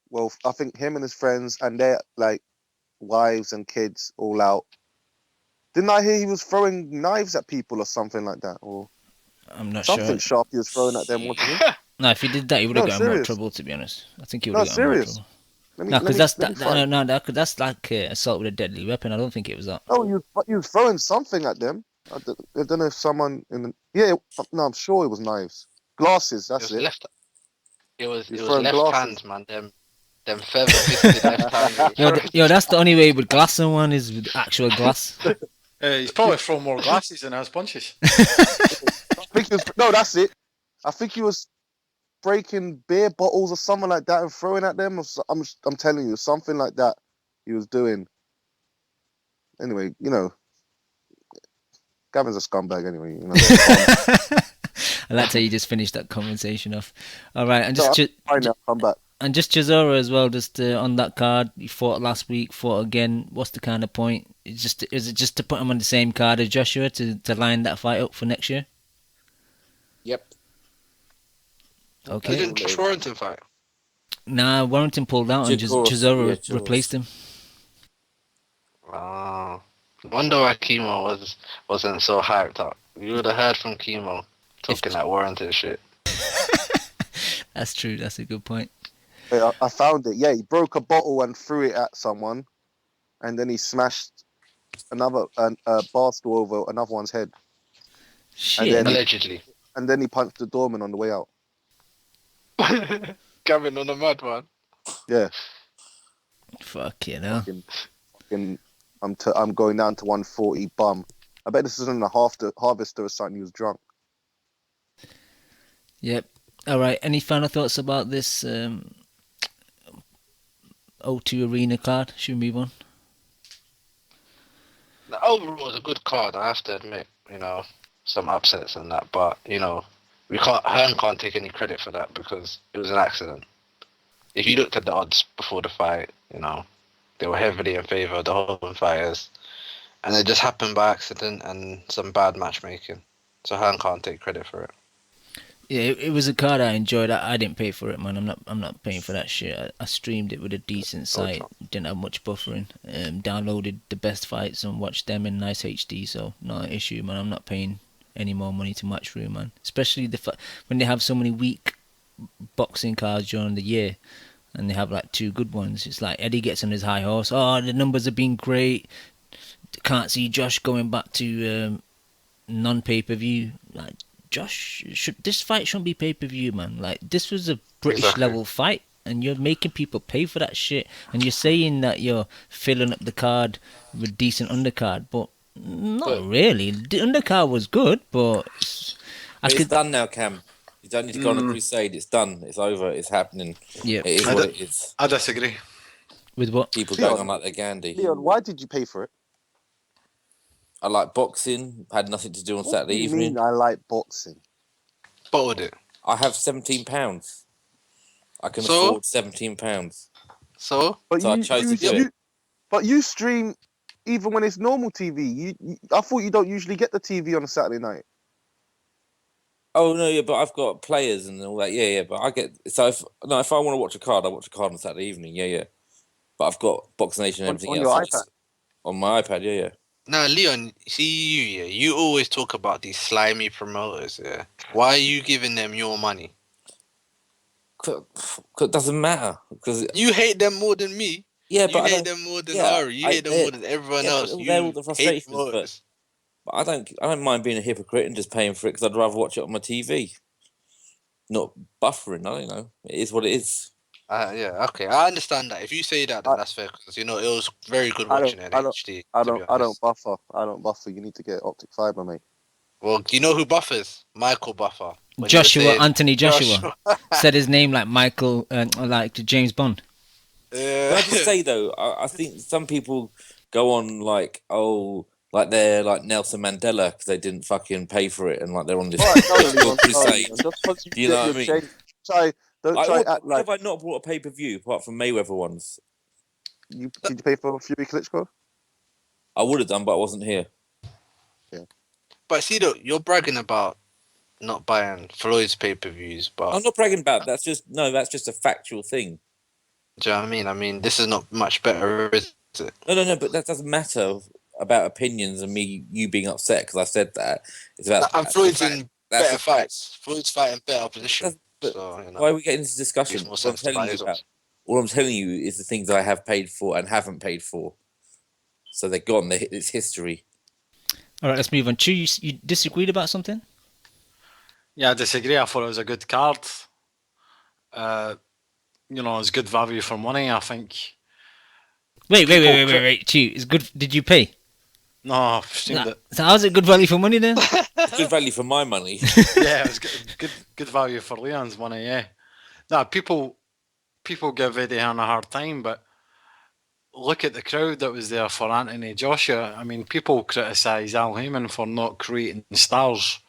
Well, I think him and his friends and their like wives and kids all out. Didn't I hear he was throwing knives at people or something like that? Or I'm not something sure. sharp he was throwing at them, wasn't he? No, if he did that, he would have gotten more trouble. To be honest, I think he would have gotten more trouble. No, because that's like assault with a deadly weapon. I don't think it was that. Oh, he was throwing something at them. I don't know if someone in the... no, I'm sure it was knives, glasses. That's it. It was left glasses. hands, man. Them feather fisted left hand. Yo, that's the only way with glass in one is with actual glass. He's probably thrown more glasses than has punches. No, that's it. I think he was breaking beer bottles or something like that and throwing at them. I'm telling you, something like that he was doing. Anyway, Gavin's a scumbag anyway. I like how you just finished that conversation off. All right, and come back. And just Chisora as well, just on that card. He fought last week, fought again. What's the kind of point? Is it just to put him on the same card as Joshua to line that fight up for next year? Yep. Okay. Didn't Josh Warrington fight? Nah, Warrington pulled out and Chisora replaced him. Oh. Wonder why Chemo wasn't so hyped up. You would have heard from Chemo talking that Warrington shit. That's true. That's a good point. Yeah, I found it. Yeah, he broke a bottle and threw it at someone, and then he smashed another bar stool over another one's head. Shit. Allegedly. And then he punched the doorman on the way out. Gavin on a mad one. Yeah. Fuck you know. I'm going down to 140 bum. I bet this isn't a harvester or something. He was drunk. Yep. All right. Any final thoughts about this O2 Arena card? Should we move on? The overall was a good card, I have to admit. Some upsets and that, but Hearn can't take any credit for that because it was an accident. If you looked at the odds before the fight, they were heavily in favour of the home fighters, and it just happened by accident and some bad matchmaking. So Hearn can't take credit for it. Yeah, it was a card I enjoyed. I didn't pay for it, man. I'm not paying for that shit. I streamed it with a decent site. Didn't have much buffering. Downloaded the best fights and watched them in nice HD. So not an issue, man. I'm not paying any more money to Matchroom, man. Especially when they have so many weak boxing cards during the year, and they have like two good ones. It's like Eddie gets on his high horse. Oh, the numbers have been great. Can't see Josh going back to non-pay-per-view. Like, Josh, this fight shouldn't be pay-per-view, man. Like, this was a British level fight, and you're making people pay for that shit, and you're saying that you're filling up the card with decent undercard, but not really. The undercard was good, but it's done now, Cam. You don't need to go on a crusade. It's done. It's over. It's happening. Yeah, it is what it is. I disagree. With what? People going on like they're Gandhi. Leon, why did you pay for it? I like boxing. Had nothing to do on Saturday evening. Mean I like boxing? Bought it. I have £17. I can afford £17. So I chose to do it. But you stream even when it's normal TV. I thought you don't usually get the TV on a Saturday night. Oh no, yeah, but I've got players and all that. Yeah. But I get if I want to watch a card, I watch a card on Saturday evening. Yeah. But I've got Box Nation and everything on else. your iPad. On my iPad, yeah. Now, Leon, see you, yeah. You always talk about these slimy promoters, yeah. Why are you giving them your money? Cause it doesn't matter. Because you hate them more than me. Yeah, but you hate them more than Ari. You hate them more than everyone else. They're all the frustrations. But I don't mind being a hypocrite and just paying for it because I'd rather watch it on my TV. Not buffering. I don't know. It is what it is. Yeah, okay. I understand that. If you say that, then that's fair because it was very good watching it in HD. I don't buffer. I don't buffer. You need to get optic fiber, mate. Well, do you know who buffers? Michael Buffer. Anthony Joshua said his name like Michael, like James Bond. Can I just say though, I think some people go on like they're like Nelson Mandela because they didn't fucking pay for it and like they're on this crusade. Do you know what I mean? Have I not bought a pay-per-view apart from Mayweather ones? Did you pay for Fury Klitschko? I would have done, but I wasn't here. Yeah. But see, though, you're bragging about not buying Floyd's pay-per-views, but I'm not bragging about that. That's just a factual thing. Do you know what I mean? I mean, this is not much better, is it? No, but that doesn't matter about opinions and you being upset because I said that. It's about and Floyd's in better fights. Floyd's fighting better opposition. Why are we getting this discussion? All I'm telling you is the things I have paid for and haven't paid for. So they're gone. It's history. All right, let's move on. Chu, you disagreed about something? Yeah, I disagree. I thought it was a good card. It's good value for money, I think. Wait. Chu, it's good. Did you pay? No, I've streamed it. So how's it good value for money then? It's good value for my money. Yeah, it was good value for Leon's money, yeah. No, people give Eddie Hearn a hard time, but look at the crowd that was there for Anthony Joshua. I mean, people criticise Al Heyman for not creating stars.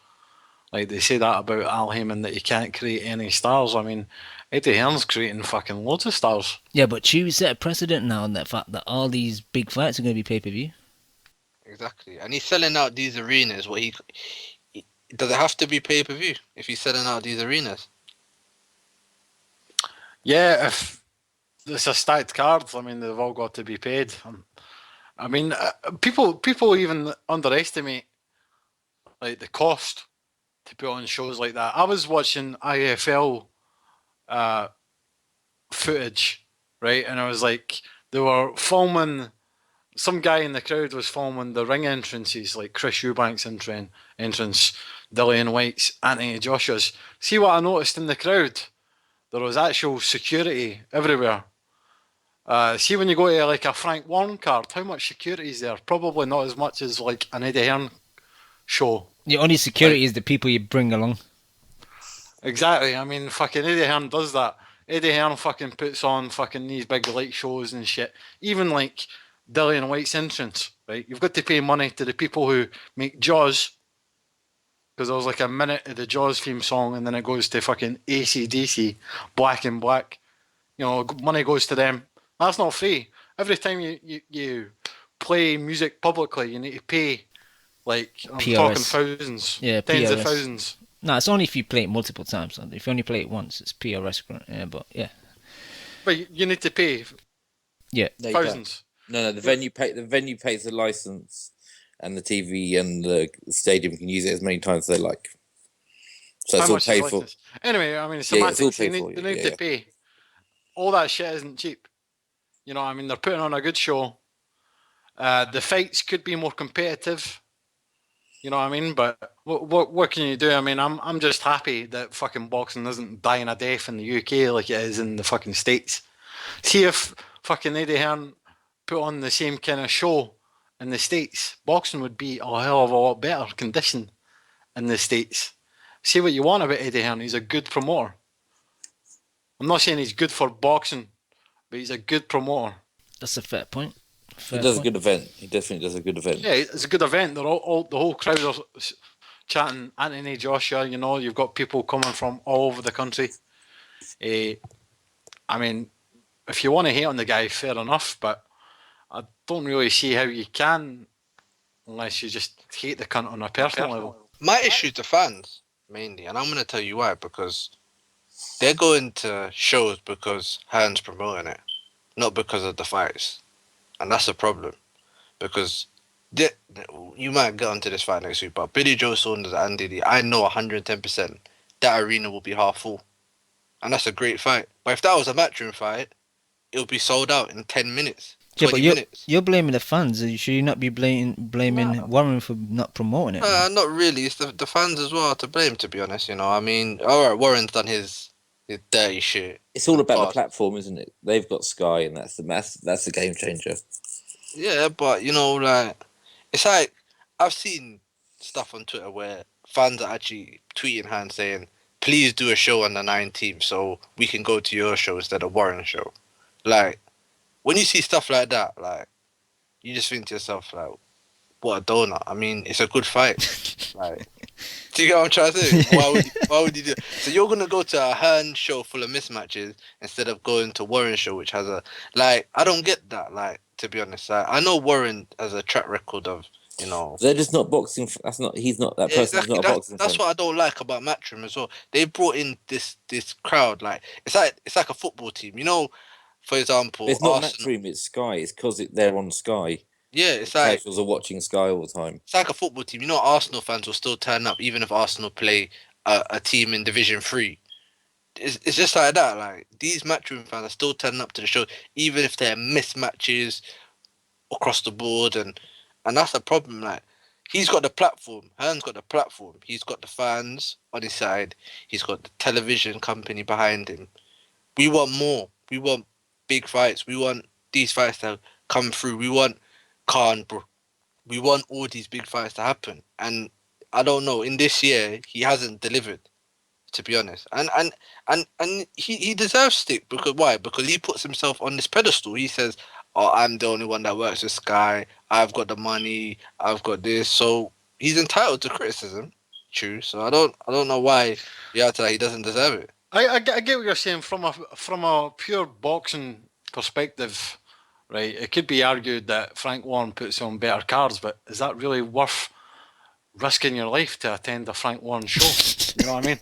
Like they say that about Al Heyman, that he can't create any stars. I mean, Eddie Hearn's creating fucking loads of stars. Yeah, but Chew set a precedent now on that fact that all these big fights are going to be pay-per-view. Exactly, and he's selling out these arenas. Does it have to be pay-per-view if he's selling out these arenas? Yeah, if it's a stacked card, I mean, they've all got to be paid. I mean, people even underestimate like the cost to put on shows like that. I was watching IFL footage, right, and I was like, they were filming. Some guy in the crowd was filming the ring entrances, like Chris Eubank's entrance, Dillian Whyte's, Anthony Joshua's. See what I noticed in the crowd? There was actual security everywhere. See when you go to like a Frank Warren card, how much security is there? Probably not as much as like an Eddie Hearn show. The only security is the people you bring along. Exactly. I mean, fucking Eddie Hearn does that. Eddie Hearn fucking puts on fucking these big light shows and shit. Even like Dillian Whyte's entrance, right? You've got to pay money to the people who make Jaws, because there was like a minute of the Jaws theme song and then it goes to fucking AC/DC, Black and Black. Money goes to them. That's not free. Every time you play music publicly, you need to pay, like, I'm PRS. talking thousands, tens of thousands. No, it's only if you play it multiple times. If you only play it once, it's PRS. But yeah. But you need to pay. Yeah, thousands. No, the venue pays the license, and the TV and the stadium can use it as many times as they like. So it's all paid for. Anyway, I mean, semantics. They need to pay. All that shit isn't cheap. You know what I mean? They're putting on a good show. The fights could be more competitive. You know what I mean? But what can you do? I mean, I'm just happy that fucking boxing isn't dying a death in the UK like it is in the fucking States. See if fucking Eddie Hearn put on the same kind of show in the States, boxing would be a hell of a lot better condition in the States. Say what you want about Eddie Hearn, he's a good promoter. I'm not saying he's good for boxing, but he's a good promoter. That's a fair point. He does a good event. He definitely does a good event. Yeah, it's a good event. They're all the whole crowd are chatting Anthony Joshua. You've got people coming from all over the country. I mean, if you want to hate on the guy, fair enough. But don't really see how you can, unless you just hate the cunt on a personal level. My issue to fans, mainly, and I'm going to tell you why, because they're going to shows because Hearn's promoting it, not because of the fights. And that's a problem. Because you might get onto this fight next week, but Billy Joe Saunders and Diddy, I know 110% that arena will be half full. And that's a great fight. But if that was a matchroom fight, it would be sold out in 10 minutes. Yeah, but minutes. you're blaming the fans. Should you not be blaming Warren for not promoting it? Not really. It's the fans as well to blame, to be honest. You know, I mean, all right, Warren's done his dirty shit. It's all about the platform, isn't it? They've got Sky, and that's the game changer. Yeah, but you know, like, it's like I've seen stuff on Twitter where fans are actually tweeting Hearn saying, "Please do a show on the 19th so we can go to your show instead of Warren's show." Like, when you see stuff like that, like, you just think to yourself, like, what a donut. I mean, it's a good fight. Like, do you get what I'm trying to say? Why would you do it? So you're going to go to a Hearn show full of mismatches instead of going to Warren's show, which has a, like, I don't get that, like, to be honest. I know Warren has a track record of, you know. They're just not boxing. He's not that person. Exactly. Not a boxing That's fan. what I don't like about Matchroom as well. They brought in this crowd, like, it's like a football team, you know. For example, It's not Arsenal. Matchroom, it's Sky. It's because they're on Sky. Yeah, it's like casuals are watching Sky all the time. It's like a football team. You know, Arsenal fans will still turn up even if Arsenal play a team in Division 3. It's just like that. Like, these Matchroom fans are still turning up to the show even if they're mismatches across the board, and that's a problem. Like, he's got the platform. Hearn's got the platform. He's got the fans on his side. He's got the television company behind him. We want more. We want big fights. We want these fights to come through. We want Khan, bro. We want all these big fights to happen. And I don't know, in this year he hasn't delivered, to be honest. And he deserves stick, because why? Because he puts himself on this pedestal. He says, "Oh, I'm the only one that works with Sky. I've got the money. I've got this." So he's entitled to criticism. True. So I don't know why you have to, like, he doesn't deserve it. I get what you're saying from a pure boxing perspective, right? It could be argued that Frank Warren puts on better cards, but is that really worth risking your life to attend a Frank Warren show? You know what I mean?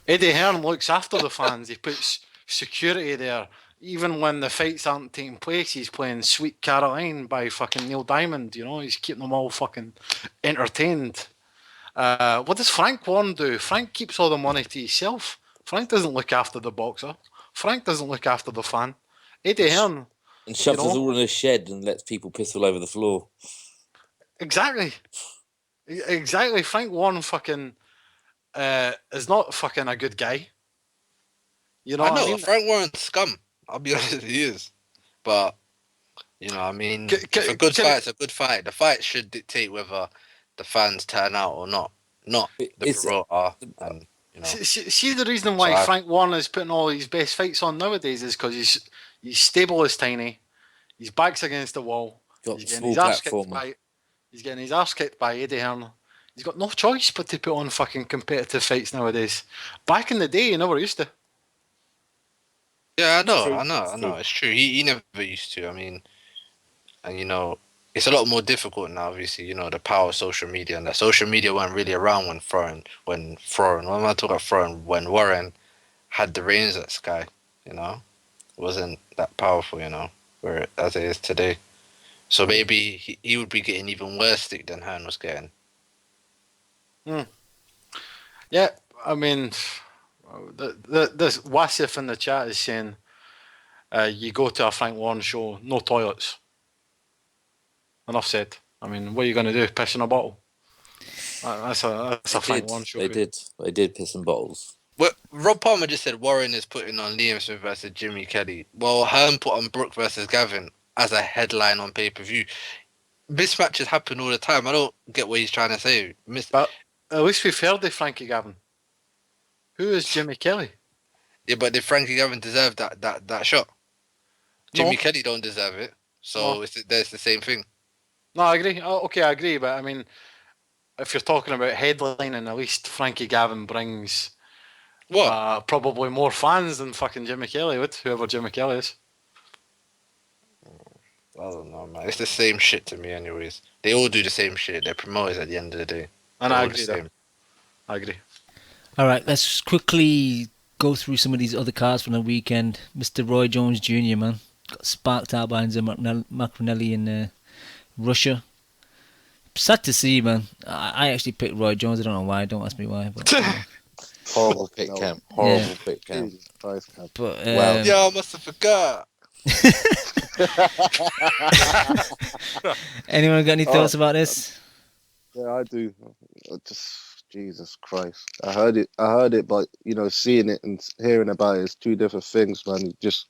Eddie Hearn looks after the fans. He puts security there. Even when the fights aren't taking place, he's playing Sweet Caroline by fucking Neil Diamond. You know, he's keeping them all fucking entertained. What does Frank Warren do? Frank keeps all the money to himself. Frank doesn't look after the boxer. Frank doesn't look after the fan. Eddie Hearn. And shoves us all in a shed and lets people piss all over the floor. Exactly. Frank Warren fucking is not fucking a good guy. You know I what know, I mean? Frank Warren's scum. I'll be honest, he is. But, you know, I mean, if a good fight's a good fight. The fight should dictate whether the fans turn out or not. Not the Verona and, you know. See the reason why Frank Warren is putting all his best fights on nowadays is because he's stable as tiny. His back's against the wall. He's getting his arse kicked by Eddie Hearn. He's got no choice but to put on fucking competitive fights nowadays. Back in the day, you never used to. Yeah, I know. It's true. He never used to. I mean, and, you know, it's a lot more difficult now, obviously, you know, the power of social media, and that social media weren't really around when Warren had the reins at Sky, you know. It wasn't that powerful, you know, as it is today. So maybe he would be getting even worse stick than Hearn was getting. Yeah, I mean, this Wasif in the chat is saying, you go to a Frank Warren show, no toilets. Enough said. I mean, what are you going to do? Piss in a bottle? That's a Frank Warren show. They did piss in bottles. Well, Rob Palmer just said Warren is putting on Liam Smith versus Jimmy Kelly. Well, Hearn put on Brooke versus Gavin as a headline on pay-per-view. Mismatches happen all the time. I don't get what he's trying to say. But at least we've heard of Frankie Gavin. Who is Jimmy Kelly? Yeah, but did Frankie Gavin deserve that shot? Jimmy Kelly don't deserve it. So there's the same thing. No, I agree. Okay, I agree. But I mean, if you're talking about headlining, at least Frankie Gavin brings probably more fans than fucking Jimmy Kelly would, whoever Jimmy Kelly is. I don't know, man. It's the same shit to me, anyways. They all do the same shit. They're promoters at the end of the day. And They're I all the agree same. I agree. All right, let's quickly go through some of these other cards from the weekend. Mr. Roy Jones Jr., man, got sparked out by Enzo Macronelli in Russia. Sad to see, man. I actually picked Roy Jones. I don't know why. Don't ask me why. But, Horrible pick, Camp. Horrible pick, Camp. But wow. Yeah, I must have forgot. Anyone got any thoughts about this? Yeah, I do. Just Jesus Christ. I heard it, but seeing it and hearing about it is two different things, man. Just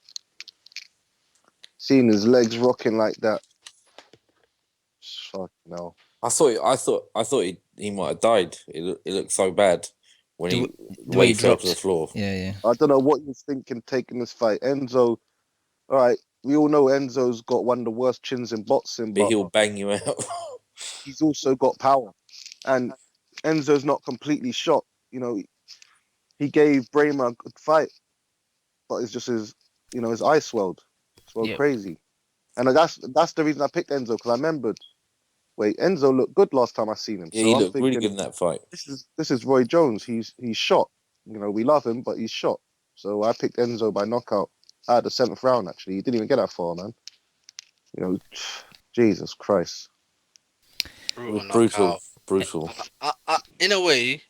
seeing his legs rocking like that. Fuck no. I thought he might have died. It looked so bad when The the way way he he fell dropped. to the floor. Yeah. I don't know what he was thinking taking this fight. Enzo, all right, we all know Enzo's got one of the worst chins in boxing, But but he'll bang you out. he's also got power. And Enzo's not completely shot. He gave Bramer a good fight, but it's just his eye swelled Yep. crazy. And that's the reason I picked Enzo, because I remembered, wait, Enzo looked good last time I seen him. Yeah, So he I'm looked really thinking, good in that fight. This is Roy Jones. He's shot. We love him, but he's shot. So I picked Enzo by knockout at the 7th round. Actually, he didn't even get that far, man. Jesus Christ. Brutal. Brutal. In a way,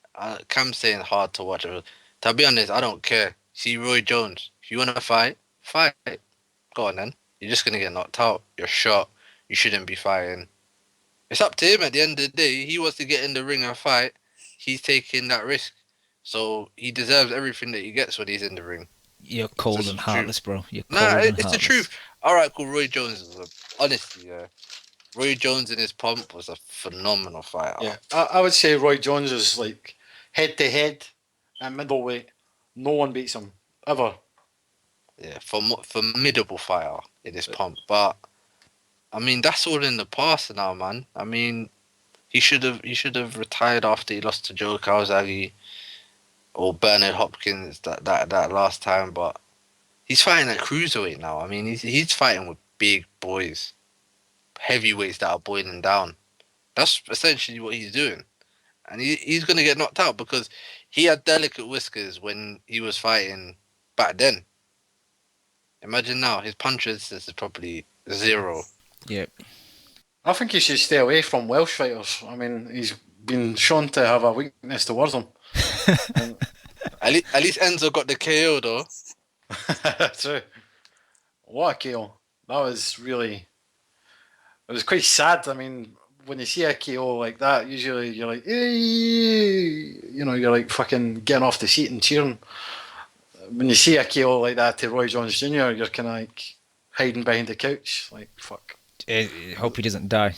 Cam's saying hard to watch. To be honest, I don't care. See Roy Jones. If you want to fight. Go on then. You're just gonna get knocked out. You're shot. You shouldn't be fighting. It's up to him at the end of the day. He wants to get in the ring and fight. He's taking that risk. So he deserves everything that he gets when he's in the ring. You're cold and heartless, bro. You're cold Nah, and it's heartless. the truth. Alright, cool. Roy Jones is honestly, Roy Jones in his pomp was a phenomenal fighter. Yeah, I would say Roy Jones is like head to head at middleweight. No one beats him ever. Yeah, formidable fighter in his pomp. But I mean, that's all in the past now, man. I mean, he should have retired after he lost to Joe Calzaghe or Bernard Hopkins that last time. But he's fighting at cruiserweight now. I mean, he's fighting with big boys, heavyweights that are boiling down. That's essentially what he's doing, and he's gonna get knocked out because he had delicate whiskers when he was fighting back then. Imagine now, his punch resistance is probably 0. Yep. I think he should stay away from Welsh fighters. I mean, he's been shown to have a weakness towards them. At least Enzo got the KO though. True. What a KO. That was really... It was quite sad. I mean, when you see a KO like that, usually you're like, hey! You're like fucking getting off the seat and cheering. When you see a KO like that to Roy Jones Jr., you're kind of like hiding behind the couch. Like, fuck. Hope he doesn't die.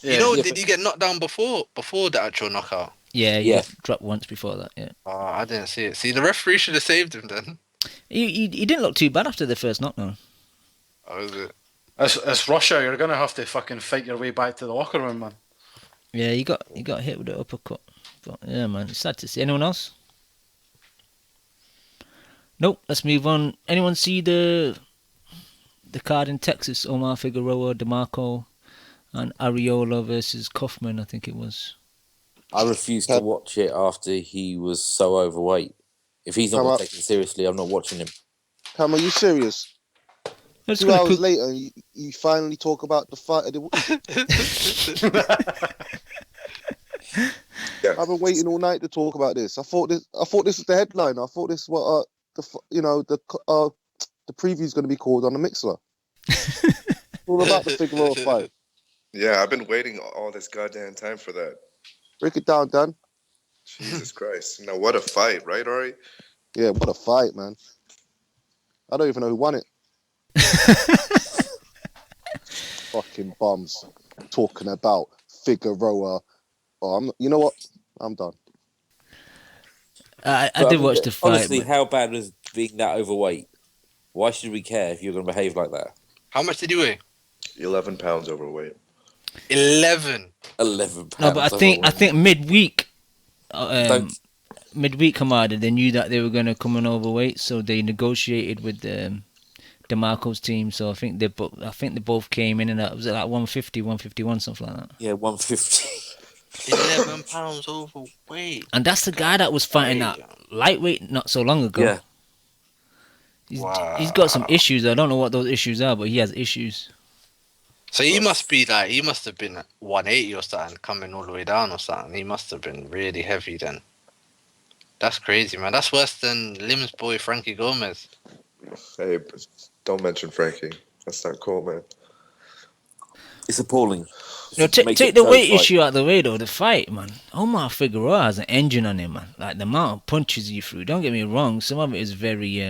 Yeah. Did he get knocked down before the actual knockout? Yeah, he dropped once before that, yeah. Oh, I didn't see it. See, the referee should have saved him then. He didn't look too bad after the first knockdown. Oh, is it? It's Russia. You're going to have to fucking fight your way back to the locker room, man. Yeah, he got hit with the uppercut. But yeah, man, it's sad to see. Anyone else? Nope, let's move on. Anyone see the card in Texas? Omar Figueroa, DeMarco, and Ariola versus Kaufman, I think it was. I refused to watch it after he was so overweight. If he's not taken seriously, I'm not watching him. Cam, are you serious? 2 hours later, you finally talk about the fight of the week. I've been waiting all night to talk about this. I thought this was the headline. I thought this was the preview's going to be called on the Mixler. All about the Figueroa fight. Yeah, I've been waiting all this goddamn time for that. Break it down, Dan. Jesus Christ. Now, what a fight, right, Ari? Yeah, what a fight, man. I don't even know who won it. Fucking bums talking about Figueroa. Oh, you know what? I'm done. I did watch the fight. Honestly, how bad was being that overweight? Why should we care if you're going to behave like that? How much did you weigh? 11 pounds overweight. 11 pounds. No, but I think midweek, Hamada, they knew that they were going to come in overweight, so they negotiated with DeMarco's team. So I think they both came in and out. Was it like 150, 151, something like that? Yeah, 150. 11 pounds overweight. And that's the guy that was fighting that lightweight not so long ago. Yeah. He's got some issues. I don't know what those issues are, but he has issues. So he must have been 180 or something, coming all the way down or something. He must have been really heavy then. That's crazy, man. That's worse than Lim's boy Frankie Gomez. Hey, don't mention Frankie. That's not cool, man. It's appalling. No, take the weight issue out of the way, though. The fight, man. Omar Figueroa has an engine on him, man. Like, the amount of punches he threw. Don't get me wrong. Some of it is very...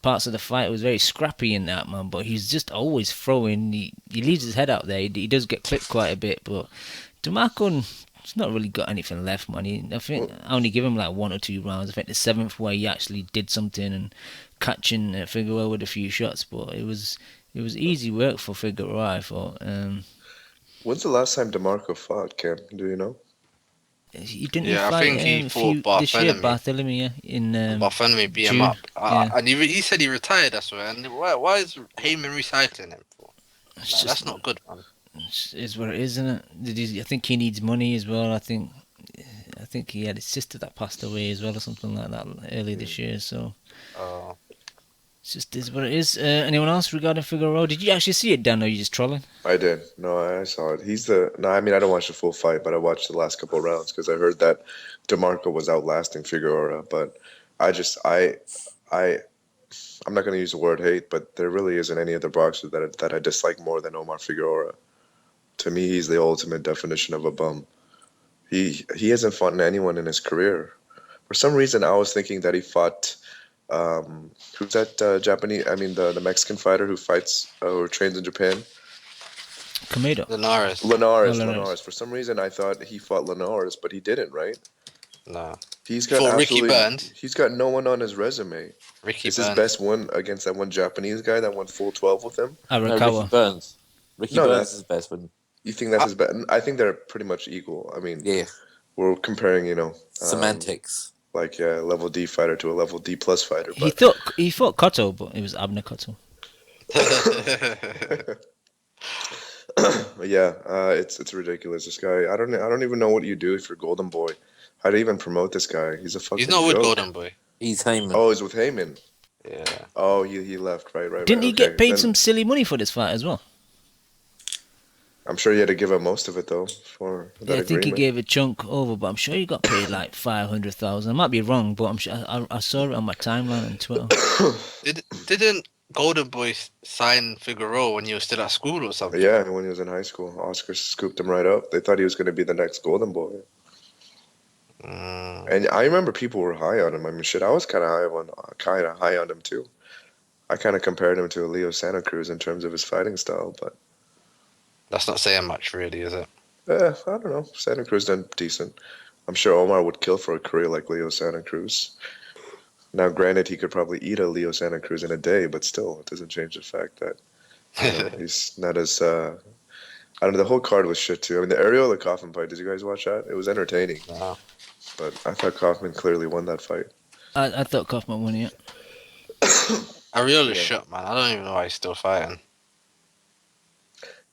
parts of the fight was very scrappy in that, man. But he's just always throwing. He leaves his head out there. He does get clipped quite a bit. But DeMarco... He's not really got anything left, man. I think I only give him like 1 or 2 rounds. I think the 7th where he actually did something and catching Figueroa with a few shots, but it was easy work for Figueroa, I thought. When's the last time DeMarco fought, Cam? Do you know? He didn't I fight think he fought Bartholomew. this year, Bartholomew, yeah, in Bartholomew beat June. him up. Yeah. And he said he retired, I swear. And why is Heyman recycling him for? Like, that's not good, man. Is what it is, isn't it? I think he needs money as well. I think he had his sister that passed away as well, or something like that earlier this year. So it's just is what it is. Anyone else regarding Figueroa? Did you actually see it, Dan, or are you just trolling? I did. No, I saw it. I mean, I don't watch the full fight, but I watched the last couple of rounds because I heard that DeMarco was outlasting Figueroa. But I'm not going to use the word hate, but there really isn't any other boxer that I dislike more than Omar Figueroa. To me, he's the ultimate definition of a bum. He hasn't fought anyone in his career. For some reason, I was thinking that he fought. Who's that Japanese? I mean, the Mexican fighter who fights or trains in Japan. Kameda. Linares. For some reason, I thought he fought Linares, but he didn't. Right? No. He's got Ricky Burns. He's got no one on his resume. His best win against that one Japanese guy that won full 12 with him. Ricky Burns. Ricky Burns is his best one. You think that's his best? I think they're pretty much equal. I mean, we're comparing, semantics. Like a level D fighter to a level D plus fighter. But He fought Cotto, but it was Abner Cotto. Yeah, it's ridiculous. This guy, I don't even know what you do if you're Golden Boy. How to even promote this guy? He's a fucking. He's not with Golden Boy. He's Heyman. Oh, he's with Heyman. Yeah. Oh, he left. Right. Didn't he get paid some silly money for this fight as well? I'm sure he had to give up most of it though. I think he gave a chunk over, but I'm sure he got paid like 500,000. I might be wrong, but I'm sure I saw it on my timeline on Twitter. Didn't Golden Boy sign Figueroa when he was still at school or something? Yeah, when he was in high school, Oscar scooped him right up. They thought he was going to be the next Golden Boy. And I remember people were high on him. I mean, shit, I was kind of high on him too. I kind of compared him to Leo Santa Cruz in terms of his fighting style, but that's not saying much, really, is it? I don't know. Santa Cruz done decent. I'm sure Omar would kill for a career like Leo Santa Cruz. Now, granted, he could probably eat a Leo Santa Cruz in a day, but still, it doesn't change the fact that he's not as. I don't know. The whole card was shit too. I mean, the Arreola Kaufman fight. Did you guys watch that? It was entertaining. Wow. But I thought Kaufman clearly won that fight. I thought Kaufman won it. Arreola's shit, man. I don't even know why he's still fighting.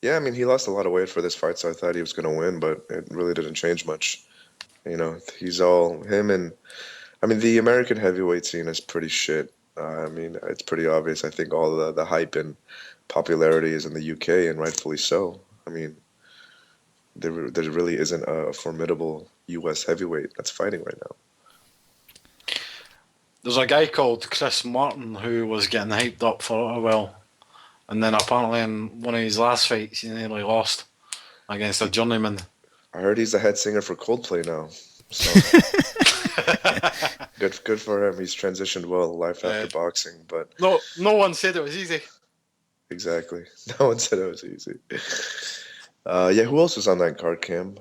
Yeah, I mean, he lost a lot of weight for this fight, so I thought he was going to win, but it really didn't change much. He's all him and. I mean, the American heavyweight scene is pretty shit. I mean, it's pretty obvious. I think all the hype and popularity is in the UK, and rightfully so. I mean, there really isn't a formidable US heavyweight that's fighting right now. There's a guy called Chris Martin who was getting hyped up for a while, and then apparently in one of his last fights, he nearly lost against a journeyman. I heard he's the head singer for Coldplay now. So. Good for him. He's transitioned well, life after boxing. But no one said it was easy. Exactly. No one said it was easy. Who else was on that card, Cam?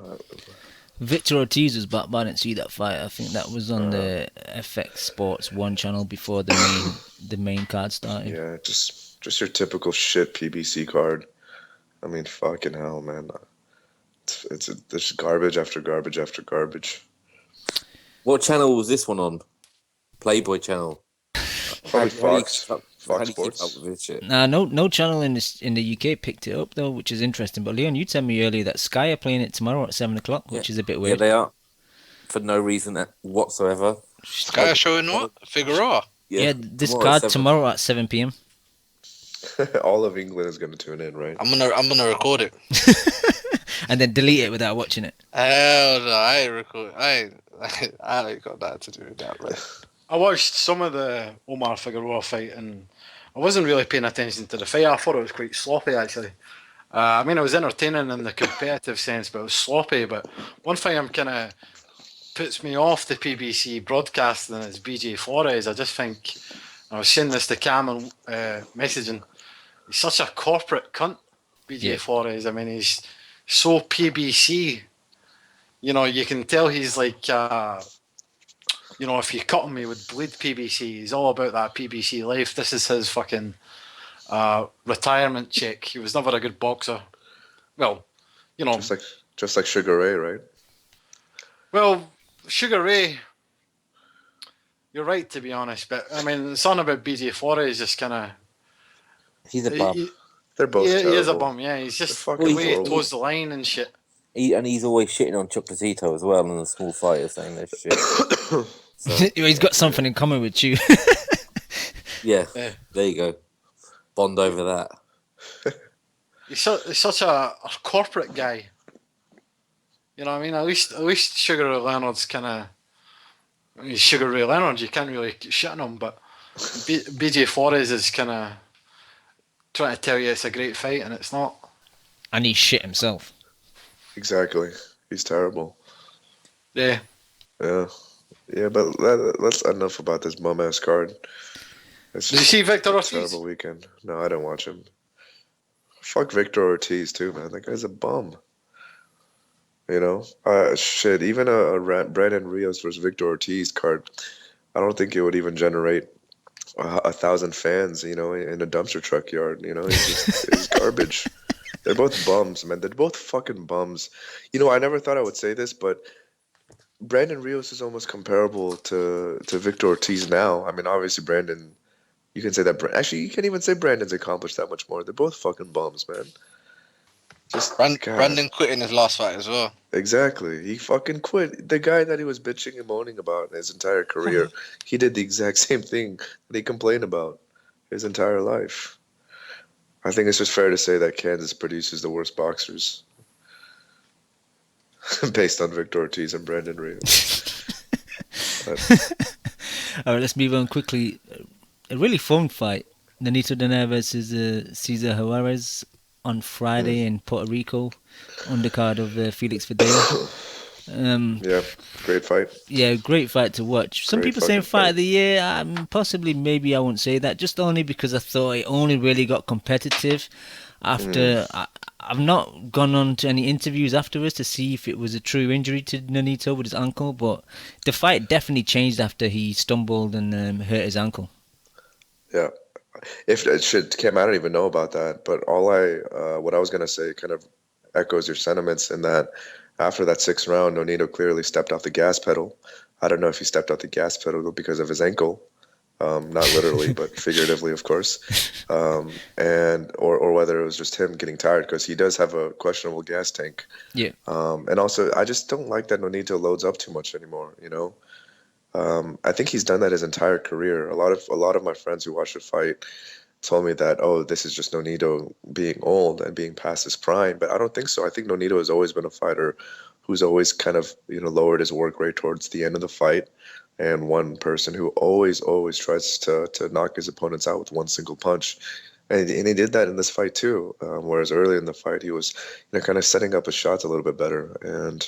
Victor Ortiz was back, but I didn't see that fight. I think that was on the FX Sports 1 channel before the main card started. Yeah, just your typical shit PBC card. I mean, fucking hell, man. It's just garbage after garbage after garbage. What channel was this one on? Playboy channel. Probably Fox. Fox How do you keep Sports. up with this shit? Nah, no channel in the UK picked it up though, which is interesting. But Leon, you told me earlier that Sky are playing it tomorrow at 7:00, which is a bit Yeah, weird. they are. For no reason whatsoever. Sky showing what? Figueroa. Yeah, this tomorrow at card 7. tomorrow at 7 p.m. All of England is going to tune in, right? I'm gonna record it. And then delete it without watching it. Hell no, I ain't record. I ain't got that to do with that, man. I watched some of the Omar Figueroa fight, and I wasn't really paying attention to the fight. I thought it was quite sloppy, actually. I mean, it was entertaining in the competitive sense, but it was sloppy. But one thing kind of puts me off the PBC broadcasting is BJ Flores. I just think, I was saying this to Cam and messaging, he's such a corporate cunt, BJ Flores. I mean, he's so PBC. You know, you can tell he's like, you know, if you cut him, he would bleed PBC. He's all about that PBC life. This is his fucking retirement check. He was never a good boxer. Well, you know, just like Sugar Ray, right? Well, Sugar Ray, you're right to be honest, but I mean, something about BJ Flores just kind of. He's a bum. They're both. He is a terrible. bum. Yeah, he's just the fucking way he horrible. toes the line and shit. And he's always shitting on Chocolatito as well, and the small fighters saying this shit. So, He's got something in common with you. yeah, there you go. Bond over that. He's such a corporate guy. You know what I mean? At least Sugar Ray Leonard's kind of. I mean, Sugar Ray Leonard, you can't really shit on him, but BJ Flores is kind of trying to tell you it's a great fight, and it's not. And he shit himself. Exactly. He's terrible. Yeah. Yeah. Yeah, but that's enough about this bum-ass card. Did you see Victor Ortiz? Terrible weekend. No, I didn't watch him. Fuck Victor Ortiz, too, man. That guy's a bum. You know? Shit, even a Brandon Rios versus Victor Ortiz card, I don't think it would even generate 1,000 fans, you know, in a dumpster truck yard. You know, it's garbage. They're both bums, man. They're both fucking bums. You know, I never thought I would say this, but Brandon Rios is almost comparable to Victor Ortiz now. I mean, obviously, Brandon, you can say that. Actually, you can't even say Brandon's accomplished that much more. They're both fucking bums, man. Just Brandon quit in his last fight as well. Exactly. He fucking quit. The guy that he was bitching and moaning about his entire career, he did the exact same thing that he complained about his entire life. I think it's just fair to say that Kansas produces the worst boxers based on Victor Ortiz and Brandon Rios. All right, let's move on quickly. A really fun fight. Nonito Donaire versus Cesar Juarez on Friday in Puerto Rico, undercard of Felix Verdejo. Yeah, great fight. Yeah, great fight to watch. Some Great people saying fucking fight of the year. Possibly, maybe I won't say that. Just only because I thought it only really got competitive after. I've not gone on to any interviews afterwards to see if it was a true injury to Nonito with his ankle, but the fight definitely changed after he stumbled and hurt his ankle. Yeah. If it should, Kim, I don't even know about that, but what I was going to say kind of echoes your sentiments in that after that 6th round, Nonito clearly stepped off the gas pedal. I don't know if he stepped off the gas pedal because of his ankle, not literally, but figuratively, of course, and or whether it was just him getting tired because he does have a questionable gas tank. Yeah. And also, I just don't like that Nonito loads up too much anymore. You know. I think he's done that his entire career. A lot of my friends who watched the fight told me that, oh, this is just Nonito being old and being past his prime. But I don't think so. I think Nonito has always been a fighter who's always kind of, you know, lowered his work rate towards the end of the fight, and one person who always tries to knock his opponents out with one single punch. And he did that in this fight too. Whereas early in the fight, he was, you know, kind of setting up his shots a little bit better. And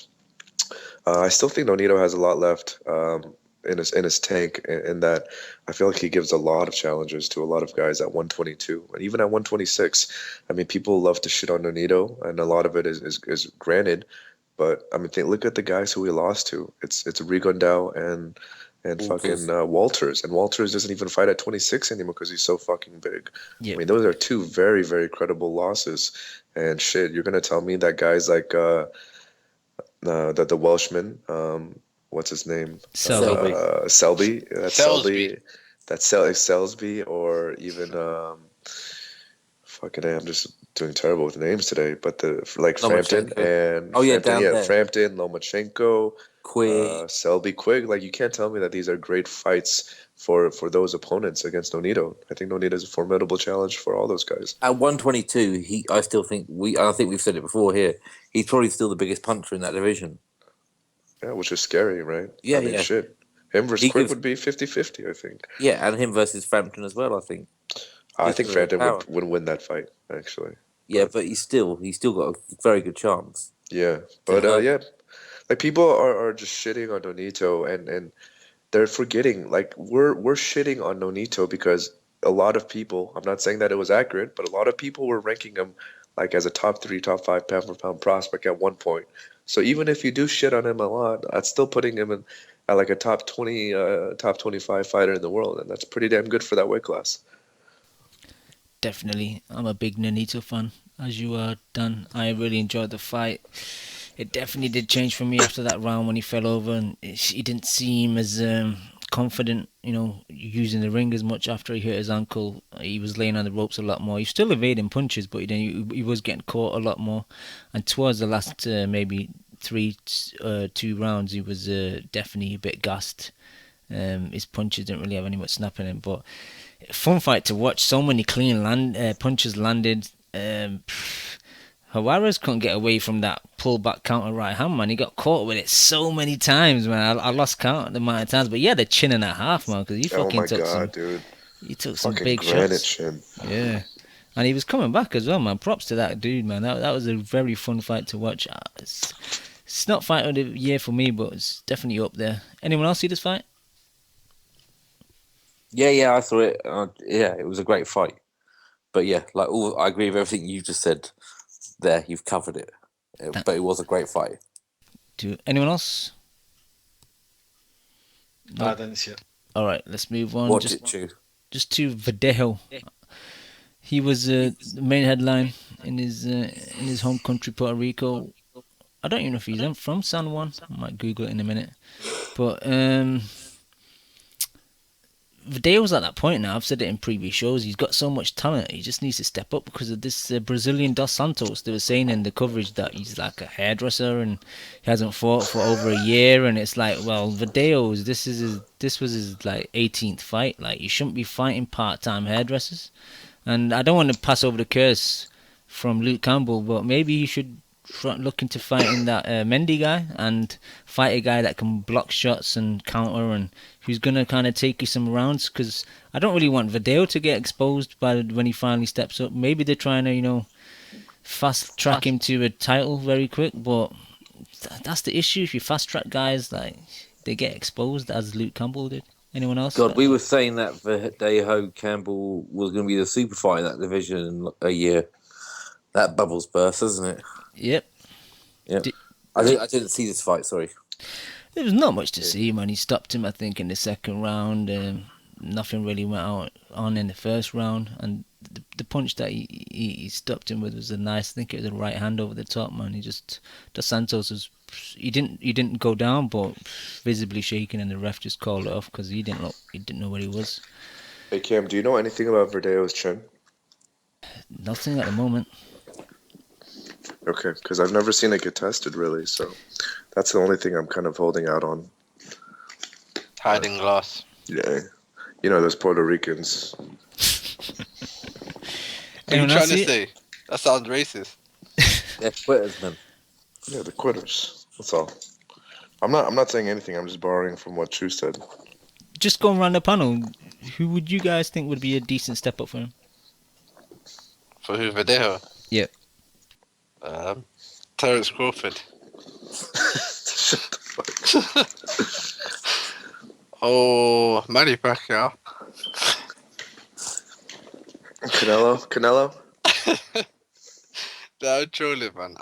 I still think Nonito has a lot left in his tank, in that I feel like he gives a lot of challenges to a lot of guys at 122 and even at 126. I mean, people love to shit on Nonito, and a lot of it is granted, but I mean, look at the guys who he lost to. It's Rigondeaux and fucking Walters, and Walters doesn't even fight at 26 anymore because he's so fucking big. Yeah. I mean, those are two very, very credible losses, and shit, you're gonna tell me that guys like the Welshman, what's his name? Selby. Selby. That's Selby. Selsby or even fucking I'm just doing terrible with names today. But Frampton and Frampton, Lomachenko, Quigg, Selby, Quigg. Like, you can't tell me that these are great fights for those opponents against Nonito. I think Nonito is a formidable challenge for all those guys. At 122, I think we've said it before here. He's probably still the biggest puncher in that division. Yeah, which is scary, right? Yeah, I mean, shit. Him versus Quigg would be 50-50, I think. Yeah, and him versus Frampton as well, I think. I think Frampton would win that fight, actually. Yeah, but he's still got a very good chance. Yeah, but like, people are just shitting on Nonito, and they're forgetting, like, we're shitting on Nonito because a lot of people, I'm not saying that it was accurate, but a lot of people were ranking him like as a top 3, top 5 pound for pound prospect at one point. So even if you do shit on him a lot, that's still putting him in at like a top 20, top 25 fighter in the world, and that's pretty damn good for that weight class. Definitely, I'm a big Nonito fan, as you are, Dan. I really enjoyed the fight. It definitely did change for me after that round when he fell over, and he didn't seem as confident, using the ring as much after he hurt his ankle. He was laying on the ropes a lot more. He was still evading punches, but he was getting caught a lot more. And towards the last maybe 2 rounds, he was definitely a bit gassed. His punches didn't really have any much snap in him, but fun fight to watch. So many clean punches landed. Juarez couldn't get away from that pullback counter right hand, man. He got caught with it so many times, man. I lost count the amount of times, but he had a chin and a half, man, because he fucking took some big shots. Chin. Yeah, and he was coming back as well, man. Props to that dude, man. That was a very fun fight to watch. It's not fight of the year for me, but it's definitely up there. Anyone else see this fight? Yeah, I saw it. It was a great fight. But yeah, I agree with everything you just said. There, you've covered it. But it was a great fight. Anyone else? No, I didn't see it. All right, let's move on. Watch it, Chew. Just to Verdejo. He was the main headline in his home country, Puerto Rico. I don't even know if he's from San Juan. I might Google it in a minute. But Verdejo's at that point now. I've said it in previous shows. He's got so much talent. He just needs to step up because of this Brazilian Dos Santos. They were saying in the coverage that he's like a hairdresser and he hasn't fought for over a year. And it's like, well, Verdejo's this was his like 18th fight. Like, you shouldn't be fighting part-time hairdressers. And I don't want to pass over the curse from Luke Campbell, but maybe he should look into fighting that Mendy guy and fight a guy that can block shots and counter and who's going to kind of take you some rounds, because I don't really want Verdejo to get exposed when he finally steps up. Maybe they're trying to, fast track him to a title very quick, but that's the issue. If you fast track guys, like, they get exposed as Luke Campbell did. Anyone else? God, we were saying that Verdejo Campbell was going to be the super fight in that division in a year. That bubbles burst, isn't it? Yep. I didn't see this fight, sorry. There was not much to see, man. He stopped him, I think, in the second round. Nothing really went on in the first round. And the punch that he stopped him with was I think it was a right hand over the top, man. Dos Santos he didn't go down, but visibly shaking, and the ref just called it off because he didn't know where he was. Hey, Cam, do you know anything about Verdejo's chin? Nothing at the moment. Okay, because I've never seen it get tested, really, so that's the only thing I'm kind of holding out on. Hiding glass. Yeah. Those Puerto Ricans. What are you trying to say? That sounds racist. They're quitters, man. Yeah, the quitters. That's all. I'm not saying anything. I'm just borrowing from what Chu said. Just going around the panel, who would you guys think would be a decent step up for him? For who, Verdejo? Yeah. Terence Crawford. Shut the fuck. Oh, Manny Pacquiao. Canelo? No, truly, man.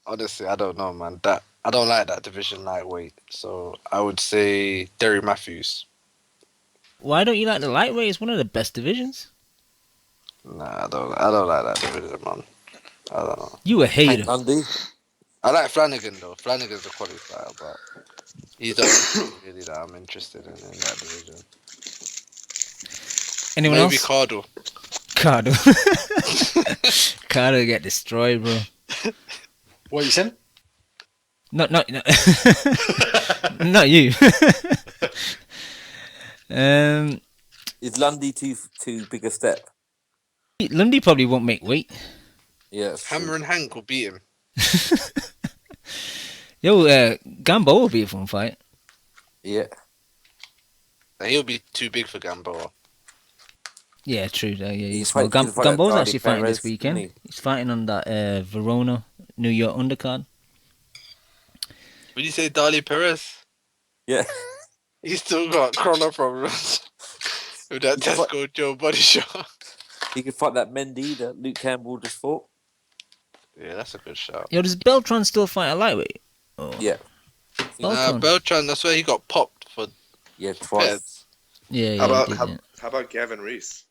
Honestly, I don't know, man. I don't like that division lightweight. So I would say Derry Matthews. Why don't you like the lightweight? It's one of the best divisions. Nah, I don't like that division, man. I don't know. You a hater. I like Flanagan though. Flanagan's a quality fighter, but he's the only really that I'm interested in that division. Anyone Maybe else? Cardo. Cardo. Cardo get destroyed, bro. What you saying? Not not you. Is Lundy too big a step? Lundy probably won't make weight. Yeah. Hammer and Hank will beat him. Yo, Gambo will be a fun fight. Yeah. He'll be too big for Gamboa. Yeah, true. Yeah, he's fight- small. he'll fight Gambo's Darby actually fighting Perez, this weekend. isn't He's fighting on that Verona New York undercard. Would you say Dali Perez? Yeah. He's still got chrono problems with that Tesco Joe body shot. He could fight that Mendy that Luke Campbell just fought. Yeah, that's a good shout. Yo, does Beltran still fight a lightweight? Oh. Yeah. Beltran, that's where he got popped for. Yeah, twice. Yeah, How about he did, how about Gavin Reese?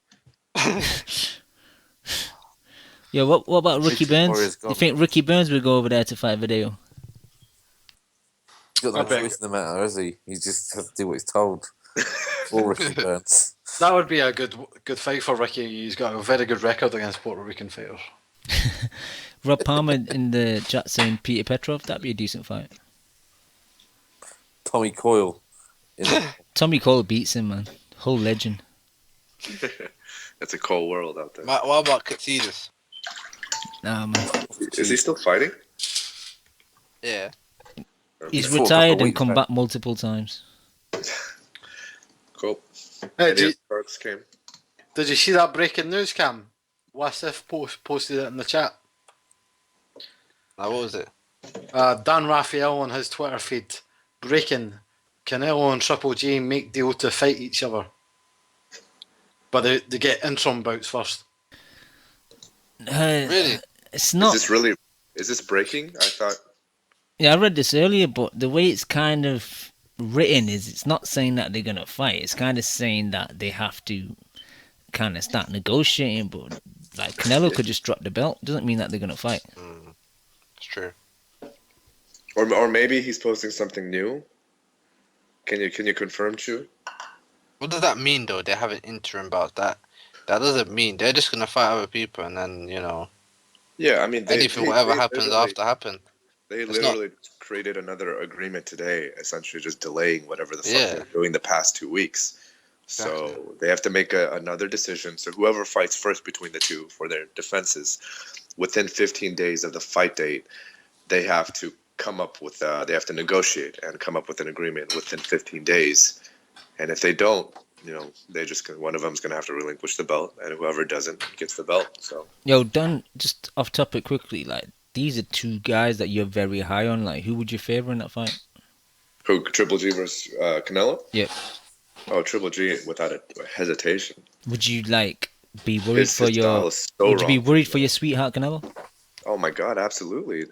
Yo, what about Ricky Burns? Warriors You gone. think Ricky Burns will go over there to fight Video? He's got no choice in the matter, has he? He just has to do what he's told. Or Ricky Burns. That would be a good fight for Ricky. He's got a very good record against Puerto Rican fighters. Rob Palmer in the chat saying Peter Petrov. That'd be a decent fight. Tommy Coyle. Tommy Cole beats him, man. Whole legend. It's a cold world out there. What about Katsidas? Nah, man. Is he still fighting? Yeah. He's Okay. retired and come back multiple times. Cool. Hey, Any perks came? Did you see that breaking news, Cam? Wasif posted it in the chat. What was it? Dan Raphael on his Twitter feed. Breaking. Canelo and Triple G make deal to fight each other. But they get interim bouts first. Really? It's not. Is this breaking? I thought. Yeah, I read this earlier, but the way it's kind of written is it's not saying that they're gonna fight. It's kind of saying that they have to kind of start negotiating. But like Canelo could just drop the belt. Doesn't mean that they're gonna fight. It's true. Or maybe he's posting something new. Can you confirm, Chu? What does that mean, though? They have an interim bout. That doesn't mean they're just gonna fight other people, and then Yeah, I mean, whatever happens after happen. They It's literally created another agreement today, essentially just delaying whatever the fuck they're doing the past 2 weeks. So they have to make another decision. So whoever fights first between the two for their defenses, within 15 days of the fight date, they have to come up with they have to negotiate and come up with an agreement within 15 days. And if they don't, they one of them's gonna have to relinquish the belt, and whoever doesn't gets the belt. So Yo, Dan, just off topic quickly, like these are two guys that you're very high on. Like, who would you favor in that fight? who, Triple G versus Canelo? Yep. Oh, Triple G without a hesitation. Would you like be worried His for style your? is so Would you be wrong. worried for your sweetheart Canelo? Oh my God, absolutely.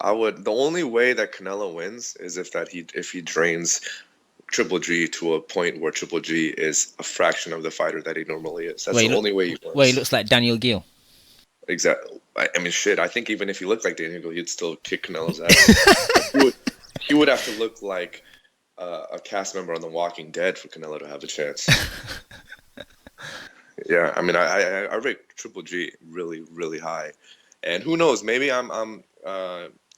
I would. The only way that Canelo wins is if he drains Triple G to a point where Triple G is a fraction of the fighter that he normally is. That's the only way he wins. Well, he looks like Daniel Gill. Exactly. I mean, shit. I think even if he looked like Daniel Gill, he'd still kick Canelo's ass. he would have to look like a cast member on The Walking Dead for Canelo to have a chance. Yeah, I mean, I rate Triple G really, really high, and who knows? Maybe I'm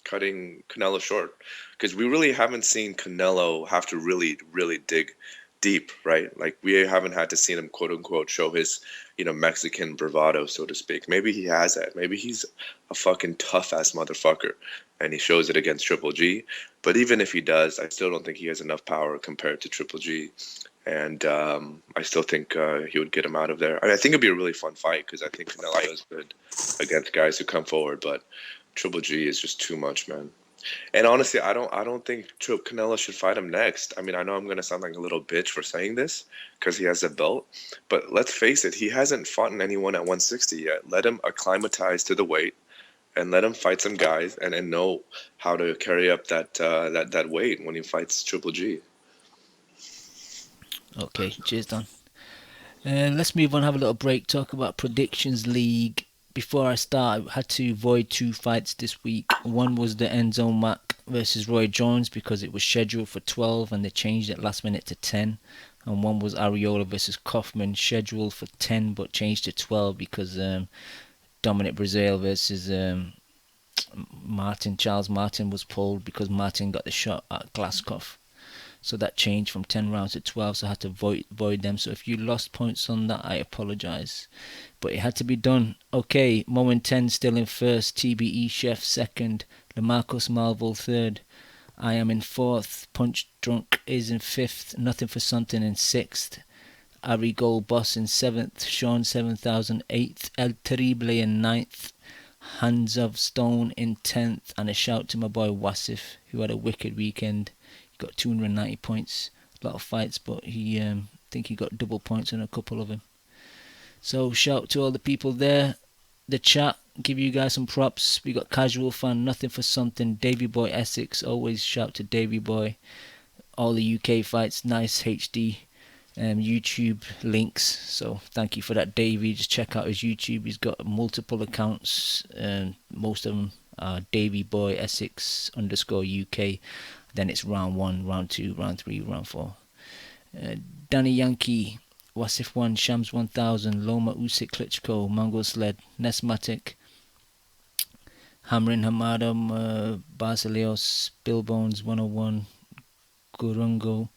cutting Canelo short because we really haven't seen Canelo have to really, really dig deep, right? Like we haven't had to see him quote unquote show his, Mexican bravado, so to speak. Maybe he has that. Maybe he's a fucking tough ass motherfucker, and he shows it against Triple G. But even if he does, I still don't think he has enough power compared to Triple G. And I still think he would get him out of there. I think it'd be a really fun fight because I think Canelo is good against guys who come forward, but Triple G is just too much, man. And honestly, I don't think Canelo should fight him next. I mean, I know I'm gonna sound like a little bitch for saying this because he has a belt, but let's face it, he hasn't fought anyone at 160 yet. Let him acclimatize to the weight, and let him fight some guys, and know how to carry up that weight when he fights Triple G. Okay, cheers, Don. Let's move on, have a little break, talk about Predictions League. Before I start, I had to void 2 fights this week. One was the Enzo Mac versus Roy Jones because it was scheduled for 12 and they changed it last minute to 10. and one was Ariola versus Kaufman, scheduled for 10 but changed to 12 because Dominic Brazil versus Charles Martin was pulled because Martin got the shot at Glaskov. So that changed from 10 rounds to 12, so I had to void them. So if you lost points on that, I apologise. But it had to be done. Okay, Moen 10 still in first, TBE Chef second, Lamarcus Marvel third. I am in fourth, Punch Drunk is in fifth, Nothing for Something in sixth, Ari Gold Boss in seventh, Sean 7000 eighth, El Terrible in ninth, Hands of Stone in 10th, and a shout to my boy Wasif, who had a wicked weekend. He got 290 points, a lot of fights, but he think he got double points on a couple of them. So shout to all the people there. The chat, give you guys some props. We got Casual Fan, Nothing for Something, Davy Boy Essex, always shout to Davy Boy. All the UK fights, nice HD YouTube links, so thank you for that, Davy. Just check out his YouTube. He's got multiple accounts, most of them are Davy Boy Essex _UK. Then it's round 1, round 2, round 3, round 4. Danny Yankee, Wasif 1, Shams 1000, Loma Usyk Klitschko, Mango Sled, Nesmatic, Hamrin Hamadam, Basileos, Bill Bones 101, Gurungo,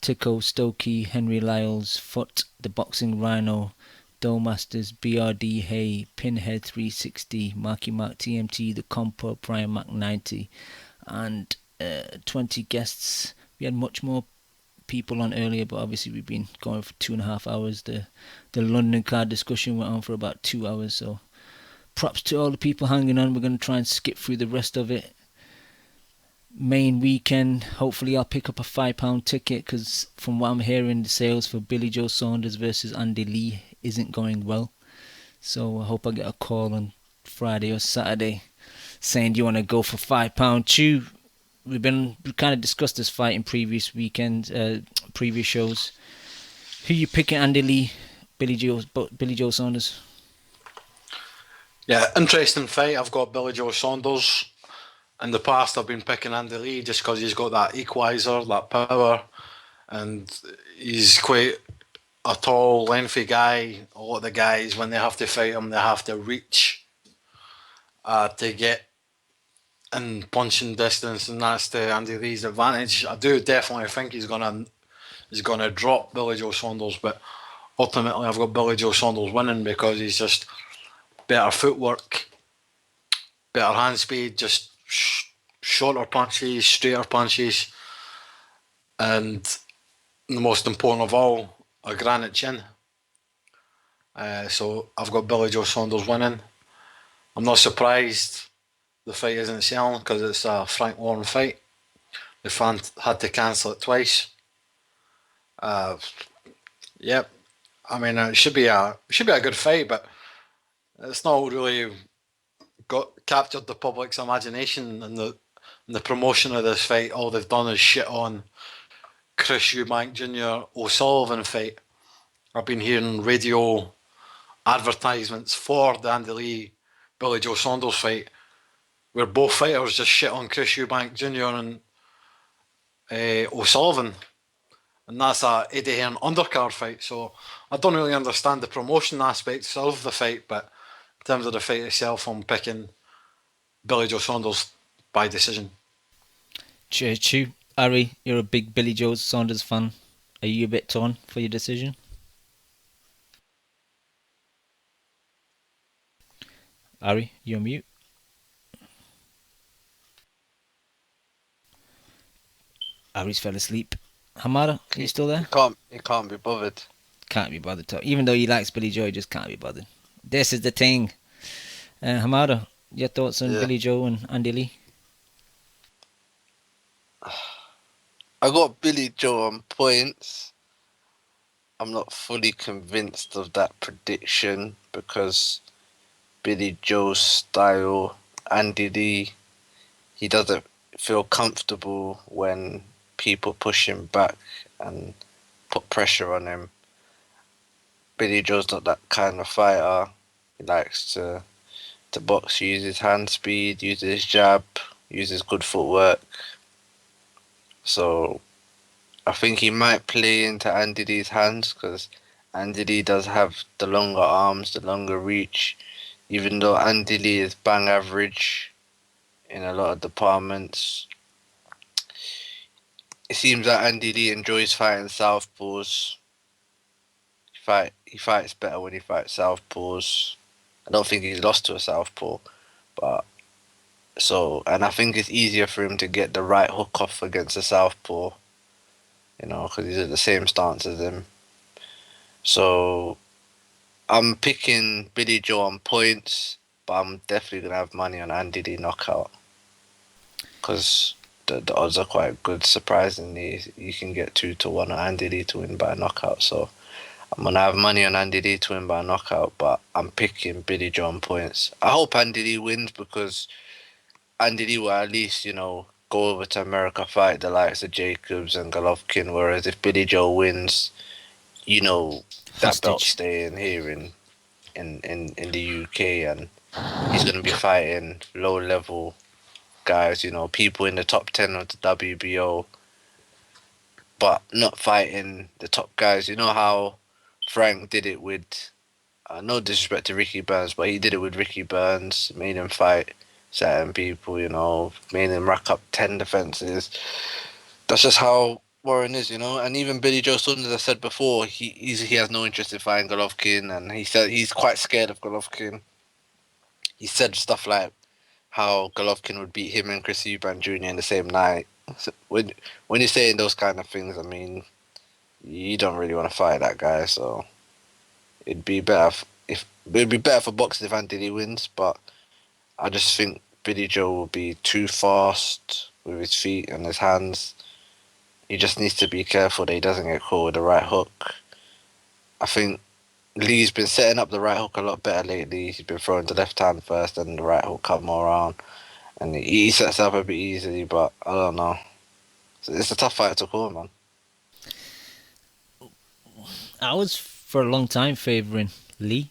Tico Stokey, Henry Lyles, Foot, The Boxing Rhino, Masters, BRD Hay, Pinhead 360, Marky Mark TMT, The Compo, Brian Mac 90, and 20 guests. We had much more people on earlier, but obviously we've been going for 2.5 hours. The London card discussion went on for about 2 hours, so props to all the people hanging on. We're going to try and skip through the rest of it. Main weekend, hopefully I'll pick up a £5 ticket, because from what I'm hearing, the sales for Billy Joe Saunders versus Andy Lee isn't going well. So I hope I get a call on Friday or Saturday saying, do you want to go for £5 Chew? We kind of discussed this fight in previous weekends, previous shows. Who you picking, Andy Lee, Billy Joe Saunders? Yeah, interesting fight. I've got Billy Joe Saunders. In the past, I've been picking Andy Lee just because he's got that equaliser, that power, and he's quite a tall, lengthy guy. A lot of the guys, when they have to fight him, they have to reach to get in punching distance, and that's to Andy Lee's advantage. I do definitely think he's gonna drop Billy Joe Saunders, but ultimately I've got Billy Joe Saunders winning because he's just better footwork, better hand speed, just shorter punches, straighter punches, and the most important of all, a granite chin. So I've got Billy Joe Saunders winning. I'm not surprised the fight isn't selling because it's a Frank Warren fight. The fan had to cancel it twice. Yep. I mean, it should be a good fight, but it's not really captured the public's imagination. And the promotion of this fight, all they've done is shit on Chris Eubank Jr. O'Sullivan fight. I've been hearing radio advertisements for the Andy Lee Billy Joe Saunders fight, where both fighters just shit on Chris Eubank Jr. and O'Sullivan, and that's a Eddie Hearn undercard fight. So I don't really understand the promotion aspects of the fight, but in terms of the fight itself, I'm picking Billy Joe Saunders by decision. Chew. Ari, you're a big Billy Joe Saunders fan. Are you a bit torn for your decision? Ari, you're on mute. Ari's fell asleep. Hamada, are you still there? He can't be bothered. Can't be bothered to. Even though he likes Billy Joe, he just can't be bothered. This is the thing. Hamada, your thoughts on Billy Joe and Andy Lee? I got Billy Joe on points. I'm not fully convinced of that prediction because Billy Joe's style, Andy Lee, he doesn't feel comfortable when people push him back and put pressure on him. Billy Joe's not that kind of fighter. He likes to box, use his hand speed, use his jab, use his good footwork. So I think he might play into Andy Lee's hands because Andy Lee does have the longer arms, the longer reach. Even though Andy Lee is bang average in a lot of departments, it seems that Andy Lee enjoys fighting southpaws. He fights better when he fights southpaws. I don't think he's lost to a southpaw, but and I think it's easier for him to get the right hook off against a southpaw, because he's at the same stance as him. So I'm picking Billy Joe on points, but I'm definitely gonna have money on Andy Lee knockout because the odds are quite good. Surprisingly, you can get 2-1 on Andy Lee to win by knockout. So I'm gonna have money on Andy Lee to win by knockout, but I'm picking Billy Joe on points. I hope Andy Lee wins because Andy Lee will at least, go over to America, fight the likes of Jacobs and Golovkin. Whereas if Billy Joe wins, that belt's staying here in the UK, and he's going to be fighting low level guys, people in the top 10 of the WBO, but not fighting the top guys. You know how Frank did it with, no disrespect to Ricky Burns, but he did it with Ricky Burns, made him fight certain people, made him rack up 10 defenses. That's just how Warren is, and even Billy Joe Saunders, as I said before, he has no interest in fighting Golovkin, and he said he's quite scared of Golovkin. He said stuff like how Golovkin would beat him and Chris Eubank Jr. in the same night. So when you're saying those kind of things, I mean, you don't really want to fight that guy, so it'd be better for boxing if Anthony wins, but I just think Billy Joe will be too fast with his feet and his hands. He just needs to be careful that he doesn't get caught with the right hook. I think Lee's been setting up the right hook a lot better lately. He's been throwing the left hand first and the right hook come more around. And he sets up a bit easily, but I don't know. It's a tough fight to call, man. I was for a long time favouring Lee.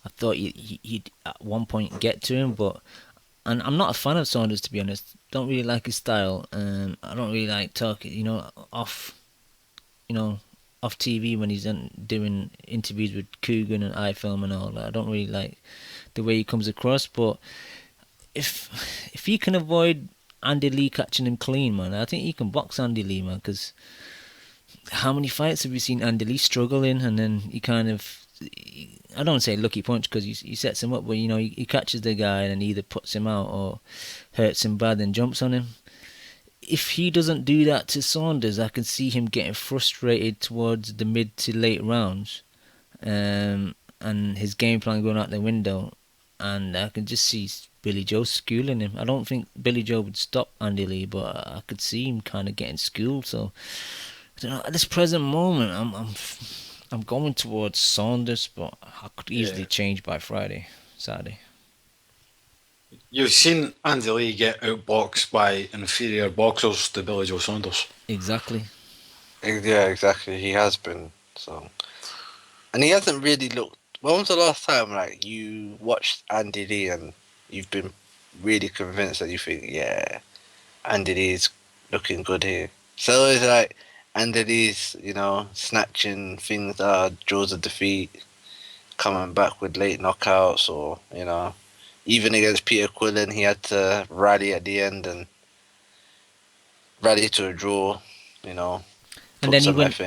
I thought he'd at one point get to him, and I'm not a fan of Saunders, to be honest. Don't really like his style. I don't really like talking, off TV when he's doing interviews with Coogan and iFilm and all that. I don't really like the way he comes across, but if he can avoid Andy Lee catching him clean, man, I think he can box Andy Lee, man, because how many fights have we seen Andy Lee struggle in, and then he kind of, I don't say lucky punch because he sets him up, but he catches the guy and either puts him out or hurts him bad and jumps on him. If he doesn't do that to Saunders, I can see him getting frustrated towards the mid to late rounds, and his game plan going out the window, and I can just see Billy Joe schooling him. I don't think Billy Joe would stop Andy Lee, but I could see him kind of getting schooled. So I don't know, at this present moment, I'm going towards Saunders, but I could easily change by Saturday. You've seen Andy Lee get outboxed by inferior boxers to Billy Joe Saunders. Exactly. Yeah, exactly. He has been. So, and he hasn't really looked. When was the last time you watched Andy Lee and you've been really convinced that you think, yeah, Andy Lee's looking good here? So it's like Andy Lee's, snatching things that are jaws of defeat, coming back with late knockouts, or even against Peter Quillen, he had to rally at the end and rally to a draw, And then he went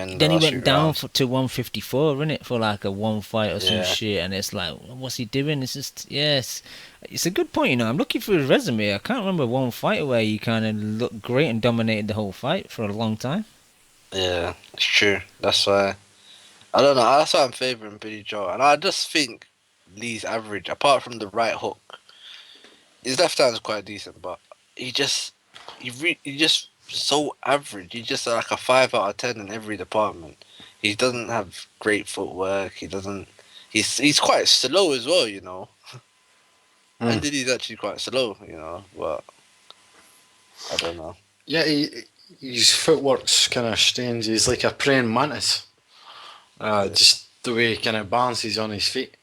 down to 154, innit, for like a one fight or some shit, and it's like, what's he doing? It's just, yes, it's a good point, I'm looking through his resume. I can't remember one fight where he kind of looked great and dominated the whole fight for a long time. Yeah, it's true. That's why, I don't know, that's why I'm favouring Billy Joe. And I just think Lee's average, apart from the right hook, his left hand's quite decent, but he just so average. He's just like a 5 out of 10 in every department. He doesn't have great footwork. He's quite slow as well, And he's actually quite slow, but I don't know. Yeah, his footwork's kind of strange. He's like a praying mantis. Just the way he kind of balances on his feet.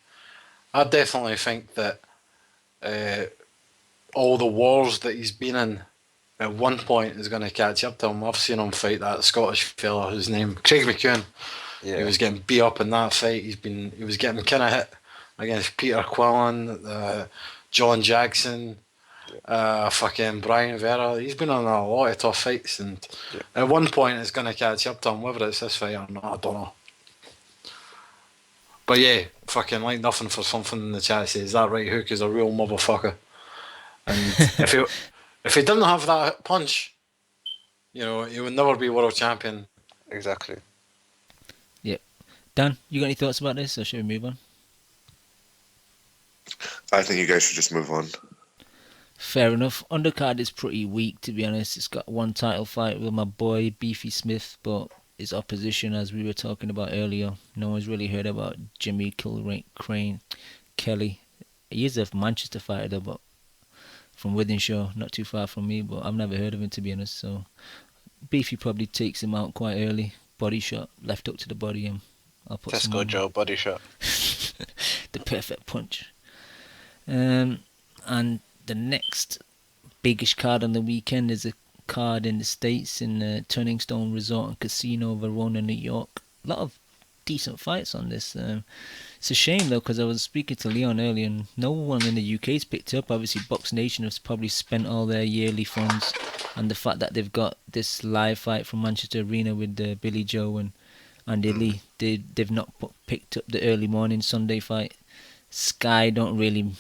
I definitely think that all the wars that he's been in at one point is going to catch up to him. I've seen him fight that Scottish fella whose name Craig McEwen. Yeah. He was getting beat up in that fight. He was getting kind of hit against Peter Quillen, John Jackson, fucking Brian Vera. He's been on a lot of tough fights, and at one point it's going to catch up to him. Whether it's this fight or not, I don't know. But yeah, fucking like nothing for something in the chat says that right hook is a real motherfucker. And if he didn't have that punch, he would never be world champion. Exactly. Yep. Dan, you got any thoughts about this, or should we move on? I think you guys should just move on. Fair enough. Undercard is pretty weak, to be honest. It's got one title fight with my boy Beefy Smith, but his opposition, as we were talking about earlier, no one's really heard about Jimmy Crane Kelly. He is a Manchester fighter, though, but from Wythenshawe, not too far from me, but I've never heard of him, to be honest. So Beefy probably takes him out quite early. Body shot, left hook to the body, and I'll put Tesco Joe body shot. The perfect punch. And the next biggish card on the weekend is a card in the States in Turning Stone Resort and Casino, Verona, New York. A lot of decent fights on this. It's a shame though, because I was speaking to Leon earlier and no one in the UK's picked up. Obviously Box Nation has probably spent all their yearly funds, and the fact that they've got this live fight from Manchester Arena with Billy Joe and Andy Lee, they've not picked up the early morning Sunday fight. Sky don't really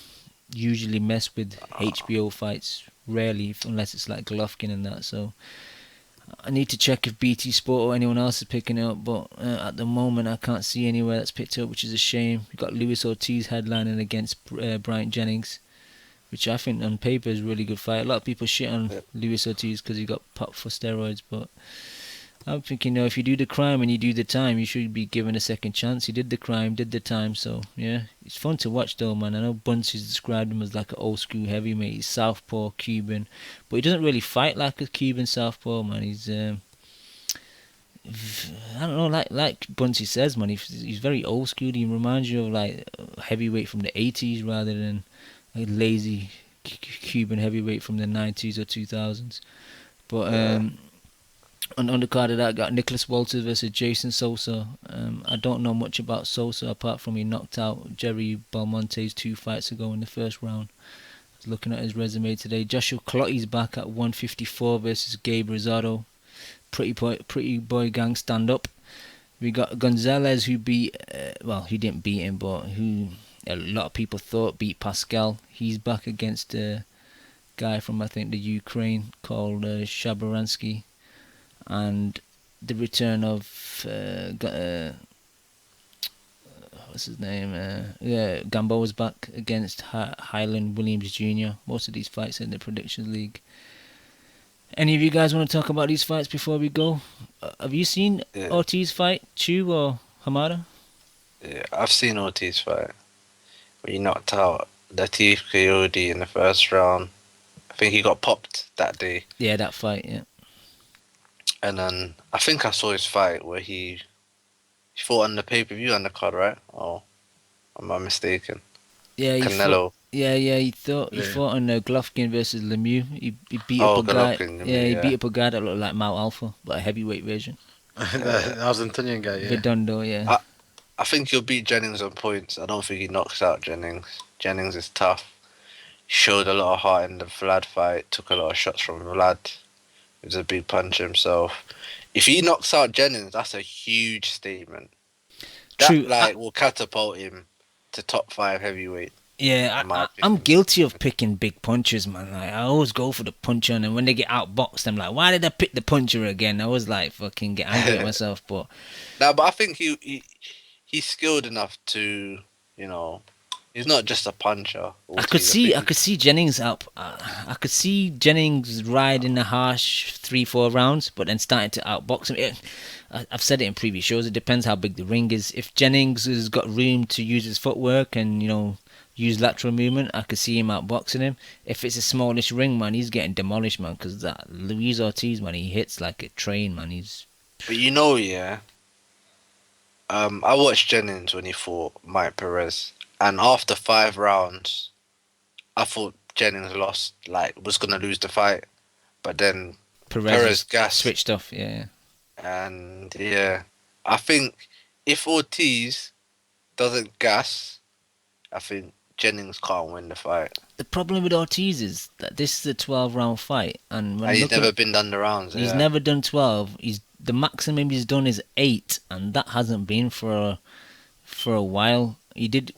usually mess with HBO fights, rarely, unless it's like Golovkin and that. So I need to check if BT Sport or anyone else is picking it up, but at the moment I can't see anywhere that's picked up, which is a shame. We've got Luis Ortiz headlining against Bryant Jennings, which I think on paper is a really good fight. A lot of people shit on Luis Ortiz because he got popped for steroids, but I'm thinking, if you do the crime and you do the time, you should be given a second chance. He did the crime, did the time, so yeah. It's fun to watch though, man. I know Buncey's described him as like an old school heavyweight. He's southpaw, Cuban, but he doesn't really fight like a Cuban southpaw, man. He's, I don't know, like Buncey says, man, he's very old school. He reminds you of like a heavyweight from the 80s rather than a lazy Cuban heavyweight from the 90s or 2000s. But on the undercard of that, got Nicholas Walters versus Jason Sosa. I don't know much about Sosa apart from he knocked out Jerry Belmonte's 2 fights ago in the first round. I was looking at his resume today. Joshua Clotty's back at 154 versus Gabe Rosado. Pretty boy gang stand up. We got Gonzalez who beat, he didn't beat him, but who a lot of people thought beat Pascal. He's back against a guy from I think the Ukraine called Shabaransky. And the return of what's his name? Gamboa's back against Highland Williams Jr. Most of these fights in the Predictions League. Any of you guys want to talk about these fights before we go? Have you seen Ortiz fight Chu or Hamada? Yeah, I've seen Ortiz fight. Where he knocked out Latif Coyote in the first round. I think he got popped that day. Yeah, that fight. Yeah. And then I think I saw his fight where he fought on the pay-per-view on the card, right? Oh, am I mistaken? Yeah, Canelo. He fought on Golovkin versus Lemieux. He beat up a guy. He beat up a guy that looked like Mount Alpha, but a heavyweight version. The Argentinian guy, yeah. Redondo, yeah. I think he'll beat Jennings on points. I don't think he knocks out Jennings. Jennings is tough. He showed a lot of heart in the Vlad fight. Took a lot of shots from Vlad. He was a big puncher himself. If he knocks out Jennings, that's a huge statement. That will catapult him to top 5 heavyweight. Yeah, I'm guilty of picking big punchers, man. Like, I always go for the puncher, and when they get outboxed, I'm like, why did I pick the puncher again? I was like, fucking get angry at myself. But but I think he's skilled enough to, he's not just a puncher. I could see Jennings up. I could see Jennings riding a harsh 3-4 rounds, but then starting to outbox him. I've said it in previous shows. It depends how big the ring is. If Jennings has got room to use his footwork and use lateral movement, I could see him outboxing him. If it's a smallish ring, man, he's getting demolished, man. Because that Luis Ortiz, man, he hits like a train, man. But I watched Jennings when he fought Mike Perez. And after 5 rounds, I thought Jennings was going to lose the fight. but then Perez gassed. switched off. Yeah. And yeah, I think if Ortiz doesn't gas, I think Jennings can't win the fight. The problem with Ortiz is that this is a 12-round fight, and when He's never been done the rounds. He's never done 12. The maximum he's done is 8, and that hasn't been for a while. He did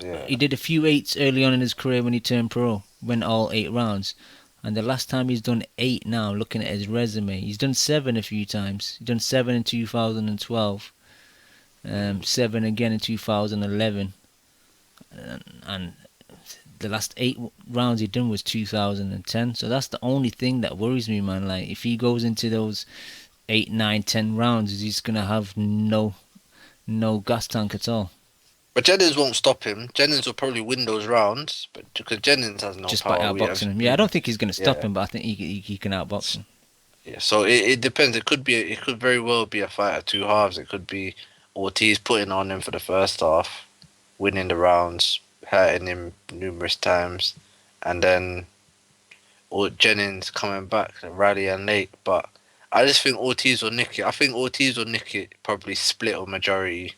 a few 8s early on in his career when he turned pro, went all 8 rounds. And the last time he's done 8 now, looking at his resume, he's done 7 a few times. He's done 7 in 2012, 7 again in 2011, and the last 8 rounds he done was 2010. So that's the only thing that worries me, man. Like, if he goes into those 8, 9, 10 rounds, he's gonna have no gas tank at all. But Jennings won't stop him. Jennings will probably win those rounds, but because Jennings has no just power. By outboxing him. Yeah, I don't think he's gonna stop him, but I think he can outbox him. Yeah, so it depends. It could very well be a fight at 2 halves. It could be Ortiz putting on him for the first half, winning the rounds, hurting him numerous times, and then Jennings coming back rallying late. But I just think Ortiz will nick it. I think Ortiz will nick it, probably split or majority,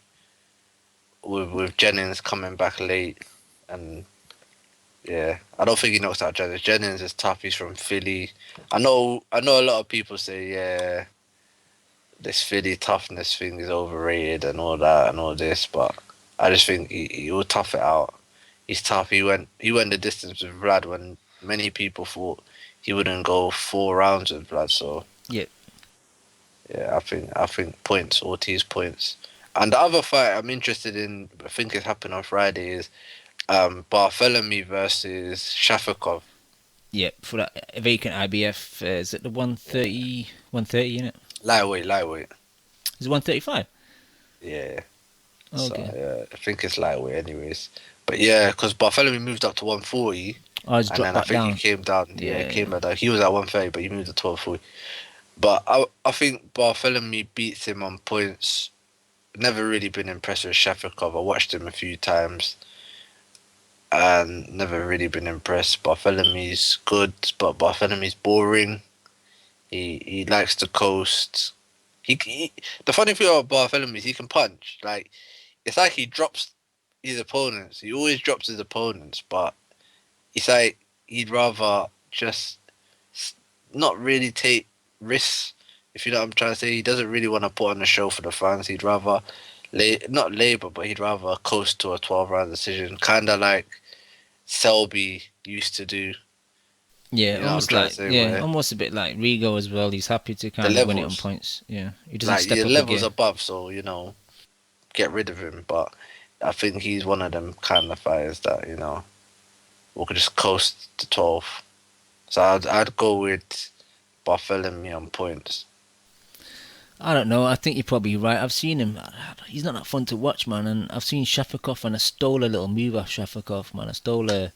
with Jennings coming back late. And yeah, I don't think he knocks out Jennings. Jennings is tough. He's from Philly. I know a lot of people say, yeah, this Philly toughness thing is overrated and all that and all this, but I just think he will tough it out. He's tough. He went the distance with Vlad when many people thought he wouldn't go 4 rounds with Vlad. So yeah, I think points, Ortiz points. And the other fight I'm interested in, I think it's happening on Friday, is Bartholomew versus Shafikov. Yeah, for that vacant IBF, is it the 130, isn't it? Lightweight. Is it 135? Yeah. Okay. So, I think it's lightweight anyways. But yeah, because Bartholomew moved up to 140. Oh, he's and dropped then I back think down. he came down. Yeah, he came back down. He was at 130, but he moved to 1240. But I think Bartholomew beats him on points. Never really been impressed with Shafikov. I watched him a few times and never really been impressed. Bartholomew's good, but Bartholomew's boring. He likes to coast. The funny thing about Bartholomew is he can punch. Like, it's like he drops his opponents. He always drops his opponents, but it's like he'd rather just not really take risks. If you know what I'm trying to say, he doesn't really want to put on a show for the fans. He'd rather not labor, but he'd rather coast to a 12-round decision, kind of like Selby used to do. Yeah, You know almost what I'm like trying to say, almost a bit like Rigo as well. He's happy to kind of win it on points. Yeah, he doesn't like step your up levels again. above, so get rid of him. But I think he's one of them kind of fighters that we could just coast to 12. So I'd go with Bartholomew on points. I don't know. I think you're probably right. I've seen him. He's not that fun to watch, man. And I've seen Shafikov, and I stole a little move off Shafikov, man. I stole a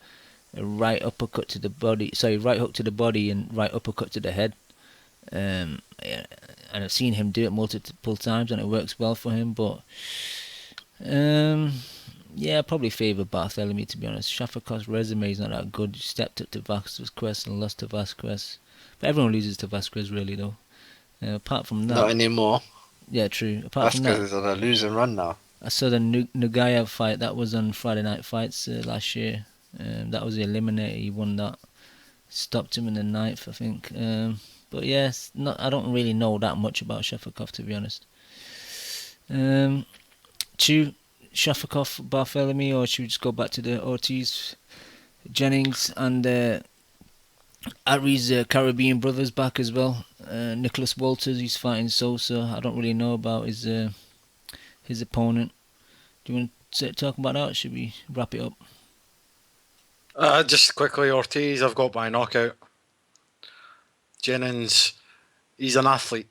right uppercut to the body. Sorry, right hook to the body and right uppercut to the head. And I've seen him do it multiple times, and it works well for him. But yeah, I probably favour Bartholomew, to be honest. Shafikov's resume is not that good. He stepped up to Vasquez and lost to Vasquez. But everyone loses to Vasquez, really, though. Apart from that, Not anymore. Yeah, true. Apart from Vasquez that, is on a losing run now. I saw the Nagaev fight that was on Friday Night Fights last year. That was the eliminator. He won that. Stopped him in the 9th, I think. But yes, I don't really know that much about Shafikov, to be honest. Shafikov, Bartholomew, or should we just go back to the Ortiz, Jennings, and Ari's Caribbean brothers back as well. Nicholas Walters, he's fighting Sosa. I don't really know about his opponent. Do you want to talk about that, or should we wrap it up? Just quickly, Ortiz, I've got by knockout. Jennings, he's an athlete.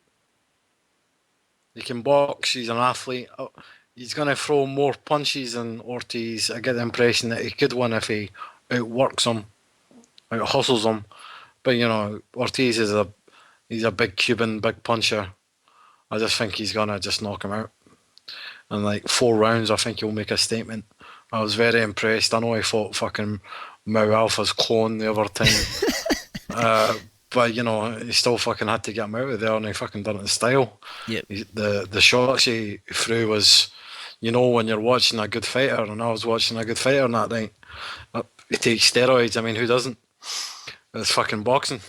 He can box, he's an athlete. He's going to throw more punches than Ortiz. I get the impression that he could win if he outworks him, out-hustles him. But, Ortiz he's a big Cuban, big puncher. I just think he's going to just knock him out. In like 4 rounds, I think he'll make a statement. I was very impressed. I know he fought fucking Mau Alpha's clone the other time. But you know, he still fucking had to get him out of there, and he fucking done it in style. Yep. The shots he threw was, you know, when you're watching a good fighter, and I was watching a good fighter that night. He takes steroids. I mean, who doesn't? It's fucking boxing.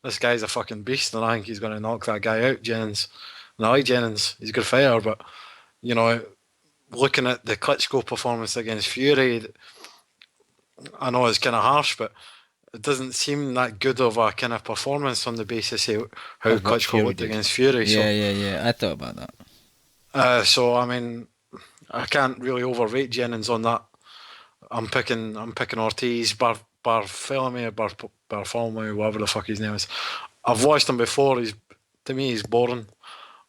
This guy's a fucking beast, and I think he's going to knock that guy out, Jennings. And I like Jennings. He's a good fighter, but you know, looking at the Klitschko performance against Fury, I know it's kind of harsh, but it doesn't seem that good of a kind of performance on the basis of how Klitschko looked against Fury. Yeah. I thought about that. So I mean, I can't really overrate Jennings on that. I'm picking Ortiz, Bartholomew, whatever the fuck his name is. I've watched him before. To me, he's boring.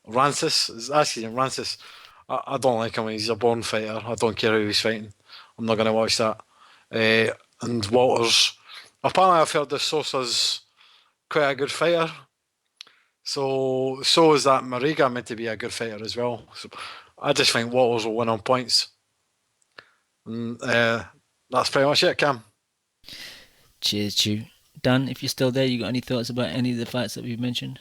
Rancis. I don't like him. He's a born fighter. I don't care who he's fighting. I'm not going to watch that. And Walters. Apparently, I've heard that Sosa's quite a good fighter. So is that Mariga meant to be a good fighter as well. So I just think Walters will win on points. And that's pretty much it, Cam. Cheers, Chew. Dan, if you're still there, you got any thoughts about any of the fights that we've mentioned?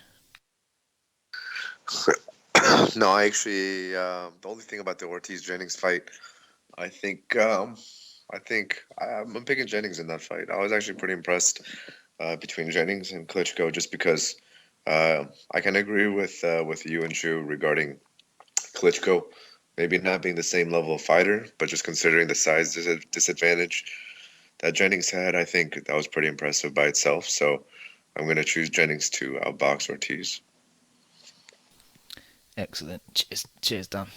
No, I actually, the only thing about the Ortiz Jennings fight, I'm picking Jennings in that fight. I was actually pretty impressed between Jennings and Klitschko, just because I can agree with you and Chu regarding Klitschko maybe not being the same level of fighter, but just considering the size disadvantage that Jennings had, I think that was pretty impressive by itself. So I'm going to choose Jennings to outbox Ortiz. Excellent. Cheers, Dan.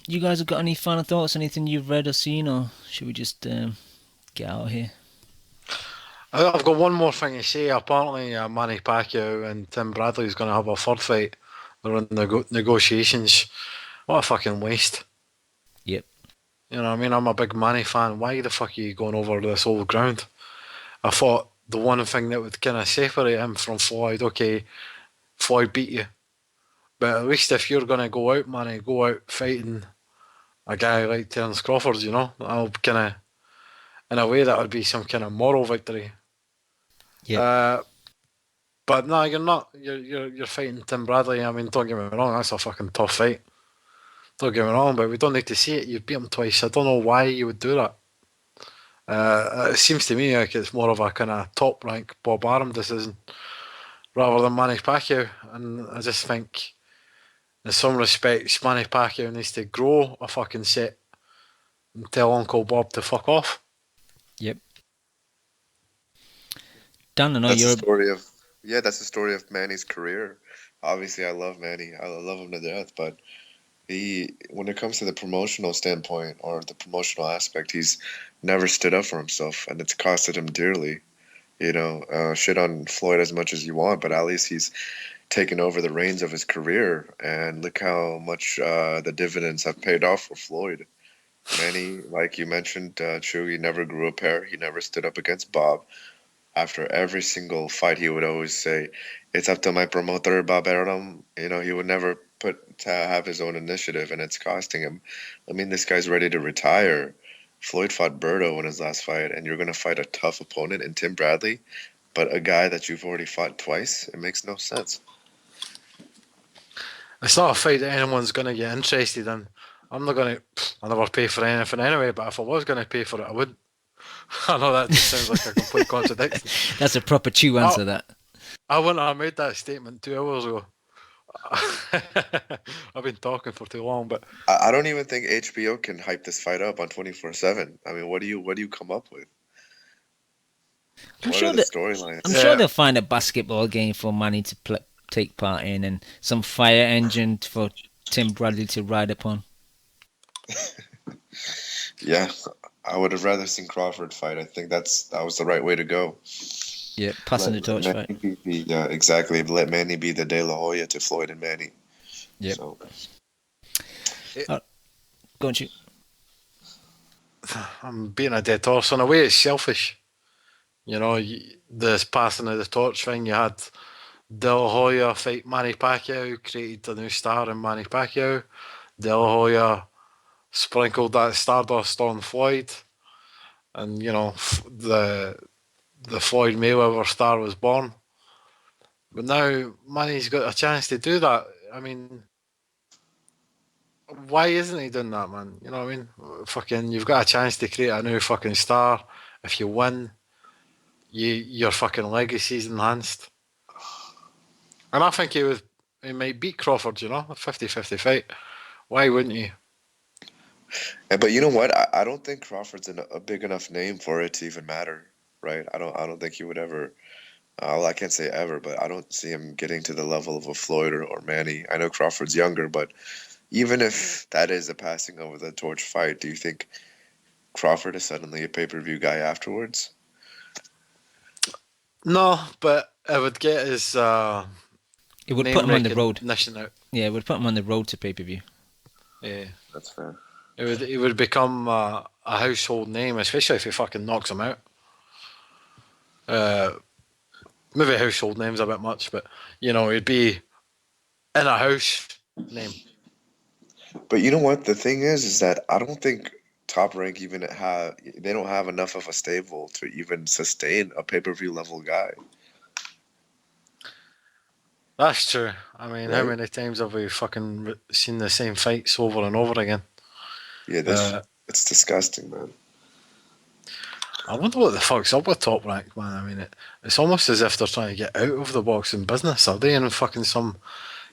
You guys have got any final thoughts? Anything you've read or seen, or should we just get out of here? I've got one more thing to say. Apparently, Manny Pacquiao and Tim Bradley is going to have a third fight. They're in negotiations. What a fucking waste. Yep. You know what I mean? I'm a big Manny fan. Why the fuck are you going over this old ground? I thought the one thing that would kind of separate him from Floyd, okay, Floyd beat you. But at least if you're going to go out, Manny, go out fighting a guy like Terence Crawford, you know? That'll kind of, in a way, that would be some kind of moral victory. Yeah. But no, you're not. You're fighting Tim Bradley. I mean, don't get me wrong, that's a fucking tough fight. Don't get me wrong, but we don't need to see it. You beat him twice. I don't know why you would do that. It seems to me like it's more of a kind of top rank Bob Arum decision rather than Manny Pacquiao. And I just think, in some respects, Manny Pacquiao needs to grow a fucking set and tell Uncle Bob to fuck off. Yep. Dan, I know That's you're. That's the story of Manny's career. Obviously, I love Manny. I love him to death. But when it comes to the promotional standpoint or the promotional aspect, he's never stood up for himself, and it's costed him dearly. You know, shit on Floyd as much as you want, but at least he's taken over the reins of his career, and look how much the dividends have paid off for Floyd. Manny, like you mentioned, Chu, he never grew a pair. He never stood up against Bob. After every single fight, he would always say, "It's up to my promoter, Bob Arum." You know, he would never have his own initiative, and it's costing him. I mean, this guy's ready to retire. Floyd fought Berto in his last fight, and you're going to fight a tough opponent in Tim Bradley, but a guy that you've already fought twice? It makes no sense. It's not a fight that anyone's going to get interested in. I'm not going to. I never pay for anything anyway, but if I was going to pay for it, I would. I know that just sounds like a complete contradiction. That's a proper Chew answer, that. I wouldn't have made that statement 2 hours ago. I've been talking for too long, but I don't even think HBO can hype this fight up on 24/7. I mean, what do you come up with? I'm What sure are the storylines? I'm sure they'll find a basketball game for Manny to take part in, and some fire engine for Tim Bradley to ride upon. Yeah, I would have rather seen Crawford fight. I think that was the right way to go. Yeah, passing the torch fight. Yeah, exactly. Let Manny be the De La Hoya to Floyd and Manny. Yep. So. Go on, Chew. I'm being a dead horse. In a way, it's selfish. You know, this passing of the torch thing. You had De La Hoya fight Manny Pacquiao, created a new star in Manny Pacquiao. De La Hoya sprinkled that stardust on Floyd, and you know the the Floyd Mayweather star was born. But now Manny's got a chance to do that. I mean, why isn't he doing that, man? You know what I mean? Fucking, you've got a chance to create a new fucking star. If you win, your fucking legacy's enhanced. And I think he might beat Crawford, you know, a 50-50 fight. Why wouldn't you? But you know what? I don't think Crawford's a big enough name for it to even matter, right? I don't think he would ever. Well, I can't say ever, but I don't see him getting to the level of a Floyd or Manny. I know Crawford's younger, but even if that is a passing over the torch fight, do you think Crawford is suddenly a pay-per-view guy afterwards? No, but it would get his it would put him on the road. Out. Yeah, it would put him on the road to pay-per-view. Yeah, that's fair. It would become a household name, especially if he fucking knocks him out. Maybe household name's a bit much, but you know, it'd be in a house name. But you know what? The thing is that I don't think Top Rank they don't have enough of a stable to even sustain a pay-per-view level guy. That's true. I mean, Right? how many times have we fucking seen the same fights over and over again? Yeah, it's disgusting, man. I wonder what the fuck's up with Top Rank, man. I mean, it's almost as if they're trying to get out of the boxing business. Are they in fucking some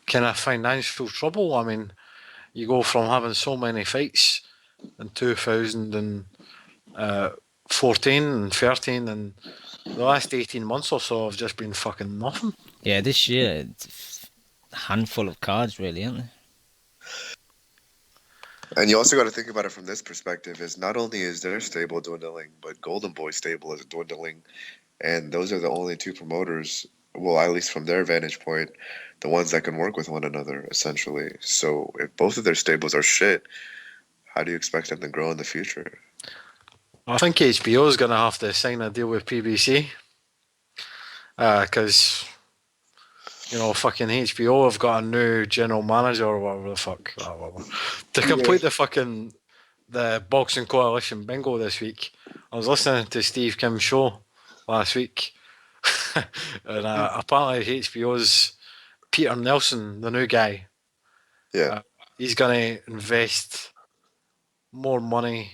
kind of financial trouble? I mean, you go from having so many fights in 2014 and 13, and the last 18 months or so have just been fucking nothing. Yeah, this year, it's a handful of cards, really, aren't they? And you also got to think about it from this perspective: is not only is their stable dwindling, but Golden Boy's stable is dwindling, and those are the only two promoters. Well, at least from their vantage point, the ones that can work with one another, essentially. So if both of their stables are shit, how do you expect them to grow in the future? I think HBO is going to have to sign a deal with PBC. Because, you know, fucking HBO have got a new general manager or whatever the fuck. To complete the Boxing Coalition bingo this week, I was listening to Steve Kim's show last week. And apparently HBO's Peter Nelson, the new guy, he's going to invest more money,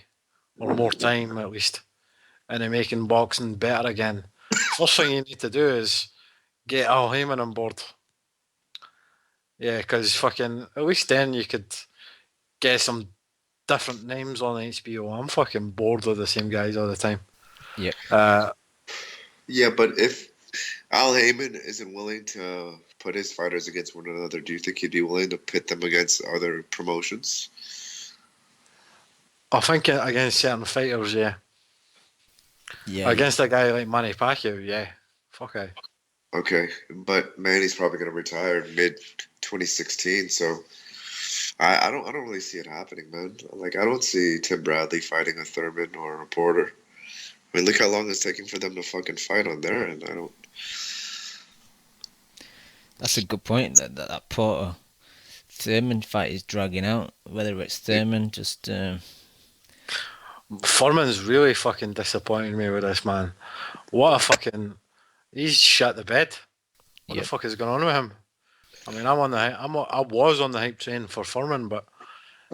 or more time at least, into making boxing better again. First thing you need to do is get Al Heyman on board. Yeah, because fucking, at least then you could get some different names on HBO. I'm fucking bored with the same guys all the time. Yeah. Yeah, but if Al Heyman isn't willing to put his fighters against one another, do you think he'd be willing to pit them against other promotions? I think against certain fighters, yeah. Yeah. Against a guy like Manny Pacquiao, yeah. Fuck it. Okay, but Manny's probably going to retire mid 2016, so I don't really see it happening, man. Like, I don't see Tim Bradley fighting a Thurman or a Porter. I mean, look how long it's taking for them to fucking fight on their end. That's a good point. That Porter Thurman fight is dragging out. Whether it's Thurman, just. Foreman's really fucking disappointed me with this, man. What a fucking. He's shit the bed. What the fuck is going on with him? I mean, I was on the hype train for Foreman, but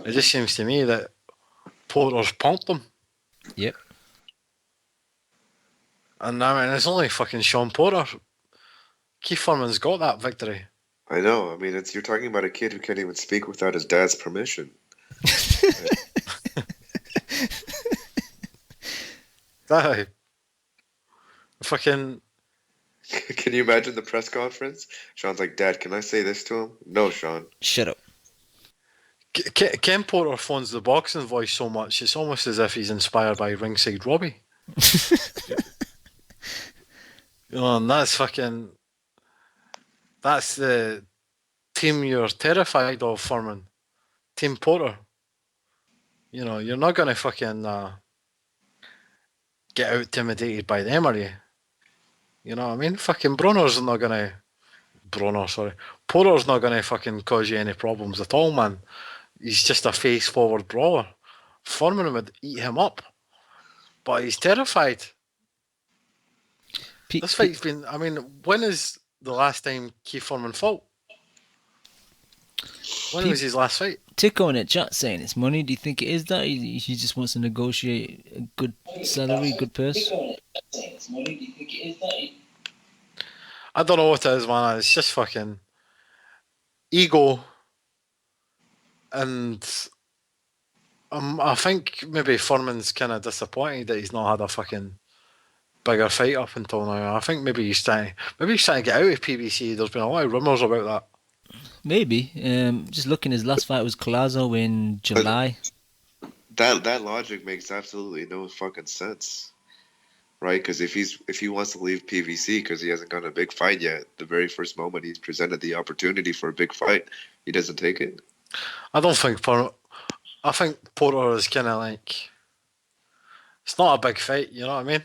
it just seems to me that Porter's punked him. Yep. And I mean, it's only fucking Sean Porter. Keith Foreman's got that victory. I know. I mean, you're talking about a kid who can't even speak without his dad's permission. That fucking. Can you imagine the press conference? Sean's like, "Dad, can I say this to him?" "No, Sean." Shut up. Ken Porter phones the boxing voice so much, it's almost as if he's inspired by Ringside Robbie. You know, and that's the team you're terrified of, Foreman. Team Porter. You know, you're not going to fucking get out intimidated by them, are you? You know what I mean? Fucking Porter's not going to fucking cause you any problems at all, man. He's just a face-forward brawler. Foreman would eat him up. But he's terrified. This fight's been. I mean, when is the last time Keith Thurman fought? When was his last fight? Tico in the chat saying it's money. Do you think it is that? He just wants to negotiate a good salary, good purse? I don't know what it is, man. It's just fucking ego. And I think maybe Furman's kind of disappointed that he's not had a fucking bigger fight up until now. I think maybe he's trying to get out of PBC. There's been a lot of rumours about that. Maybe. Just looking, his last fight was Collazo in July. That logic makes absolutely no fucking sense, right? Because if he wants to leave PVC because he hasn't gotten a big fight yet, the very first moment he's presented the opportunity for a big fight, he doesn't take it. I don't think I think Porter is kind of like, it's not a big fight. You know what I mean?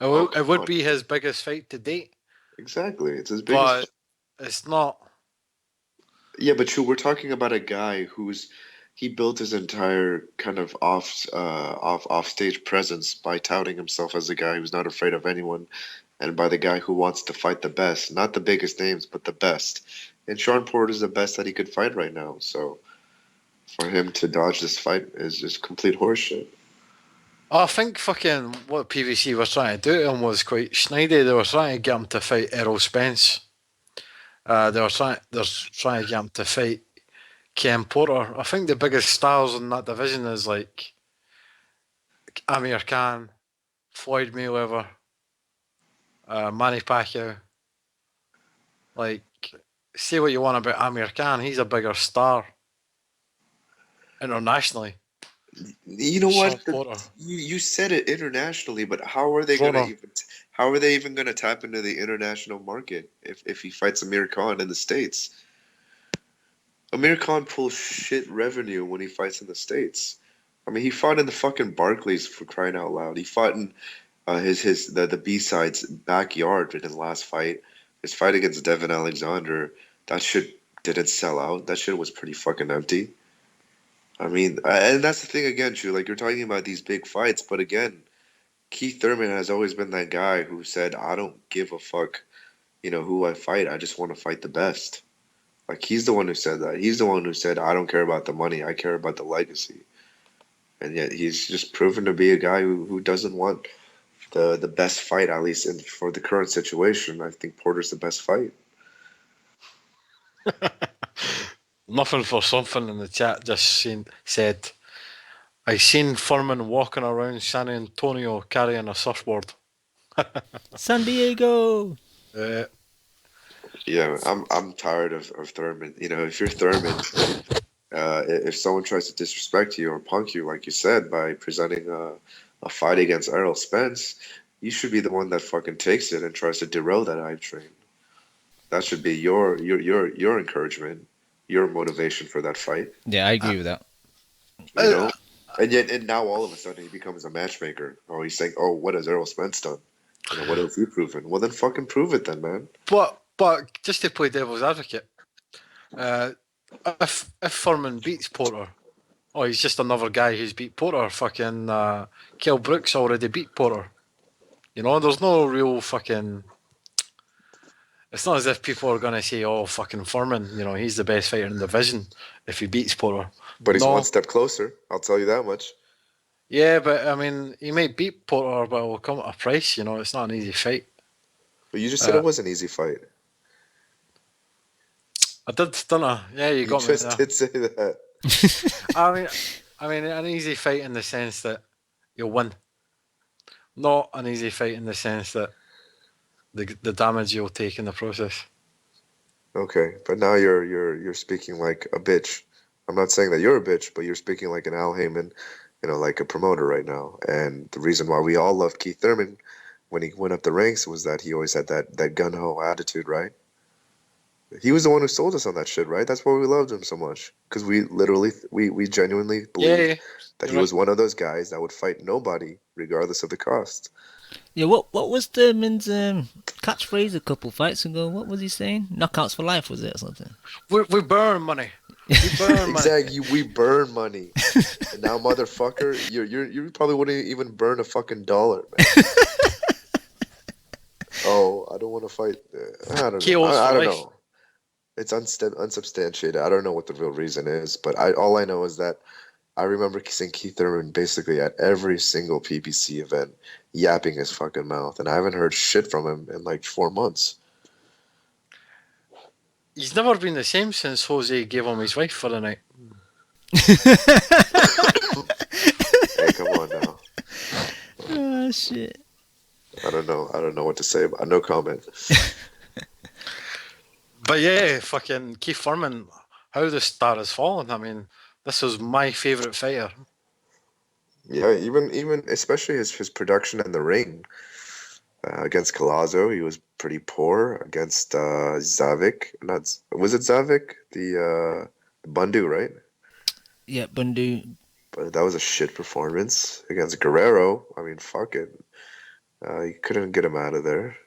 It would be his biggest fight to date. Exactly, it's his biggest. But it's not. Yeah, but we're talking about a guy he built his entire kind of off stage presence by touting himself as a guy who's not afraid of anyone, and by the guy who wants to fight the best, not the biggest names, but the best. And Sean Porter is the best that he could fight right now. So for him to dodge this fight is just complete horseshit. I think fucking what PVC was trying to do to him was quite snidey. They were trying to get him to fight Errol Spence. They're trying to get him to fight Ken Porter. I think the biggest stars in that division is like Amir Khan, Floyd Mayweather, Manny Pacquiao. Like, say what you want about Amir Khan, he's a bigger star internationally. You know what? You said it internationally, but how are they even going to tap into the international market if he fights Amir Khan in the States? Amir Khan pulls shit revenue when he fights in the States. I mean, he fought in the fucking Barclays, for crying out loud. He fought in the B-Side's backyard in his last fight. His fight against Devin Alexander, that shit didn't sell out. That shit was pretty fucking empty. I mean, and that's the thing again, Drew. Like, you're talking about these big fights, but again, Keith Thurman has always been that guy who said, I don't give a fuck, who I fight. I just want to fight the best. Like, he's the one who said that. He's the one who said, I don't care about the money. I care about the legacy. And yet he's just proven to be a guy who doesn't want the best fight, at least for the current situation. I think Porter's the best fight. Nothing for something in the chat just said, I seen Furman walking around San Antonio carrying a surfboard. San Diego! Yeah, I'm tired of Thurman. If you're Thurman, if someone tries to disrespect you or punk you, like you said, by presenting a fight against Errol Spence, you should be the one that fucking takes it and tries to derail that hype train. That should be your encouragement, your motivation for that fight. Yeah, I agree with that. And now all of a sudden he becomes a matchmaker. Or he's saying, "Oh, what has Errol Spence done? What have you proven?" Well, then fucking prove it, then, man. But just to play devil's advocate, if Furman beats Porter, he's just another guy who's beat Porter. Fucking Kell Brooks already beat Porter. There's no real fucking. It's not as if people are gonna say, "Oh, fucking Furman, he's the best fighter in the division if he beats Porter." But he's one step closer. I'll tell you that much. Yeah, but I mean, he might beat Porter, but it will come at a price. It's not an easy fight. But you just said it was an easy fight. I did, didn't I? Yeah, you got me. You just did say that. I mean, an easy fight in the sense that you'll win. Not an easy fight in the sense that the damage you'll take in the process. Okay, but now you're speaking like a bitch. I'm not saying that you're a bitch, but you're speaking like an Al Heyman, like a promoter right now. And the reason why we all loved Keith Thurman when he went up the ranks was that he always had that gun-ho attitude, right? He was the one who sold us on that shit, right? That's why we loved him so much. Because we genuinely believed that he was one of those guys that would fight nobody, regardless of the cost. Yeah, what was Thurman's catchphrase a couple fights ago? What was he saying? Knockouts for life, was it, or something? We burn money. We burn money. Exactly, we burn money. And now, motherfucker, you probably wouldn't even burn a fucking dollar, man. Oh, I don't want to fight. I don't know. KOs I for don't life. know. It's unsubstantiated. I don't know what the real reason is, but all I know is that I remember seeing Keith Thurman basically at every single PBC event yapping his fucking mouth, and I haven't heard shit from him in like 4 months. He's never been the same since Jose gave him his wife for the night. Hey, come on now. Oh shit. I don't know what to say. No comment. But yeah, fucking Keith Thurman, how the star has fallen. I mean, this was my favourite fighter. Yeah, even especially his production in the ring. Against Collazo, he was pretty poor. Against Zavik, was it Zavik? The Bundu, right? Yeah, Bundu. But that was a shit performance. Against Guerrero, I mean, fuck it. You couldn't get him out of there.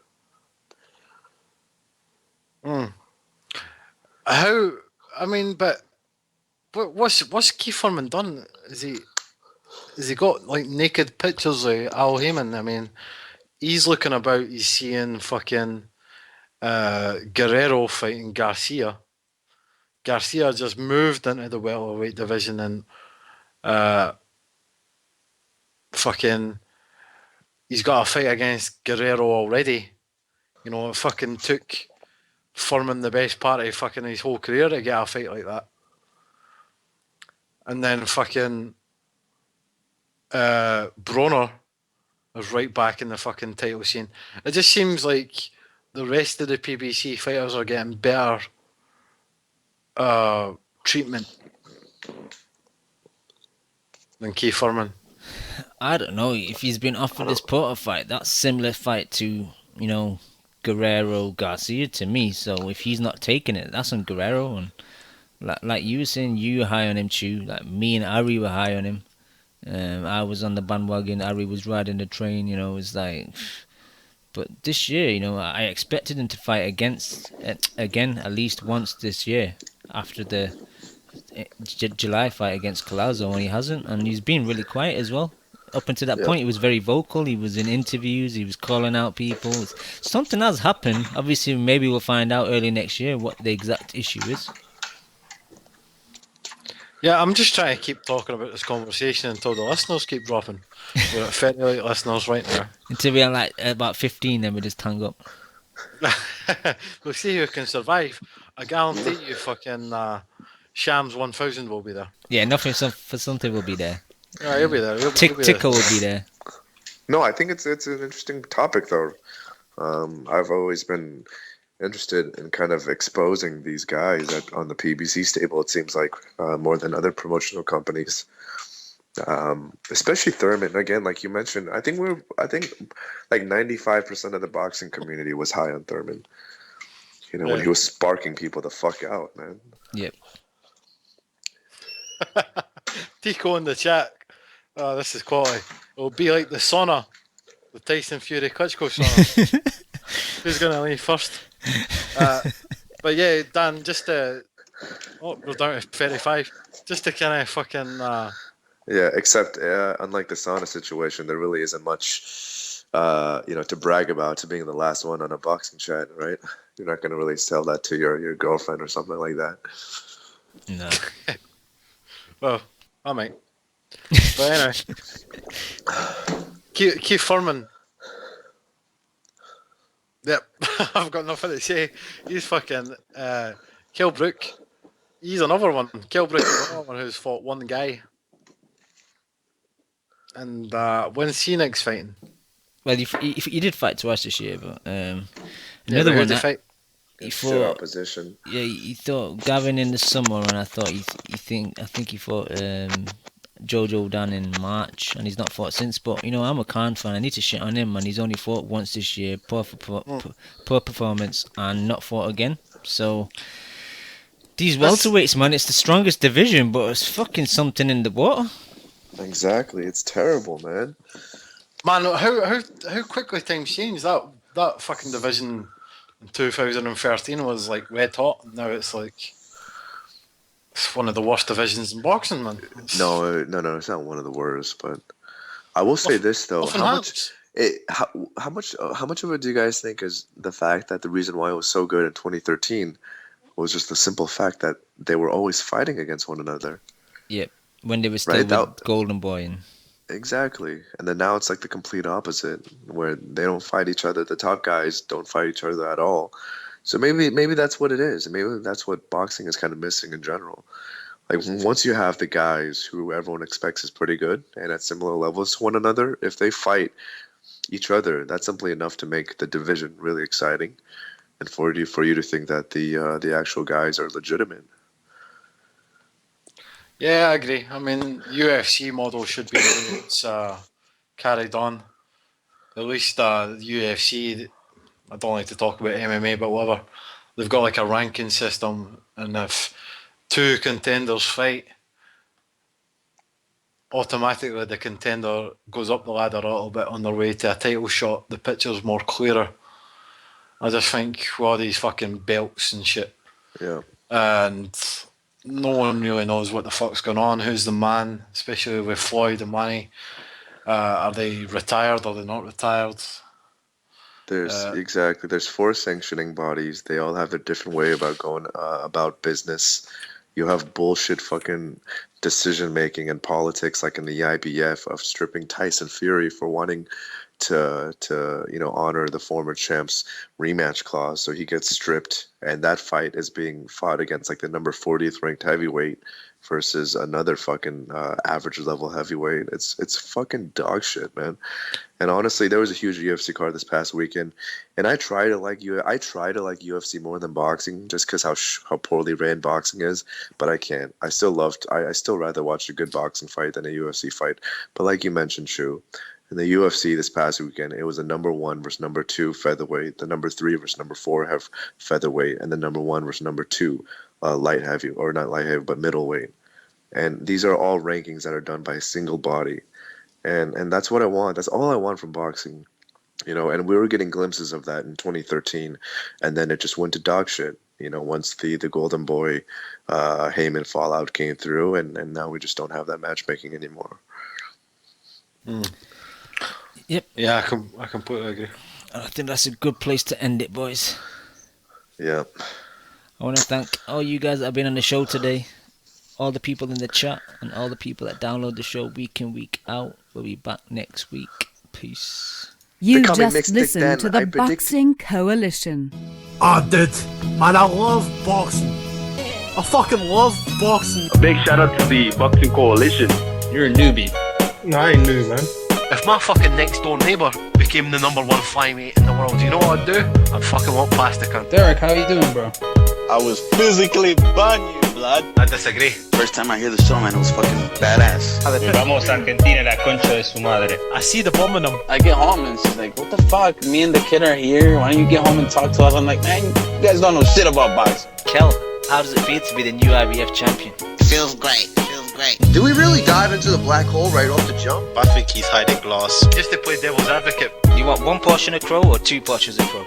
How? I mean, but what's Keith Thurman done? Has he got like naked pictures of Al Heyman? I mean, he's looking about. He's seeing fucking Guerrero fighting Garcia. Garcia just moved into the welterweight division and fucking he's got a fight against Guerrero already. You know, it fucking took Thurman the best part of fucking his whole career to get a fight like that. And then fucking Verona is right back in the fucking title scene. It just seems like the rest of the PBC fighters are getting better treatment than Keith Thurman. I don't know if he's been offered this Porter fight. That's similar fight to, you know, Guerrero Garcia to me. So if he's not taking it, that's on Guerrero. And like you were saying, you were high on him too. Like me and Ari were high on him. I was on the bandwagon. Ari was riding the train. You know, it was like. But this year, you know, I expected him to fight again at least once this year after the July fight against Collazo, and he hasn't, and he's been really quiet as well. Up until that point, he was very vocal. He was in interviews. He was calling out people. Something has happened. Obviously, maybe we'll find out early next year what the exact issue is. Yeah, I'm just trying to keep talking about this conversation until the listeners keep dropping. We're at 38 listeners right now. Until we're like about 15, then we just hang up. We'll see who can survive. I guarantee you fucking Shams 1000 will be there. Yeah, nothing for something will be there. Yeah, he'll be there. Tickle will be there. No, I think it's an interesting topic though. I've always been interested in kind of exposing these guys on the PBC stable. It seems like more than other promotional companies, especially Thurman. Again, like you mentioned, I think like 95% of the boxing community was high on Thurman. You know, when he was sparking people the fuck out, man. Yep. Tico in the chat. Oh, this is quality. It'll be like the sauna, the Tyson Fury Klitschko sauna. Who's gonna leave first? But yeah, Dan, just we're down to 35. Just to kind of fucking. Yeah, except unlike the sauna situation, there really isn't much, to brag about to being the last one on a boxing chat, right? You're not gonna really tell that to your girlfriend or something like that. No. Well, I might. But anyway, Keith Thurman. Yep, I've got nothing to say. He's fucking Kell Brook. He's another one. Kell Brook is another one who's fought one guy. And when's he next fighting? Well, he did fight twice this year, but another one that fight? he fought opposition. Yeah, he thought Gavin in the summer, and I think he fought Jojo Dan in March, and he's not fought since. But you know, I'm a Khan fan. I need to shit on him, and he's only fought once this year. Poor performance, and not fought again. So these welterweights, man, it's the strongest division, but it's fucking something in the water. Exactly, it's terrible, man. Man, how quickly times change. That fucking division in 2013 was like red hot. Now it's like it's one of the worst divisions in boxing, man. No, it's not one of the worst. But I will say this though: how much How much of it do you guys think is the fact that the reason why it was so good in 2013 was just the simple fact that they were always fighting against one another? Yep, when they were still with Golden Boy. And exactly. And then now it's like the complete opposite, where they don't fight each other. The top guys don't fight each other at all. So maybe that's what it is. Maybe that's what boxing is kind of missing in general. Like, once you have the guys who everyone expects is pretty good and at similar levels to one another, if they fight each other, that's simply enough to make the division really exciting, and for you to think that the actual guys are legitimate. Yeah, I agree. I mean, UFC model should be the way it's carried on. At least UFC, I don't like to talk about MMA, but whatever. They've got like a ranking system, and if two contenders fight, automatically the contender goes up the ladder a little bit on their way to a title shot. The picture's more clearer. I just think all these fucking belts and shit. Yeah. And no one really knows what the fuck's going on. Who's the man, especially with Floyd and Manny? Are they retired? Are they not retired? There's 4 sanctioning bodies. They all have a different way about going about business. You have bullshit fucking decision making and politics, like in the IBF, of stripping Tyson Fury for wanting to honor the former champ's rematch clause. So he gets stripped, and that fight is being fought against like the number 40th ranked heavyweight versus another fucking average level heavyweight. It's fucking dog shit, man. And honestly, there was a huge UFC card this past weekend, and I try to like UFC more than boxing, just because how poorly ran boxing is. But I can't. I still rather watch a good boxing fight than a UFC fight. But like you mentioned, Shu, in the UFC this past weekend, it was a number 1 versus number 2 featherweight, the number 3 versus number 4 have featherweight, and the number 1 versus number 2 light heavy, or not light heavy, but middleweight. And these are all rankings that are done by a single body. And that's what I want. That's all I want from boxing. And we were getting glimpses of that in 2013, and then it just went to dog shit. Once the Golden Boy Heyman fallout came through, and now we just don't have that matchmaking anymore. Yep. Yeah, I completely agree. I think that's a good place to end it, boys. Yeah. I want to thank all you guys that have been on the show today, all the people in the chat, and all the people that download the show week in, week out. We'll be back next week. Peace. You just listened to the Boxing Coalition. Dude, man, I love boxing. I fucking love boxing. A big shout out to the Boxing Coalition. You're a newbie. No, I ain't new, man. If my fucking next door neighbour became the number 1 flyweight in the world, you know what I'd do? I'd fucking walk past the cunt. Derek, how you doing, bro? I was physically bun you, blood. I disagree. First time I hear the song, man, it was fucking badass. Vamos Argentina, la concha de su madre. I see the bomb in them. I get home and she's like, what the fuck? Me and the kid are here. Why don't you get home and talk to us? I'm like, man, you guys don't know shit about boxing. Kel, how does it feel to be the new IBF champion? Feels great. Did we really dive into the black hole right off the jump? I think he's hiding glass. Just to play devil's advocate. You want 1 portion of crow or 2 portions of crow?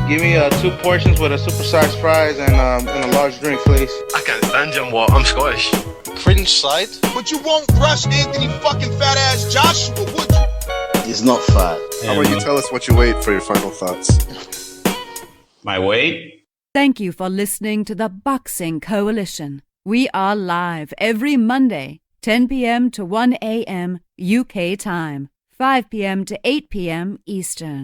Give me 2 portions with a supersized fries and a large drink, please. I can't stand him, what? I'm Scottish. Cringe side? But you won't rush Anthony fucking fat ass Joshua, would you? He's not fat. How about you tell us what you weighed for your final thoughts? My weight? Thank you for listening to the Boxing Coalition. We are live every Monday, 10 p.m. to 1 a.m. UK time, 5 p.m. to 8 p.m. Eastern.